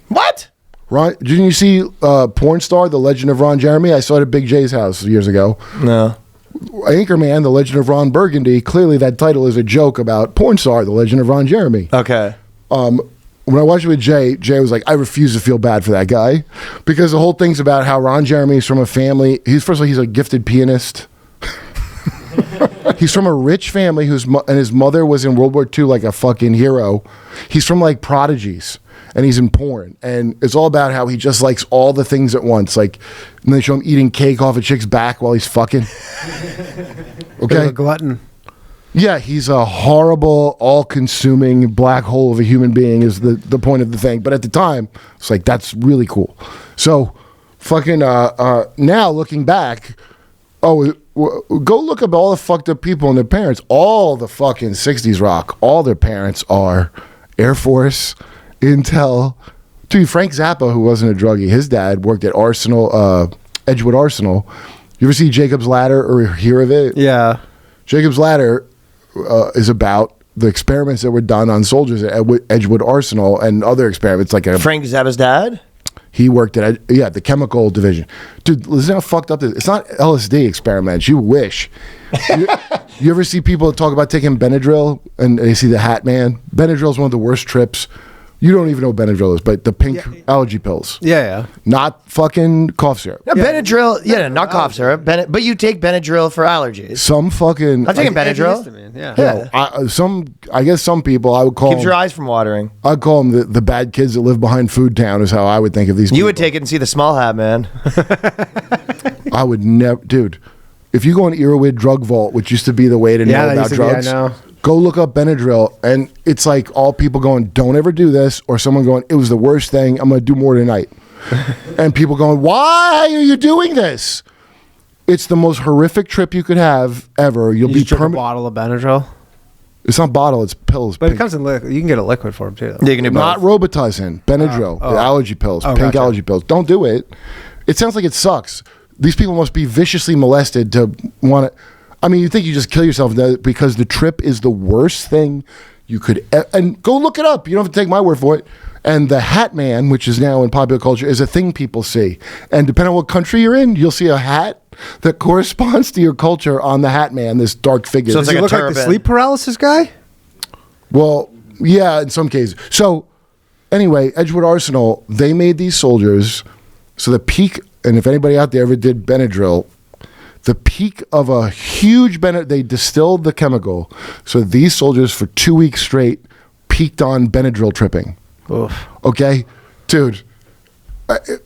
Speaker 1: What?
Speaker 4: Ron, didn't you see Porn Star, The Legend of Ron Jeremy? I saw it at Big J's house years ago.
Speaker 1: No.
Speaker 4: Anchorman, The Legend of Ron Burgundy. Clearly, that title is a joke about Porn Star, The Legend of Ron Jeremy.
Speaker 1: Okay.
Speaker 4: When I watched it with Jay was like, I refuse to feel bad for that guy, because the whole thing's about how Ron Jeremy is from a family. First of all, he's a gifted pianist. He's from a rich family and his mother was in World War II like a fucking hero. He's from like prodigies, and he's in porn, and it's all about how he just likes all the things at once. Like, and they show him eating cake off a chick's back while he's fucking. Okay.
Speaker 2: A glutton.
Speaker 4: Yeah, he's a horrible, all-consuming black hole of a human being is the point of the thing. But at the time, it's like, that's really cool. So, fucking, now looking back, go look up all the fucked up people and their parents. All the fucking 60s rock, all their parents are Air Force, Intel. Dude, Frank Zappa, who wasn't a druggie, his dad worked at Arsenal, Edgewood Arsenal. You ever see Jacob's Ladder or hear of it?
Speaker 2: Yeah.
Speaker 4: Jacob's Ladder is about the experiments that were done on soldiers at Edgewood Arsenal and other experiments. Like
Speaker 1: Frank Zappa's dad?
Speaker 4: he worked at the chemical division. Dude, listen how fucked up this. It's not LSD experiments. You wish. You ever see people talk about taking Benadryl and they see the Hat Man? Benadryl is one of the worst trips. You don't even know what Benadryl is, but the pink allergy pills.
Speaker 2: Yeah.
Speaker 4: Not fucking cough syrup.
Speaker 1: Yeah, Benadryl, not cough syrup, but you take Benadryl for allergies.
Speaker 4: Some fucking.
Speaker 1: I'm taking Benadryl.
Speaker 2: Antihistamine, yeah.
Speaker 4: I guess some people I would call.
Speaker 1: Keeps your eyes from watering.
Speaker 4: I'd call them the bad kids that live behind Food Town is how I would think of these.
Speaker 1: You
Speaker 4: people.
Speaker 1: would take it and see the small hat, man.
Speaker 4: I would never, dude. If you go on Irwin Drug Vault, which used to be the way to know
Speaker 2: that
Speaker 4: about
Speaker 2: used to be, I
Speaker 4: drugs,
Speaker 2: know.
Speaker 4: go look up Benadryl, and it's like all people going, "Don't ever do this," or someone going, "It was the worst thing. I'm going to do more tonight," and people going, "Why are you doing this?" It's the most horrific trip you could have ever. You'll
Speaker 2: You
Speaker 4: be
Speaker 2: just drink a
Speaker 4: permanent.
Speaker 2: bottle of Benadryl.
Speaker 4: It's not bottle; it's pills.
Speaker 2: But it
Speaker 4: pink.
Speaker 2: comes in liquid. You can get a liquid for them too.
Speaker 1: You can do both.
Speaker 4: Not Robitussin, Benadryl, the allergy pills, pink
Speaker 2: gotcha.
Speaker 4: allergy pills. Don't do it. It sounds like it sucks. These people must be viciously molested to want to. I mean, you think you just kill yourself because the trip is the worst thing you could, and go look it up. You don't have to take my word for it. And the Hat Man, which is now in popular culture, is a thing people see. And depending on what country you're in, you'll see a hat that corresponds to your culture on the Hat Man, this dark figure.
Speaker 1: So it's
Speaker 2: Does he
Speaker 1: like a
Speaker 2: look like the
Speaker 1: turban.
Speaker 2: sleep paralysis guy?
Speaker 4: Well, yeah, in some cases. So anyway, Edgewood Arsenal, they made these soldiers. So the peak, and if anybody out there ever did Benadryl, the peak of a huge they distilled the chemical. So these soldiers for 2 weeks straight peaked on Benadryl tripping.
Speaker 2: Oof.
Speaker 4: Okay, dude.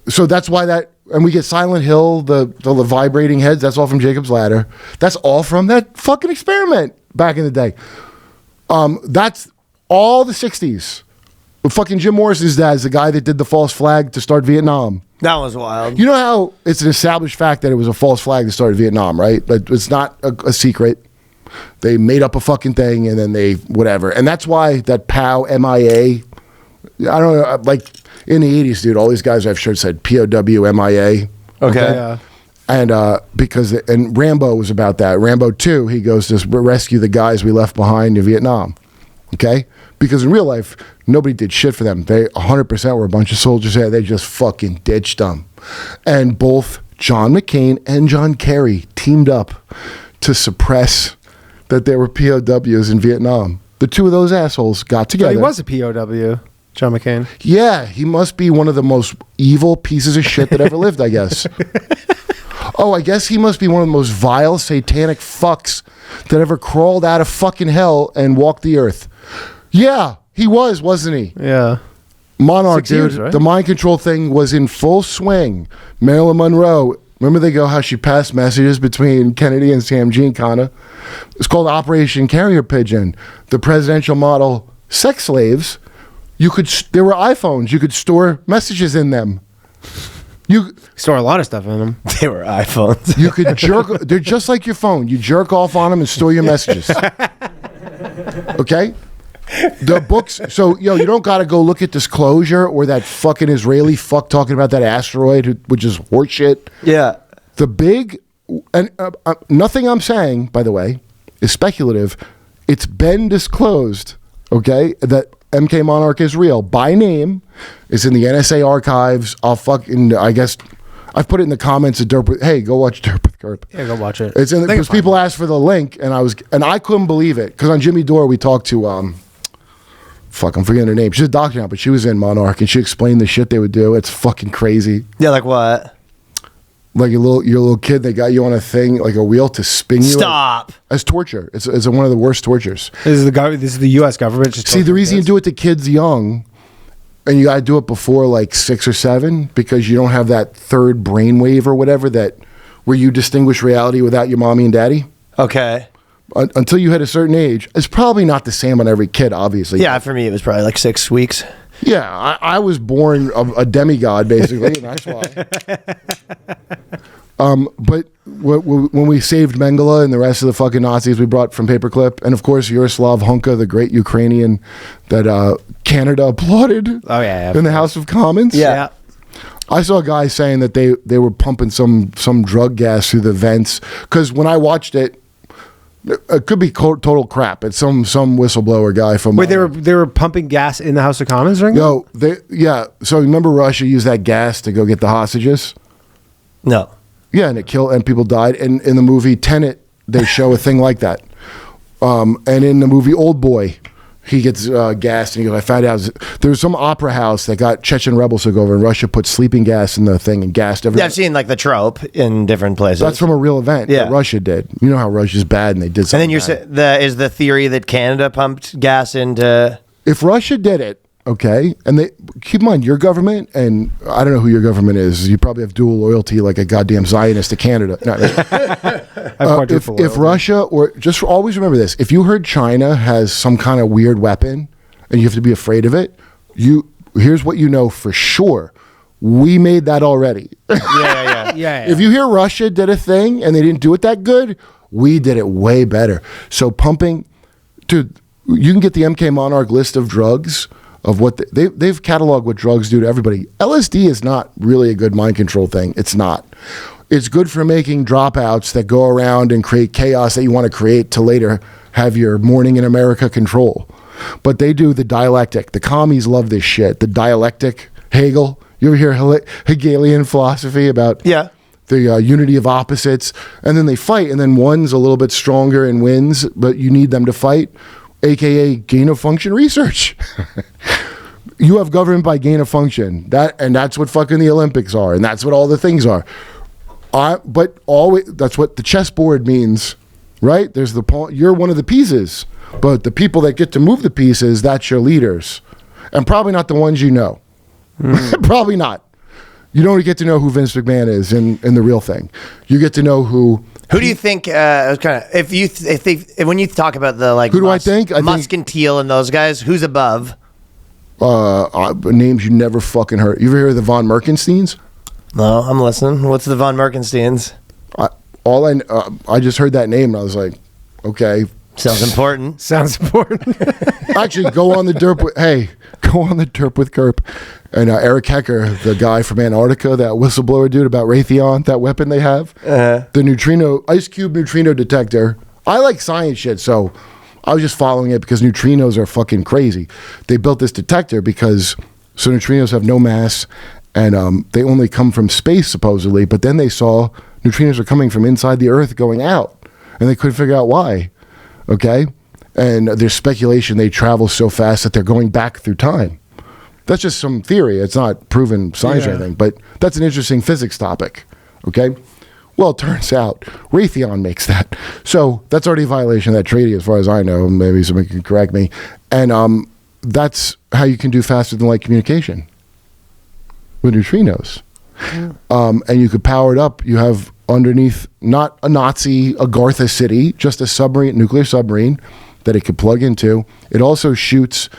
Speaker 4: So that's why and we get Silent Hill, the vibrating heads. That's all from Jacob's Ladder. That's all from that fucking experiment back in the day. That's all the 60s. Fucking Jim Morrison's dad is the guy that did the false flag to start Vietnam.
Speaker 1: That was wild.
Speaker 4: You know how it's an established fact that it was a false flag to start Vietnam, right? Like, it's not a secret. They made up a fucking thing and then they whatever. And that's why that POW, MIA, I don't know, like in the 80s, dude, all these guys have shirts said POW, MIA.
Speaker 1: Okay.
Speaker 2: Yeah.
Speaker 4: And and Rambo was about that. Rambo 2, he goes to rescue the guys we left behind in Vietnam. Okay? Because in real life, nobody did shit for them. They 100% were a bunch of soldiers there. They just fucking ditched them. And both John McCain and John Kerry teamed up to suppress that there were POWs in Vietnam. The two of those assholes got
Speaker 2: So
Speaker 4: together.
Speaker 2: he was a POW, John McCain.
Speaker 4: Yeah, he must be one of the most evil pieces of shit that ever lived, I guess. Oh, I guess he must be one of the most vile, satanic fucks that ever crawled out of fucking hell and walked the earth. Yeah, he was, wasn't he?
Speaker 2: Yeah.
Speaker 4: Monarch,
Speaker 2: 6 years,
Speaker 4: dude.
Speaker 2: right?
Speaker 4: The mind control thing was in full swing. Marilyn Monroe, remember they go how she passed messages between Kennedy and Sam Giancana? It's called Operation Carrier Pigeon. The presidential model sex slaves, there were iPhones. You could store messages in them. You
Speaker 2: Store a lot of stuff in him.
Speaker 1: They were iPhones.
Speaker 4: You could jerk. They're just like your phone. You jerk off on them and store your messages. Okay? The books. So, you don't got to go look at Disclosure or that fucking Israeli fuck talking about that asteroid, which is horseshit.
Speaker 1: Yeah.
Speaker 4: The big, and nothing I'm saying, by the way, is speculative. It's been disclosed, okay, that MK Monarch is real by name. It's in the NSA archives. I guess I've put it in the comments of Derp. Hey, go watch Derp with Kerp.
Speaker 2: Yeah, go watch it.
Speaker 4: It's in because people asked for the link, and I couldn't believe it because on Jimmy Dore we talked to I'm forgetting her name. She's a doctor now, but she was in Monarch, and she explained the shit they would do. It's fucking crazy.
Speaker 1: Yeah, like what?
Speaker 4: Like your little kid, they got you on a thing like a wheel to spin you.
Speaker 1: Stop.
Speaker 4: As torture. It's one of the worst tortures.
Speaker 2: This is the U.S. government. Just
Speaker 4: See, the reason you do it to kids young, and you got to do it before like 6 or 7, because you don't have that third brainwave or whatever where you distinguish reality without your mommy and daddy.
Speaker 1: Okay.
Speaker 4: Until you hit a certain age. It's probably not the same on every kid, obviously.
Speaker 1: Yeah, for me it was probably like 6 weeks.
Speaker 4: Yeah, I was born a demigod, basically, and that's why. But when we saved Mengele and the rest of the fucking Nazis we brought from Paperclip, and of course Yaroslav Hunka, the great Ukrainian that Canada applauded in the House of Commons.
Speaker 1: Yeah.
Speaker 4: I saw a guy saying that they were pumping some drug gas through the vents, because when I watched it, it could be total crap. It's some whistleblower guy from.
Speaker 2: Wait, they were pumping gas in the House of Commons during that?
Speaker 4: So remember Russia used that gas to go get the hostages?
Speaker 1: No.
Speaker 4: Yeah, and it killed, and people died. And in the movie Tenet, they show a thing like that. And in the movie Old Boy, he gets gassed, and he goes, I found out there was some opera house that got Chechen rebels took over, and Russia put sleeping gas in the thing and gassed everything.
Speaker 1: Yeah, I've seen like the trope in different places.
Speaker 4: That's from a real event that Russia did. You know how Russia's bad, and they did something.
Speaker 1: And then is the theory that Canada pumped gas into...
Speaker 4: If Russia did it, okay, and they keep in mind your government, and I don't know who your government is. You probably have dual loyalty, like a goddamn Zionist to Canada. No, if Russia, or just always remember this: if you heard China has some kind of weird weapon, and you have to be afraid of it, here's what you know for sure: we made that already.
Speaker 2: Yeah.
Speaker 4: If you hear Russia did a thing and they didn't do it that good, we did it way better. So pumping, dude, you can get the MK Monarch list of drugs. Of what they've cataloged what drugs do to everybody. LSD is not really a good mind control thing. It's not. It's good for making dropouts that go around and create chaos that you want to create to later have your Morning in America control. But they do the dialectic. The commies love this shit. The dialectic, Hegel. You ever hear Hegelian philosophy about the unity of opposites? And then they fight, and then one's a little bit stronger and wins, but you need them to fight, aka gain of function research. You have government by gain of function. That's what fucking the Olympics are, and that's what all the things are. But always, that's what the chessboard means, right? There's the pawn. You're one of the pieces, but the people that get to move the pieces, that's your leaders, and probably not the ones you know. Probably not. You don't get to know who Vince McMahon is in the real thing. You get to know who.
Speaker 1: Who do you think? When you talk about the
Speaker 4: who do I think?
Speaker 1: Musk and Thiel and those guys, who's above?
Speaker 4: Names you never fucking heard. You ever hear of the Von Merkensteins?
Speaker 1: No, I'm listening. What's the Von Merkensteins?
Speaker 4: I just heard that name and I was like, okay.
Speaker 1: Sounds important.
Speaker 2: Sounds important.
Speaker 4: Actually, go on the derp with Kerp. And Eric Hecker, the guy from Antarctica, that whistleblower dude about Raytheon, that weapon they have, the neutrino, ice cube neutrino detector. I like science shit, so I was just following it because neutrinos are fucking crazy. They built this detector so neutrinos have no mass, and they only come from space supposedly. But then they saw neutrinos are coming from inside the Earth going out, and they couldn't figure out why. Okay, and there's speculation they travel so fast that they're going back through time. That's just some theory. It's not proven science or anything, but that's an interesting physics topic. Okay, well, it turns out Raytheon makes that, so that's already a violation of that treaty, as far as I know. Maybe somebody can correct me. And that's how you can do faster than light communication with neutrinos. And you could power it up. You have underneath, not a Nazi Agartha city, just a submarine, nuclear submarine that it could plug into. It also shoots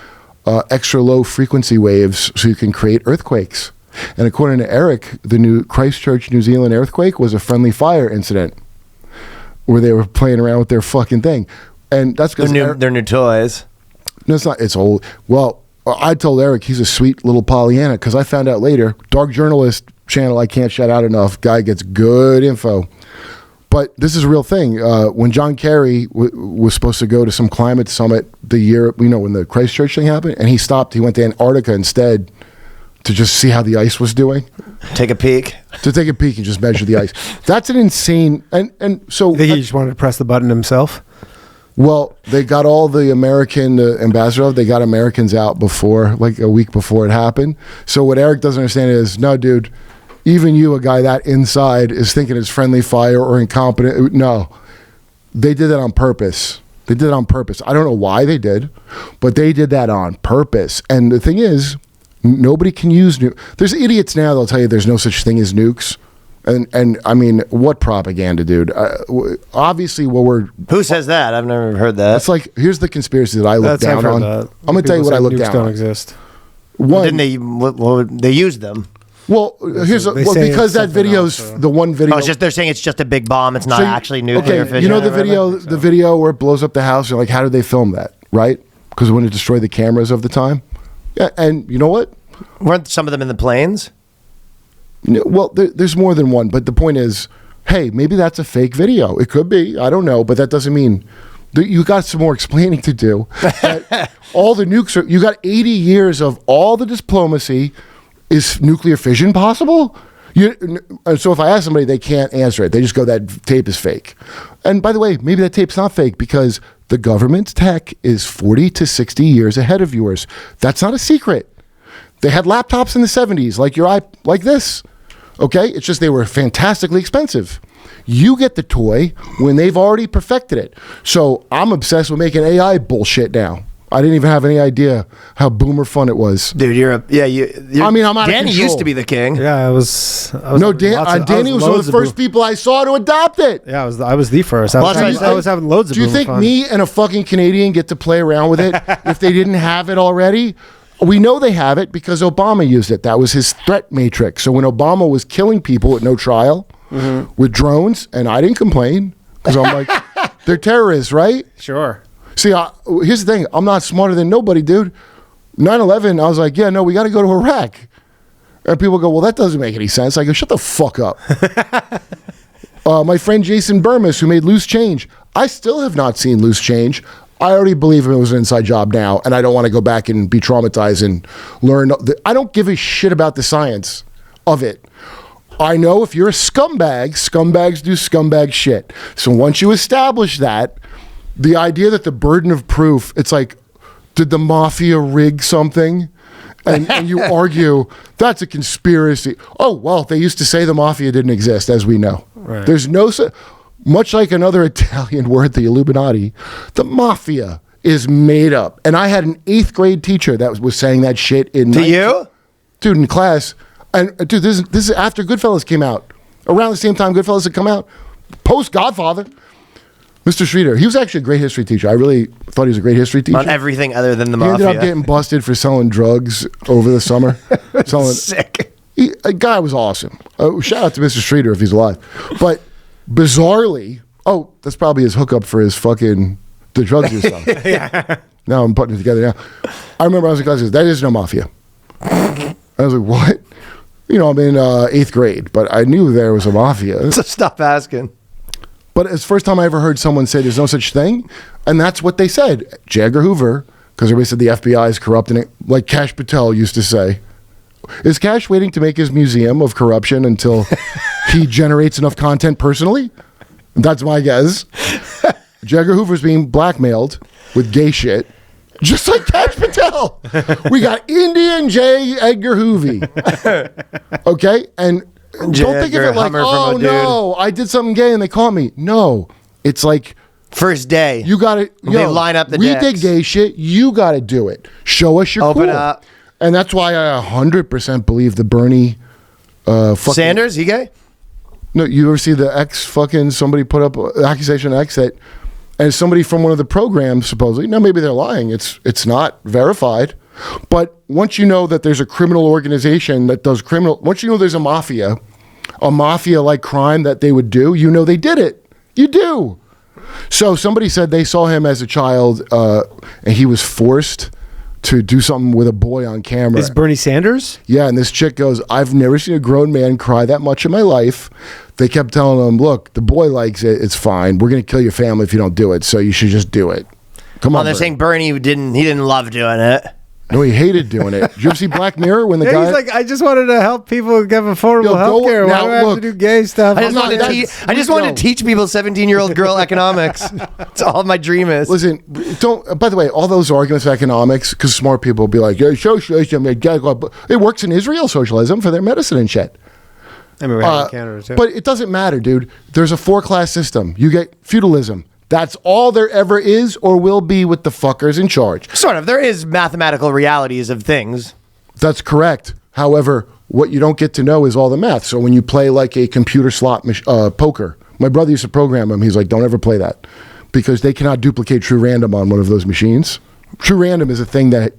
Speaker 4: extra low frequency waves so you can create earthquakes. And according to Eric, the new Christchurch, New Zealand earthquake was a friendly fire incident where they were playing around with their fucking thing. And that's because
Speaker 1: they're new toys.
Speaker 4: No, it's not. It's old. Well, I told Eric he's a sweet little Pollyanna because I found out later, dark journalist channel I can't shout out enough, guy gets good info. But this is a real thing. When John Kerry was supposed to go to some climate summit the year, when the Christchurch thing happened, and he stopped, he went to Antarctica instead to just see how the ice was doing.
Speaker 1: Take a peek.
Speaker 4: To take a peek and just measure the ice. That's an insane, and so.
Speaker 2: I think he just wanted to press the button himself.
Speaker 4: Well, they got all the American ambassador. They got Americans out before, like a week before it happened. So what Eric doesn't understand is, no, dude, even you, a guy that inside, is thinking it's friendly fire or incompetent. No, they did that on purpose. They did it on purpose. I don't know why they did, but they did that on purpose. And the thing is, nobody can use nukes. There's idiots now that'll tell you there's no such thing as nukes. And I mean, what propaganda, dude? Obviously,
Speaker 1: who says that? I've never heard that.
Speaker 4: It's like, here's the conspiracy that I look down on. I'm going to tell you what I look down on.
Speaker 2: Don't exist.
Speaker 1: One, didn't they use them?
Speaker 4: Well, because that video's the one video.
Speaker 1: Oh, it's just they're saying it's just a big bomb. It's not actually nuclear fission.
Speaker 4: You know the video where it blows up the house. You're like, how did they film that? Right? Because it wouldn't destroy the cameras of the time. Yeah, and you know what?
Speaker 1: Weren't some of them in the planes?
Speaker 4: Well, there's more than one, but the point is, hey, maybe that's a fake video. It could be. I don't know, but that doesn't mean you got some more explaining to do. All the nukes you got 80 years of all the diplomacy. Is nuclear fission possible? So if I ask somebody, they can't answer it. They just go, that tape is fake. And by the way, maybe that tape's not fake because the government's tech is 40 to 60 years ahead of yours. That's not a secret. They had laptops in the 70s, like this. Okay? It's just they were fantastically expensive. You get the toy when they've already perfected it. So I'm obsessed with making AI bullshit now. I didn't even have any idea how boomer fun it was.
Speaker 1: Dude,
Speaker 4: I'm out of
Speaker 1: Danny
Speaker 4: control.
Speaker 1: used to be the king.
Speaker 2: Yeah, I was
Speaker 4: Danny was one of the first people I saw to adopt it.
Speaker 2: Yeah, I was the first. I was having loads of.
Speaker 4: Do you think
Speaker 2: fun.
Speaker 4: Me and a fucking Canadian get to play around with it if they didn't have it already? We know they have it because Obama used it. That was his threat matrix. So when Obama was killing people at no trial with drones, and I didn't complain because I'm like, they're terrorists, right?
Speaker 2: Sure.
Speaker 4: See, here's the thing. I'm not smarter than nobody, dude. 9/11, I was like, yeah, no, we got to go to Iraq. And people go, well, that doesn't make any sense. I go, shut the fuck up. My friend Jason Burmis, who made Loose Change. I still have not seen Loose Change. I already believe it was an inside job now, and I don't want to go back and be traumatized and learn. I don't give a shit about the science of it. I know if you're a scumbag, scumbags do scumbag shit. So once you establish that, the idea that the burden of proof, it's like, did the mafia rig something? And you argue, that's a conspiracy. Oh, well, they used to say the mafia didn't exist, as we know.
Speaker 2: Right.
Speaker 4: There's no... Much like another Italian word, the Illuminati, the mafia is made up. And I had an 8th grade teacher that was saying that shit in...
Speaker 1: you?
Speaker 4: Dude, in class. And dude, this is after Goodfellas came out. Around the same time Goodfellas had come out. Post-Godfather. Mr. Schroeder, he was actually a great history teacher. I really thought he was a great history teacher.
Speaker 1: On everything other than the
Speaker 4: He
Speaker 1: mafia.
Speaker 4: ended up getting busted for selling drugs over the summer.
Speaker 1: Sick.
Speaker 4: A guy was awesome. Shout out to Mr. Schroeder if he's alive. But bizarrely, that's probably his hookup for his fucking the drugs and stuff. Yeah. Now I'm putting it together now. I remember I was in class. That is no mafia. I was like, what? You know, I'm in 8th grade, but I knew there was a mafia.
Speaker 1: So stop asking.
Speaker 4: But it's the first time I ever heard someone say there's no such thing, and that's what they said. J. Edgar Hoover, because everybody said the FBI is corrupting it, like Kash Patel used to say. Is Cash waiting to make his museum of corruption until he generates enough content personally? That's my guess. J. Edgar Hoover's being blackmailed with gay shit, just like Cash Patel. We got Indian J. Edgar Hoover. Okay? And don't think of it like, oh no, I did something gay and they caught me. No. It's like...
Speaker 1: First day.
Speaker 4: You got to...
Speaker 1: They line up the
Speaker 4: we
Speaker 1: decks.
Speaker 4: did gay shit. You got to do it. Show us you're
Speaker 1: Open
Speaker 4: cool.
Speaker 1: up.
Speaker 4: And that's why I 100% believe the Bernie
Speaker 1: Sanders, he gay?
Speaker 4: No, you ever see the X fucking somebody put up accusation X that, and somebody from one of the programs supposedly, no, maybe they're lying. It's not verified. But once you know that there's a criminal organization that does once you know there's a mafia-like crime that they would do, you know they did it. You do. So somebody said they saw him as a child and he was forced to do something with a boy on camera.
Speaker 2: Is Bernie Sanders?
Speaker 4: Yeah, and this chick goes, I've never seen a grown man cry that much in my life. They kept telling him, look, the boy likes it. It's fine. We're going to kill your family if you don't do it, so you should just do it. Come on,
Speaker 1: they're
Speaker 4: Bernie.
Speaker 1: saying Bernie didn't love doing it.
Speaker 4: No, he hated doing it. Did you ever see Black Mirror when the
Speaker 2: Yeah,
Speaker 4: guy...
Speaker 2: he's like, I just wanted to help people get affordable health care. Why
Speaker 4: now,
Speaker 2: do I have
Speaker 4: look,
Speaker 2: to do gay stuff?
Speaker 1: I just wanted to teach people 17-year-old girl economics. That's all my dream is.
Speaker 4: Listen, don't... By the way, all those arguments of economics, because smart people will be like, yeah, socialism, it works in Israel, socialism, for their medicine and shit.
Speaker 2: I mean, we have it in Canada too.
Speaker 4: But it doesn't matter, dude. There's a 4-class system. You get feudalism. That's all there ever is or will be with the fuckers in charge.
Speaker 1: Sort of. There is mathematical realities of things.
Speaker 4: That's correct. However, what you don't get to know is all the math. So when you play like a computer slot poker, my brother used to program him. He's like, don't ever play that because they cannot duplicate true random on one of those machines. True random is a thing that...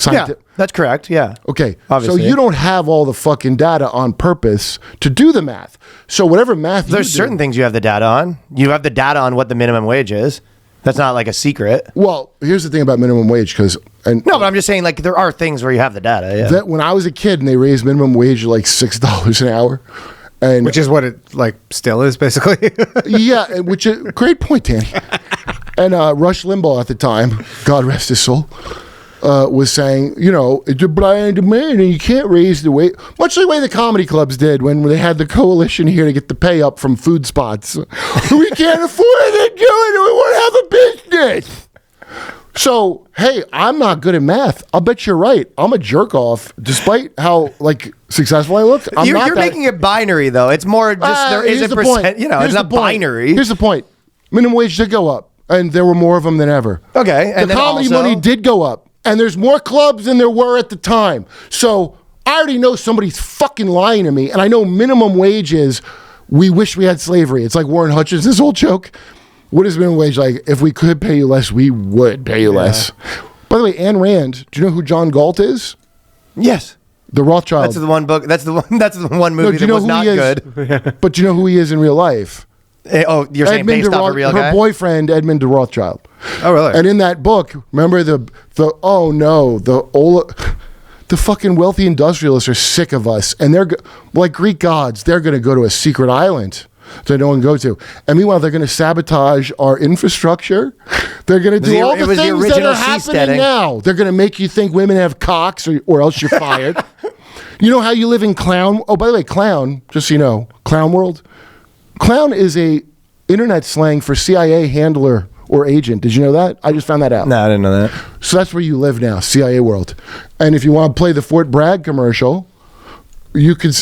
Speaker 1: Yeah, that's correct. Yeah.
Speaker 4: Okay.
Speaker 1: Obviously.
Speaker 4: So you don't have all the fucking data on purpose to do the math. So whatever math
Speaker 1: There's certain things you have the data on. You have the data on what the minimum wage is. That's not like a secret.
Speaker 4: Well, here's the thing about minimum wage
Speaker 1: No, but I'm just saying like there are things where you have the data. Yeah.
Speaker 4: that when I was a kid and they raised minimum wage to like $6 an hour. And
Speaker 2: Which is what it like still is basically.
Speaker 4: yeah, which is great point, Danny. And Rush Limbaugh at the time, God rest his soul, was saying, you know, it's a blind demand and you can't raise the wage. Much the way the comedy clubs did when they had the coalition here to get the pay up from food spots. We can't afford to do it. We want to have a business. So, hey, I'm not good at math. I'll bet you're right. I'm a jerk off, despite how like successful I look.
Speaker 1: You're making it binary though. It's more just there is a percent. You know, it's not binary.
Speaker 4: Here's the point: minimum wage did go up, and there were more of them than ever.
Speaker 1: Okay, and
Speaker 4: the
Speaker 1: then
Speaker 4: comedy
Speaker 1: also,
Speaker 4: money did go up, and there's more clubs than there were at the time. So I already know somebody's fucking lying to me, and I know minimum wage is. We wish we had slavery. It's like Warren Hutchinson's old joke. What is minimum wage like? If we could pay you less, we would pay you less. By the way, Ayn Rand, do you know who John Galt is?
Speaker 1: Yes.
Speaker 4: The Rothschild.
Speaker 1: That's the one book. That's the one movie that was not good.
Speaker 4: But do you know who he is in real life?
Speaker 1: Oh, you're saying based off a real guy?
Speaker 4: Her boyfriend, Edmund de Rothschild.
Speaker 2: Oh, really?
Speaker 4: And in that book, remember the fucking wealthy industrialists are sick of us, and they're like Greek gods. They're going to go to a secret island so no one can go to. And meanwhile, they're going to sabotage our infrastructure. They're going to do all the things that are happening now. They're going to make you think women have cocks or else you're fired. You know how you live in clown? Oh, by the way, clown, just so you know, clown world. Clown is a internet slang for CIA handler or agent. Did you know that? I just found that out.
Speaker 1: No, I didn't know that.
Speaker 4: So that's where you live now, CIA world. And if you want to play the Fort Bragg commercial, you could.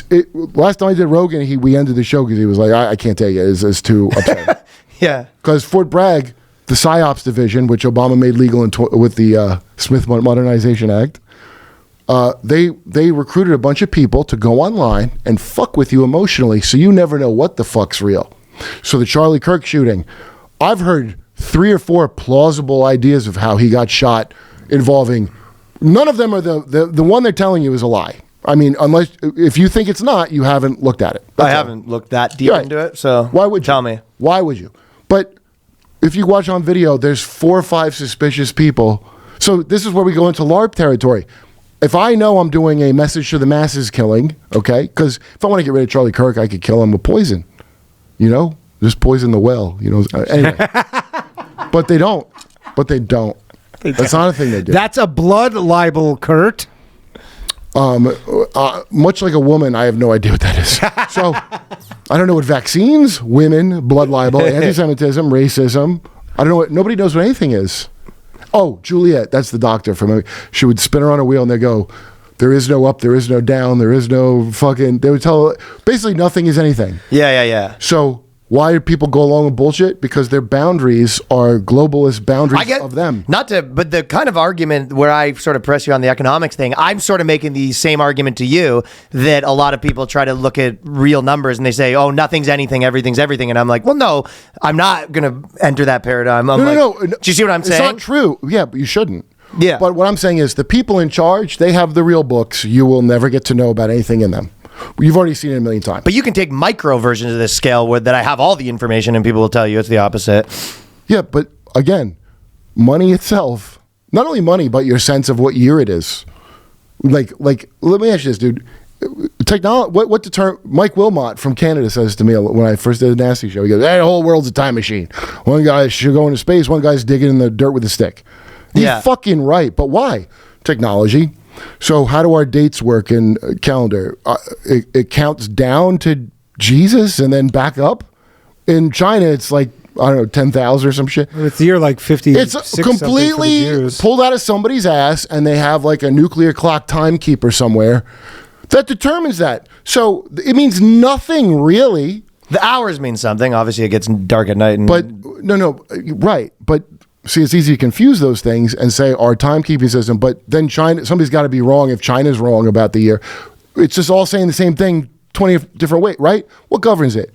Speaker 4: Last time I did Rogan, we ended the show because he was like, I can't take it. It's too upsetting.
Speaker 1: Yeah.
Speaker 4: Because Fort Bragg, the PSYOPs division, which Obama made legal with the Smith Modernization Act, they recruited a bunch of people to go online and fuck with you emotionally, so you never know what the fuck's real. So the Charlie Kirk shooting, I've heard 3 or 4 plausible ideas of how he got shot involving. None of them are the one they're telling you is a lie. I mean, unless if you think it's not, you haven't looked at it.
Speaker 1: I haven't looked that deep into it, so
Speaker 4: why would you?
Speaker 1: Tell me.
Speaker 4: Why would you? But if you watch on video, there's 4 or 5 suspicious people. So this is where we go into LARP territory. If I know I'm doing a message to the masses killing, okay, because if I want to get rid of Charlie Kirk, I could kill him with poison. You know, just poison the well. You know, anyway. But they don't. That's not a thing they do.
Speaker 2: That's a blood libel, Kurt.
Speaker 4: Much like a woman, I have no idea what that is. So I don't know what vaccines, women, blood libel, anti-Semitism, racism. I don't know what. Nobody knows what anything is. Oh, Juliet, that's the doctor from. She would spin her on a wheel and they go, there is no up, there is no down, there is no fucking. They would tell basically nothing is anything.
Speaker 1: Yeah.
Speaker 4: So why do people go along with bullshit? Because their boundaries are globalist boundaries of them.
Speaker 1: But the kind of argument where I sort of press you on the economics thing, I'm sort of making the same argument to you that a lot of people try to look at real numbers and they say, oh, nothing's anything, everything's everything. And I'm like, well, no, I'm not going to enter that paradigm. No. Do you see what I'm saying?
Speaker 4: It's not true. Yeah, but you shouldn't.
Speaker 1: Yeah.
Speaker 4: But what I'm saying is the people in charge, they have the real books. You will never get to know about anything in them. You've already seen it a million times.
Speaker 1: But you can take micro versions of this scale that I have all the information and people will tell you it's the opposite.
Speaker 4: Yeah, but again, money itself, not only money, but your sense of what year it is. Like let me ask you this, dude. Technology, what the term, Mike Wilmot from Canada says to me when I first did the Nasty Show, he goes, hey, the whole world's a time machine. One guy should go into space, one guy's digging in the dirt with a stick. He's fucking right, but why? Technology. So how do our dates work in calendar? It counts down to Jesus and then back up. In China, it's like, I don't know, 10,000 or some shit.
Speaker 2: It's the year like 50.
Speaker 4: It's completely pulled out of somebody's ass, and they have like a nuclear clock timekeeper somewhere that determines that. So it means nothing really.
Speaker 1: The hours mean something. Obviously, it gets dark at night.
Speaker 4: But no, right. But see, it's easy to confuse those things and say our timekeeping system, but then China, somebody's got to be wrong if China's wrong about the year. It's just all saying the same thing 20 different ways, right? What governs it?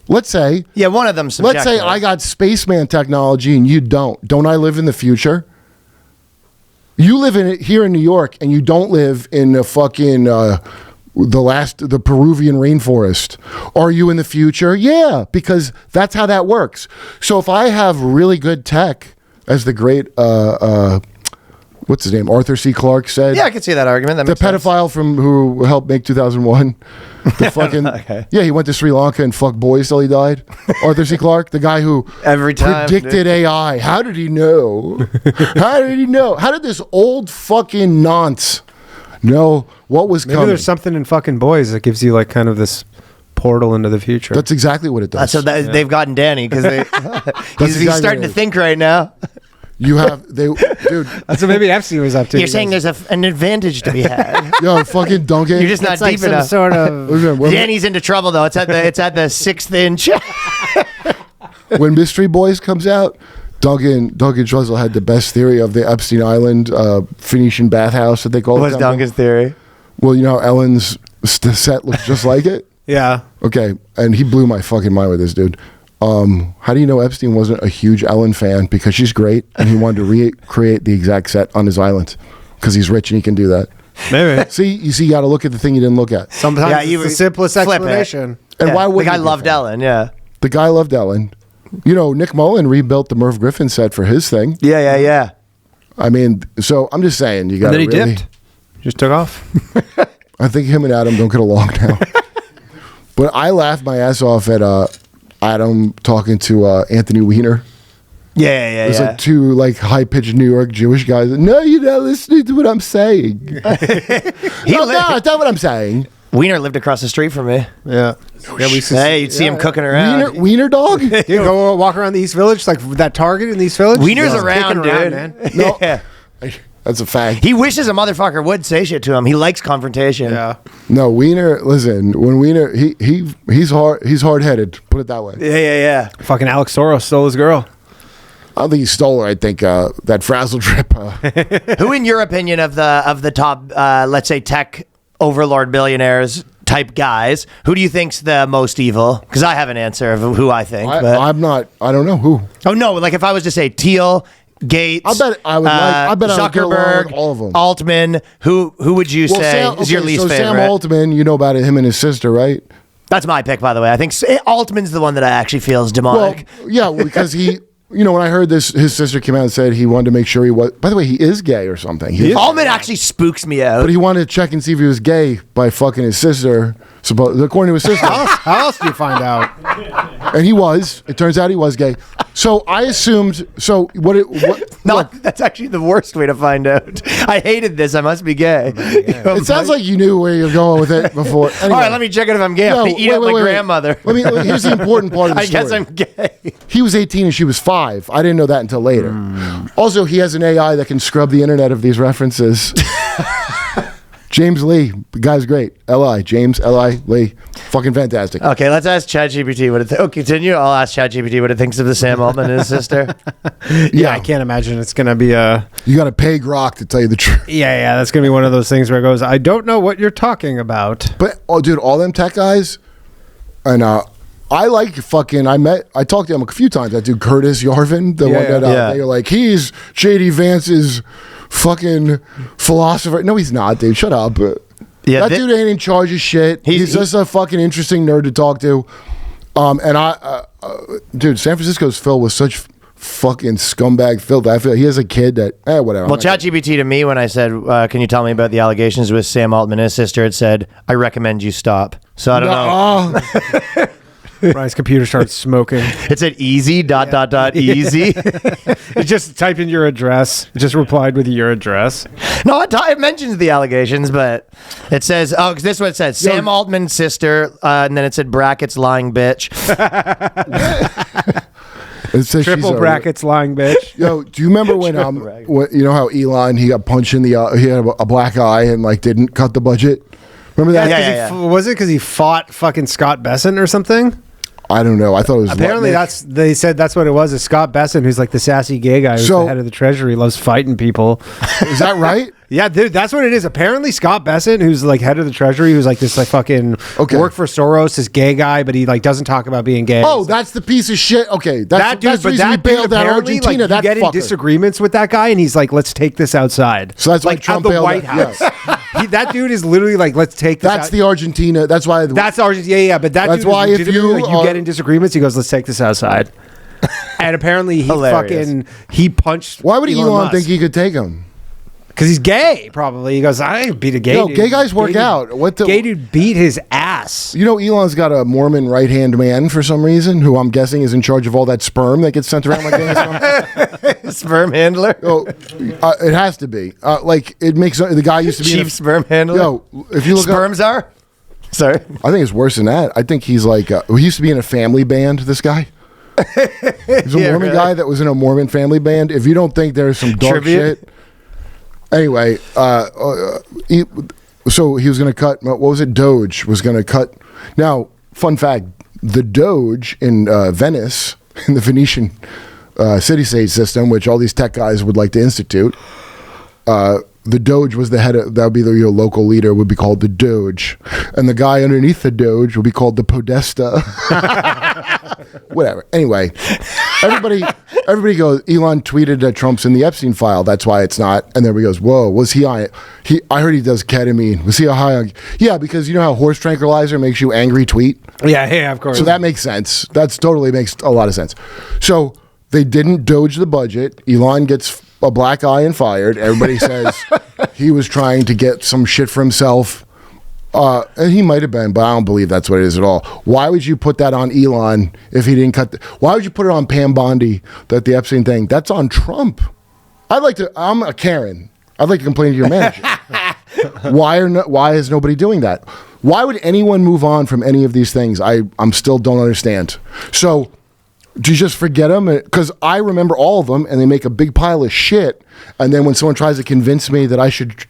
Speaker 4: Let's say... Yeah,
Speaker 1: one of them subjective.
Speaker 4: Let's say I got spaceman technology and you don't. Don't I live in the future? You live in it here in New York and you don't live in the fucking... the Peruvian rainforest. Are you in the future? Yeah, because that's how that works. So if I have really good tech, as the great what's his name, Arthur C. Clarke said.
Speaker 1: Yeah, I can see that argument. That
Speaker 4: the pedophile from who helped make 2001. The fucking
Speaker 1: okay.
Speaker 4: Yeah, he went to Sri Lanka and fucked boys till he died. Arthur C. Clarke, the guy who
Speaker 1: every time
Speaker 4: predicted AI. How did he know? How did he know? How did this old fucking nonce know what was coming?
Speaker 2: Maybe there's something in fucking boys that gives you like kind of this portal into the future.
Speaker 4: That's exactly what it does.
Speaker 1: So they've gotten Danny because he's starting to think right now.
Speaker 4: You have dude.
Speaker 2: That's what maybe Epstein was up to.
Speaker 1: You're saying there's an advantage to be had.
Speaker 4: Yo, fucking Duncan.
Speaker 1: You're just not
Speaker 2: it's like
Speaker 1: deep enough.
Speaker 2: Sort of.
Speaker 1: Danny's into trouble though. It's at the 6th inch.
Speaker 4: When Mystery Boys comes out, Duncan Trussell had the best theory of the Epstein Island Phoenician bathhouse that they call it.
Speaker 1: What's Duncan's theory?
Speaker 4: Well, you know how Ellen's set looks just like it.
Speaker 2: Yeah.
Speaker 4: Okay, and he blew my fucking mind with this dude. How do you know Epstein wasn't a huge Ellen fan? Because she's great, and he wanted to recreate the exact set on his island because he's rich and he can do that.
Speaker 2: Maybe.
Speaker 4: See, you got to look at the thing you didn't look at.
Speaker 2: Sometimes it's the simplest explanation.
Speaker 4: And why would
Speaker 1: the guy loved Ellen? Yeah,
Speaker 4: the guy loved Ellen. You know, Nick Mullen rebuilt the Merv Griffin set for his thing.
Speaker 1: Yeah.
Speaker 4: I mean, so I'm just saying, you got to really...
Speaker 2: then he dipped. Just took off.
Speaker 4: I think him and Adam don't get along now. But I laughed my ass off at Adam talking to Anthony Weiner.
Speaker 1: Yeah.
Speaker 4: There's like two like high-pitched New York Jewish guys. No, you're not listening to what I'm saying. That's not what I'm saying.
Speaker 1: Wiener lived across the street from me.
Speaker 2: Yeah.
Speaker 1: Hey, you'd see him cooking around.
Speaker 4: Wiener dog?
Speaker 2: You go walk around the East Village, like that Target in the East Village.
Speaker 1: Wiener's
Speaker 2: He's
Speaker 1: around,
Speaker 2: kicking
Speaker 1: dude.
Speaker 2: man.
Speaker 4: No.
Speaker 1: Yeah.
Speaker 4: That's a fact.
Speaker 1: He wishes a motherfucker would say shit to him. He likes confrontation.
Speaker 2: Yeah.
Speaker 4: No, Wiener, listen, when Wiener, he's hard-headed, put it that way.
Speaker 1: Yeah.
Speaker 2: Fucking Alex Soros stole his girl.
Speaker 4: I don't think he stole her. I think that frazzle trip.
Speaker 1: Who, in your opinion, of the top, let's say, tech overlord billionaires type guys, who do you think's the most evil? Because I have an answer of who I think.
Speaker 4: I don't know who.
Speaker 1: Oh no! Like if I was to say Thiel, Gates,
Speaker 4: I bet I would get along
Speaker 1: Zuckerberg,
Speaker 4: with all of them.
Speaker 1: Altman. Who would you say is your least favorite?
Speaker 4: Sam Altman, you know about him and his sister, right?
Speaker 1: That's my pick, by the way. I think Altman's the one that I actually feel is demonic.
Speaker 4: Well, yeah, because he. You know, when I heard this, his sister came out and said he wanted to make sure he was. By the way, he is gay or something.
Speaker 1: Altman actually spooks me out.
Speaker 4: But he wanted to check and see if he was gay by fucking his sister. According to his sister.
Speaker 2: How else do you find out?
Speaker 4: And he was. It turns out he was gay. So I assumed. So what?
Speaker 1: That's actually the worst way to find out. I hated this. I must be gay.
Speaker 4: It sounds like you knew where you're going with it before. Anyway.
Speaker 1: All right, let me check it if I'm gay. I'm gonna eat up my grandmother.
Speaker 4: Here's the important part of the
Speaker 1: I
Speaker 4: story.
Speaker 1: guess I'm gay.
Speaker 4: He was 18 and she was 5. I didn't know that until later. Also, he has an AI that can scrub the internet of these references. James Lee, the guy's great. James L.I. Lee. Fucking fantastic.
Speaker 1: Okay, let's ask ChatGPT what it thinks. Oh, continue. I'll ask ChatGPT what it thinks of the Sam Altman and his sister.
Speaker 2: Yeah, I can't imagine it's going to be a...
Speaker 4: You got to pay Grok to tell you the truth.
Speaker 2: Yeah, that's going to be one of those things where it goes, I don't know what you're talking about.
Speaker 4: But, dude, all them tech guys, and I like fucking, I talked to him a few times. That dude, Curtis Yarvin, the one that they were like, he's J.D. Vance's fucking philosopher. No, he's not, dude. Shut up.
Speaker 1: Yeah,
Speaker 4: that dude ain't in charge of shit. He's just a fucking interesting nerd to talk to. Dude, San Francisco's filled with such fucking scumbag filth. I feel he has a kid that, whatever.
Speaker 1: Well, ChatGPT to me, when I said, can you tell me about the allegations with Sam Altman and his sister, it said, I recommend you stop. So I don't know.
Speaker 2: Brian's computer starts smoking.
Speaker 1: It said easy, easy.
Speaker 2: It just typed in your address. It just replied with your address.
Speaker 1: No, it mentions the allegations, but it says, because this is what it says. Sam Altman's sister, and then it said brackets, lying bitch.
Speaker 4: It says
Speaker 2: triple brackets, lying bitch.
Speaker 4: Yo, do you remember when you know how Elon, he got punched in the he had a black eye and like didn't cut the budget? Remember that?
Speaker 1: Yeah.
Speaker 2: Was it because he fought fucking Scott Besson or something?
Speaker 4: I don't know. I thought it was
Speaker 2: apparently they said that's what it was. Is Scott Besson, who's like the sassy gay guy who's the head of the Treasury, loves fighting people.
Speaker 4: Is that right?
Speaker 2: Yeah, dude, that's what it is. Apparently, Scott Besson, who's like head of the Treasury, who's like this like fucking work for Soros, this gay guy, but he like doesn't talk about being gay.
Speaker 4: Oh, that's the piece of shit. Okay,
Speaker 2: that dude, but that dude apparently like, you get in disagreements with that guy, and he's like, let's take this outside.
Speaker 4: So that's
Speaker 2: like
Speaker 4: Trump
Speaker 2: at the White House. That dude is literally like, let's take this.
Speaker 4: That's the Argentina. That's why.
Speaker 2: That's Argentina. Yeah. But that's
Speaker 4: why if you
Speaker 2: get in disagreements, he goes, let's take this outside. And apparently he punched.
Speaker 4: Why would
Speaker 2: Elon
Speaker 4: Musk think he could take him?
Speaker 2: Because he's gay, probably. He goes, I beat a gay dude.
Speaker 4: Gay guys work out.
Speaker 2: Gay dude beat his ass.
Speaker 4: You know, Elon's got a Mormon right-hand man for some reason, who I'm guessing is in charge of all that sperm that gets sent around like that.
Speaker 1: Sperm handler?
Speaker 4: Oh, it has to be. Like, it makes... The guy used to be...
Speaker 1: Chief sperm handler?
Speaker 4: Yo, if you look
Speaker 1: Sperms are? Sorry.
Speaker 4: I think it's worse than that. I think he's like... he used to be in a family band, this guy. He's a Mormon guy that was in a Mormon family band. If you don't think there's some dark shit... Anyway, so he was going to cut, what was it? Doge was going to cut. Now, fun fact, the Doge in Venice, in the Venetian city-state system, which all these tech guys would like to institute, the Doge was the head of, that would be the local leader, would be called the Doge. And the guy underneath the Doge would be called the Podesta. Whatever. Anyway, everybody goes, Elon tweeted that Trump's in the Epstein file. That's why it's not. And then everybody goes, whoa, was he on it? I heard he does ketamine. Was he a high on? Yeah, because you know how horse tranquilizer makes you angry tweet?
Speaker 2: Yeah, of course.
Speaker 4: So that makes sense. That's totally makes a lot of sense. So they didn't Doge the budget. Elon gets a black eye and fired. Everybody says he was trying to get some shit for himself. And he might have been, but I don't believe that's what it is at all. Why would you put that on Elon if he didn't cut? Why would you put it on Pam Bondi? That the Epstein thing? That's on Trump. I'm a Karen. I'd like to complain to your manager. Why is nobody doing that? Why would anyone move on from any of these things? I'm still don't understand. So do you just forget them? Because I remember all of them, and they make a big pile of shit. And then when someone tries to convince me that I should,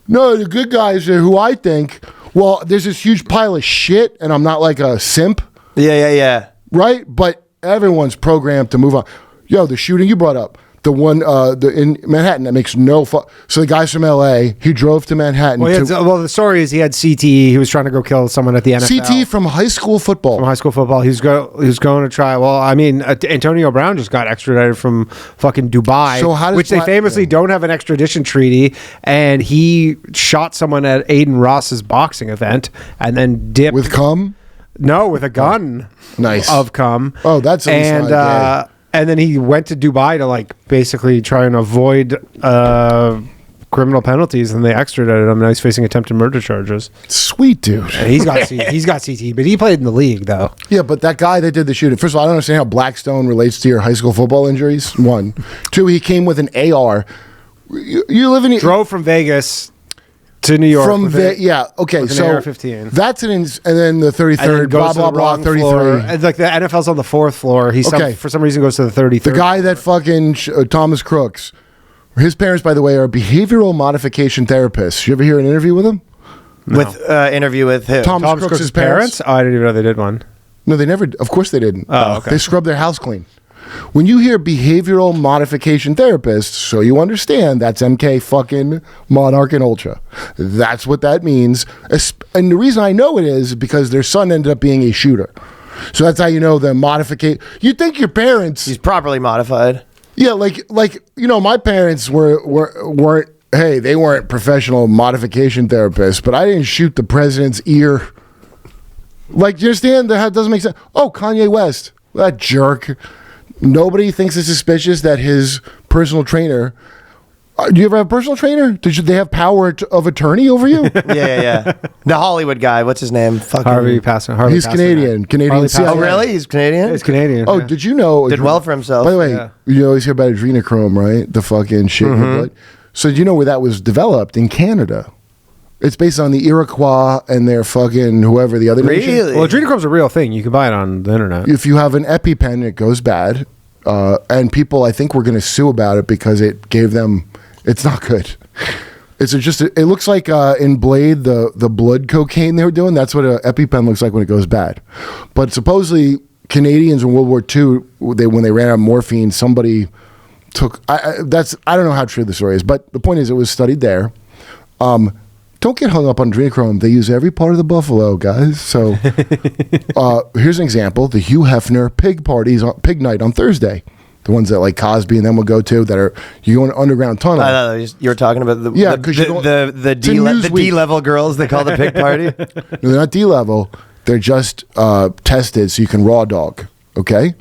Speaker 4: no, the good guys are who I think. Well, there's this huge pile of shit, and I'm not like a simp.
Speaker 1: Yeah.
Speaker 4: Right? But everyone's programmed to move on. Yo, the shooting you brought up. The one in Manhattan that makes no So the guy's from L.A. He drove to Manhattan.
Speaker 2: Well, the story is he had CTE. He was trying to go kill someone at the NFL.
Speaker 4: CTE from high school football.
Speaker 2: From high school football. He was going to try. Well, I mean, Antonio Brown just got extradited from fucking Dubai, which they famously don't have an extradition treaty. And he shot someone at Aiden Ross's boxing event and then dipped.
Speaker 4: With cum?
Speaker 2: No, with a gun.
Speaker 4: Nice.
Speaker 2: Of cum.
Speaker 4: Oh, that's
Speaker 2: and then he went to Dubai to like basically try and avoid criminal penalties, and they extradited him. Now he's facing attempted murder charges.
Speaker 4: Sweet dude.
Speaker 2: And he's got CT, but he played in the league though.
Speaker 4: Yeah, but that guy that did the shooting. First of all, I don't understand how Blackstone relates to your high school football injuries. 1, 2. He came with an AR. You live in
Speaker 2: drove from Vegas to New York.
Speaker 4: Okay, so
Speaker 2: AR-15.
Speaker 4: That's and then the 33rd, blah blah blah, 33.
Speaker 2: And like the NFL's on the 4th floor. For some reason goes to the 33rd.
Speaker 4: The guy that fucking Thomas Crooks. His parents, by the way, are behavioral modification therapists. You ever hear an interview with him?
Speaker 2: No.
Speaker 1: With interview with him.
Speaker 4: Thomas Crooks' parents?
Speaker 2: Oh, I didn't even know they did one.
Speaker 4: No, they never. Of course they didn't.
Speaker 2: Oh, okay.
Speaker 4: They scrubbed their house clean. When you hear behavioral modification therapists, so you understand, that's MK fucking Monarch and Ultra. That's what that means. And the reason I know it is because their son ended up being a shooter. So that's how you know the modification. You think your parents...
Speaker 1: He's properly modified.
Speaker 4: Yeah, like my parents weren't, hey, they weren't professional modification therapists, but I didn't shoot the president's ear. Like, do you understand? That doesn't make sense. Oh, Kanye West, that jerk. Nobody thinks it's suspicious that his personal trainer. Do you ever have a personal trainer? Did they have power of attorney over you?
Speaker 1: Yeah. The Hollywood guy. What's his name?
Speaker 2: Harvey Passer.
Speaker 4: He's Canadian.
Speaker 1: Oh, really? He's Canadian?
Speaker 2: He's Canadian.
Speaker 4: Oh, yeah. Did you know?
Speaker 1: Did well for himself.
Speaker 4: By the way, you always hear about adrenochrome, right? The fucking shit in your blood. So did you know where that was developed? In Canada. It's based on the Iroquois and their fucking whoever the other nation.
Speaker 1: Really?
Speaker 2: Well, adrenochrome's a real thing. You can buy it on the internet.
Speaker 4: If you have an EpiPen, it goes bad. And people, I think, were going to sue about it because it gave them... It's not good. It looks like in Blade, the blood cocaine they were doing. That's what an EpiPen looks like when it goes bad. But supposedly, Canadians in World War II, when they ran out of morphine, somebody took... I don't know how true the story is, but the point is it was studied there. Don't get hung up on adrenochrome. They use every part of the buffalo, guys. So here's an example. The Hugh Hefner pig night on Thursday. The ones that like Cosby and them will go to that are, you go in an underground tunnel.
Speaker 1: I know, you were talking about the D-level girls they call the pig party.
Speaker 4: No, they're not D-level. They're just tested so you can raw dog, okay?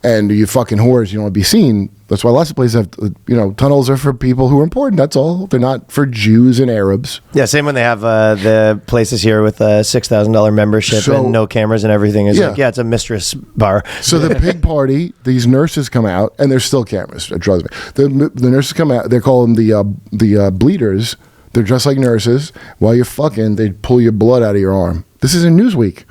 Speaker 4: And you fucking whores, you don't want to be seen. That's why lots of places have, tunnels are for people who are important. That's all. They're not for Jews and Arabs.
Speaker 1: Yeah, same when they have the places here with a $6,000 membership and no cameras and everything. It's it's a mistress bar.
Speaker 4: So the pig party, these nurses come out, and there's still cameras. It drives me. The nurses come out. They call them the bleeders. They're dressed like nurses. While you're fucking, they pull your blood out of your arm. This is in Newsweek.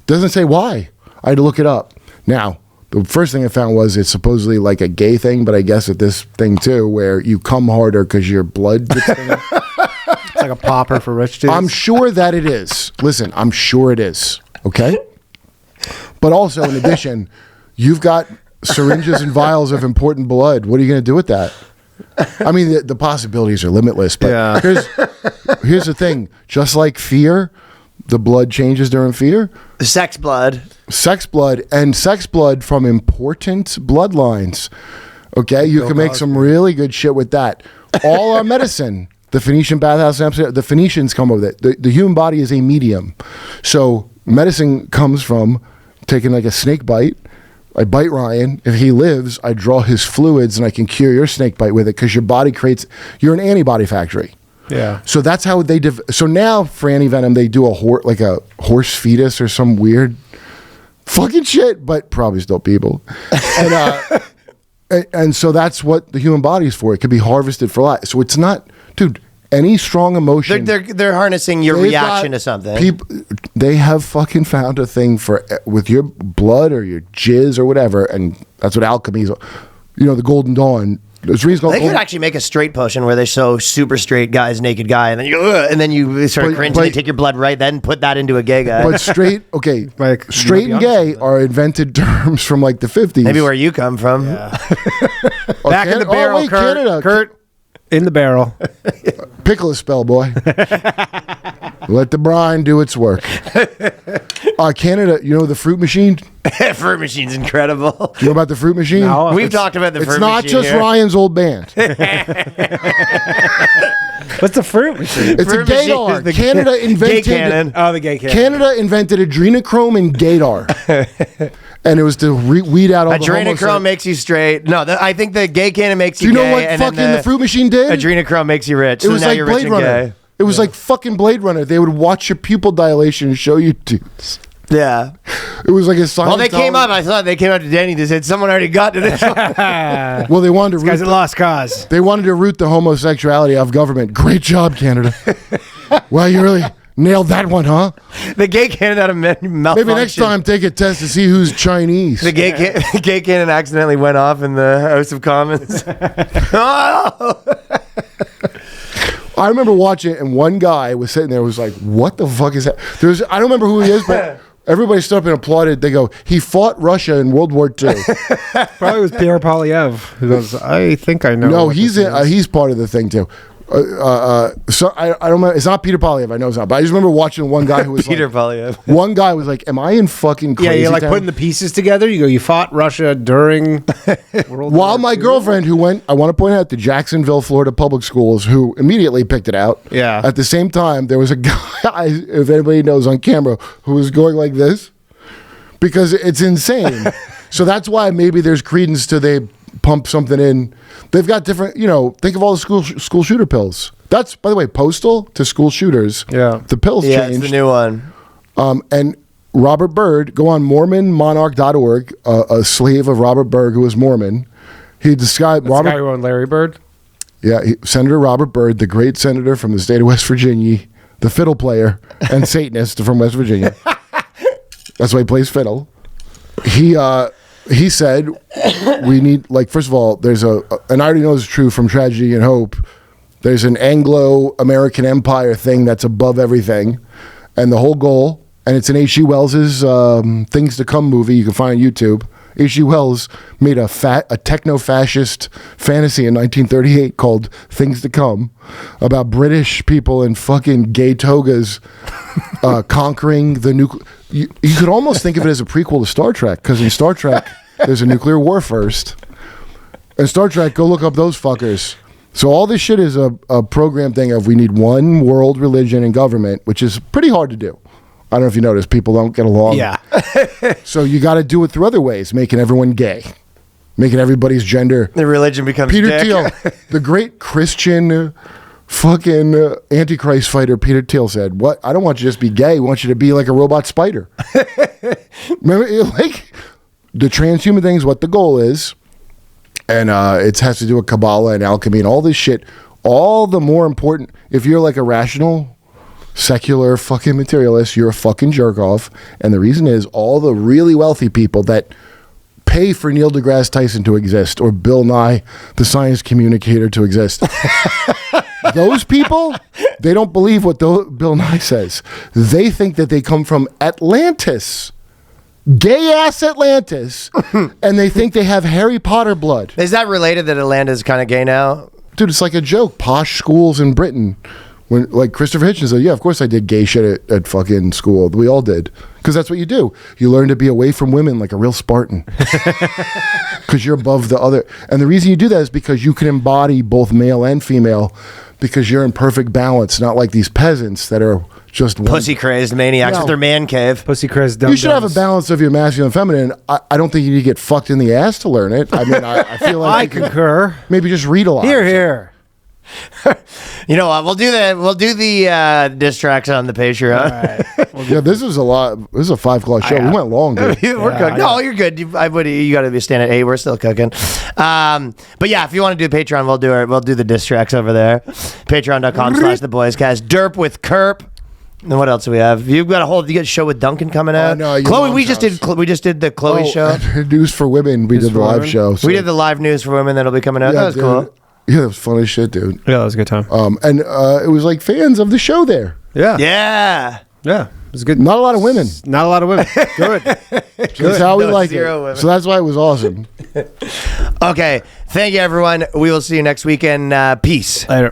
Speaker 4: Doesn't say why. I had to look it up. Now, the first thing I found was it's supposedly like a gay thing, but I guess it's this thing too, where you come harder because your blood gets in it.
Speaker 2: It's like a popper for rich dudes.
Speaker 4: I'm sure that it is. Listen, I'm sure it is. Okay? But also, in addition, you've got syringes and vials of important blood. What are you going to do with that? I mean, the possibilities are limitless, but here's the thing. Just like fear, the blood changes during fear.
Speaker 1: Sex blood
Speaker 4: and sex blood from important bloodlines. Okay, you can make some really good shit with that. All our medicine, the Phoenician bathhouse in Amsterdam, the Phoenicians come up with it. The human body is a medium. So medicine comes from taking like a snake bite. I bite Ryan. If he lives, I draw his fluids and I can cure your snake bite with it because your body you're an antibody factory.
Speaker 2: Yeah.
Speaker 4: So that's how they. So now for anti-venom, they do a horse fetus or some weird fucking shit, but probably still people. And so that's what the human body is for. It could be harvested for life. So it's not, dude. Any strong emotion.
Speaker 1: They're harnessing your reaction to something.
Speaker 4: They have fucking found a thing with your blood or your jizz or whatever, and that's what alchemy is. The Golden Dawn. They
Speaker 1: could actually make a straight potion where they show super straight guys, naked guy, and then you sort of cringe and they take your blood right then, put that into a gay guy.
Speaker 4: But straight and gay are invented terms from like the 50s.
Speaker 1: Maybe where you come from.
Speaker 2: Yeah. Back in the barrel, Kurt.
Speaker 4: Canada.
Speaker 2: Kurt. In the barrel.
Speaker 4: Pickle a spell, boy. Let the brine do its work. Canada, the fruit machine?
Speaker 1: Fruit machine's incredible.
Speaker 4: Do you know about the fruit machine?
Speaker 1: No, we've talked about the fruit machine.
Speaker 4: It's not just
Speaker 1: here.
Speaker 4: Ryan's old band.
Speaker 2: What's the fruit machine?
Speaker 4: It's a gaydar. Canada invented...
Speaker 1: Gay cannon.
Speaker 2: Oh, the gay cannon.
Speaker 4: Canada invented adrenochrome and gaydar. And it was to weed out all the
Speaker 1: adrenochrome makes you straight. No, I think the gay cannon makes you
Speaker 4: gay. Do
Speaker 1: gay.
Speaker 4: You know what fucking the fruit machine did?
Speaker 1: Adrenochrome makes you rich.
Speaker 4: It was like Blade Runner.
Speaker 1: Gay.
Speaker 4: It was like fucking Blade Runner. They would watch your pupil dilation and show you dudes.
Speaker 1: Yeah.
Speaker 4: It was like a Scientology.
Speaker 1: Well, they came up. I thought they came up to Danny. They said someone already got to this.
Speaker 4: Well, they wanted to root
Speaker 2: guy's a lost cause.
Speaker 4: They wanted to root the homosexuality of government. Great job, Canada. Well, you really nailed that one, huh?
Speaker 1: The gay cannon had a malfunction.
Speaker 4: Maybe next time take a test to see who's Chinese.
Speaker 1: The gay cannon accidentally went off in the House of Commons. Oh!
Speaker 4: I remember watching it, and one guy was sitting there, was like, "What the fuck is that?" I don't remember who he is, but everybody stood up and applauded. They go, "He fought Russia in World War II."
Speaker 2: Probably was Pierre Polyev who goes, "I think I know."
Speaker 4: No, he's part of the thing too. So I don't know. It's not Peter Polyev. I know it's not. But I just remember watching one guy who was
Speaker 1: Peter Polyev.
Speaker 4: One guy was like, "Am I in fucking crazy?"
Speaker 2: Yeah, you're like
Speaker 4: town?
Speaker 2: putting the pieces together. You go, you fought Russia during World
Speaker 4: While
Speaker 2: War
Speaker 4: my
Speaker 2: II?
Speaker 4: girlfriend, who went, I want to point out, to Jacksonville, Florida public schools, who immediately picked it out.
Speaker 2: Yeah.
Speaker 4: At the same time, there was a guy, if anybody knows on camera, who was going like this because it's insane. So that's why maybe there's credence to they pump something in. They've got different, think of all the school shooter pills. That's, by the way, postal to school shooters.
Speaker 2: Yeah.
Speaker 4: The pills
Speaker 1: Yeah,
Speaker 4: changed.
Speaker 1: it's the new one.
Speaker 4: And Robert Byrd, go on MormonMonarch.org, a slave of Robert Byrd who was Mormon. He described
Speaker 2: That's the guy who owned Larry Bird.
Speaker 4: Yeah, Senator Robert Byrd, the great senator from the state of West Virginia, the fiddle player and Satanist from West Virginia. That's why he plays fiddle. He said we need, first of all, there's and I already know it's true from Tragedy and Hope. There's an Anglo-American empire thing that's above everything, and the whole goal, and it's in H.G. Wells's Things to Come movie you can find on YouTube. H.G. Wells made a techno-fascist fantasy in 1938 called Things to Come about British people in fucking gay togas conquering the nuclear. You could almost think of it as a prequel to Star Trek, because in Star Trek, there's a nuclear war first. In Star Trek, go look up those fuckers. So all this shit is a program thing of we need one world religion and government, which is pretty hard to do. I don't know if you notice, people don't get along.
Speaker 2: Yeah.
Speaker 4: So you got to do it through other ways, making everyone gay, making everybody's gender.
Speaker 1: The religion becomes
Speaker 4: Peter
Speaker 1: dick.
Speaker 4: Thiel, the great Christian fucking Antichrist fighter, Peter Thiel said, "What? I don't want you to just be gay. I want you to be like a robot spider." Remember, the transhuman thing is what the goal is. And it has to do with Kabbalah and alchemy and all this shit. All the more important, if you're like a rational, secular fucking materialist, you're a fucking jerk off. And the reason is all the really wealthy people that pay for Neil deGrasse Tyson to exist or Bill Nye, the science communicator, to exist. Those people, they don't believe what Bill Nye says. They think that they come from Atlantis. Gay ass Atlantis, and they think they have Harry Potter blood.
Speaker 1: Is that related that Atlanta's kind of gay now?
Speaker 4: Dude, it's like a joke. Posh schools in Britain, when like Christopher Hitchens said, "Yeah, of course I did gay shit at fucking school. We all did, because that's what you do. You learn to be away from women like a real Spartan, because you're above the other. And the reason you do that is because you can embody both male and female, because you're in perfect balance, not like these peasants that are." Just
Speaker 1: pussy crazed maniacs with their man cave.
Speaker 2: Pussy crazed dumb.
Speaker 4: You should have a balance of your masculine and feminine. I don't think you need to get fucked in the ass to learn it. I mean, I feel like
Speaker 2: I concur.
Speaker 4: maybe just read a lot.
Speaker 2: Here.
Speaker 1: You know what? We'll do the diss tracks on the Patreon.
Speaker 4: Yeah, this is a lot. This is a 5 o'clock show. We went long, dude.
Speaker 1: We're cooking. No, you're good. You got to be staying at 8. We're still cooking. But yeah, if you want to do Patreon, we'll do it. We'll do the diss tracks over there. Patreon.com/theboyscast. Derp with Kerp. And what else do we have? You got a show with Duncan coming out.
Speaker 4: No,
Speaker 1: Chloe, we just did the Chloe show.
Speaker 4: News for Women. We did the live show. So.
Speaker 1: We did the live news for women that'll be coming out.
Speaker 4: Yeah,
Speaker 1: That was
Speaker 4: dude.
Speaker 1: cool.
Speaker 4: Yeah, that was funny as shit, dude.
Speaker 2: Yeah, that was a good time.
Speaker 4: And it was like fans of the show there.
Speaker 2: Yeah.
Speaker 1: Yeah.
Speaker 2: Yeah. It was good.
Speaker 4: Not a lot of women.
Speaker 2: Not a lot of women. Good.
Speaker 4: That's how we
Speaker 1: No,
Speaker 4: like
Speaker 1: zero
Speaker 4: it.
Speaker 1: women.
Speaker 4: So that's why it was awesome.
Speaker 1: Okay. Thank you, everyone. We will see you next weekend. Peace.
Speaker 2: Later.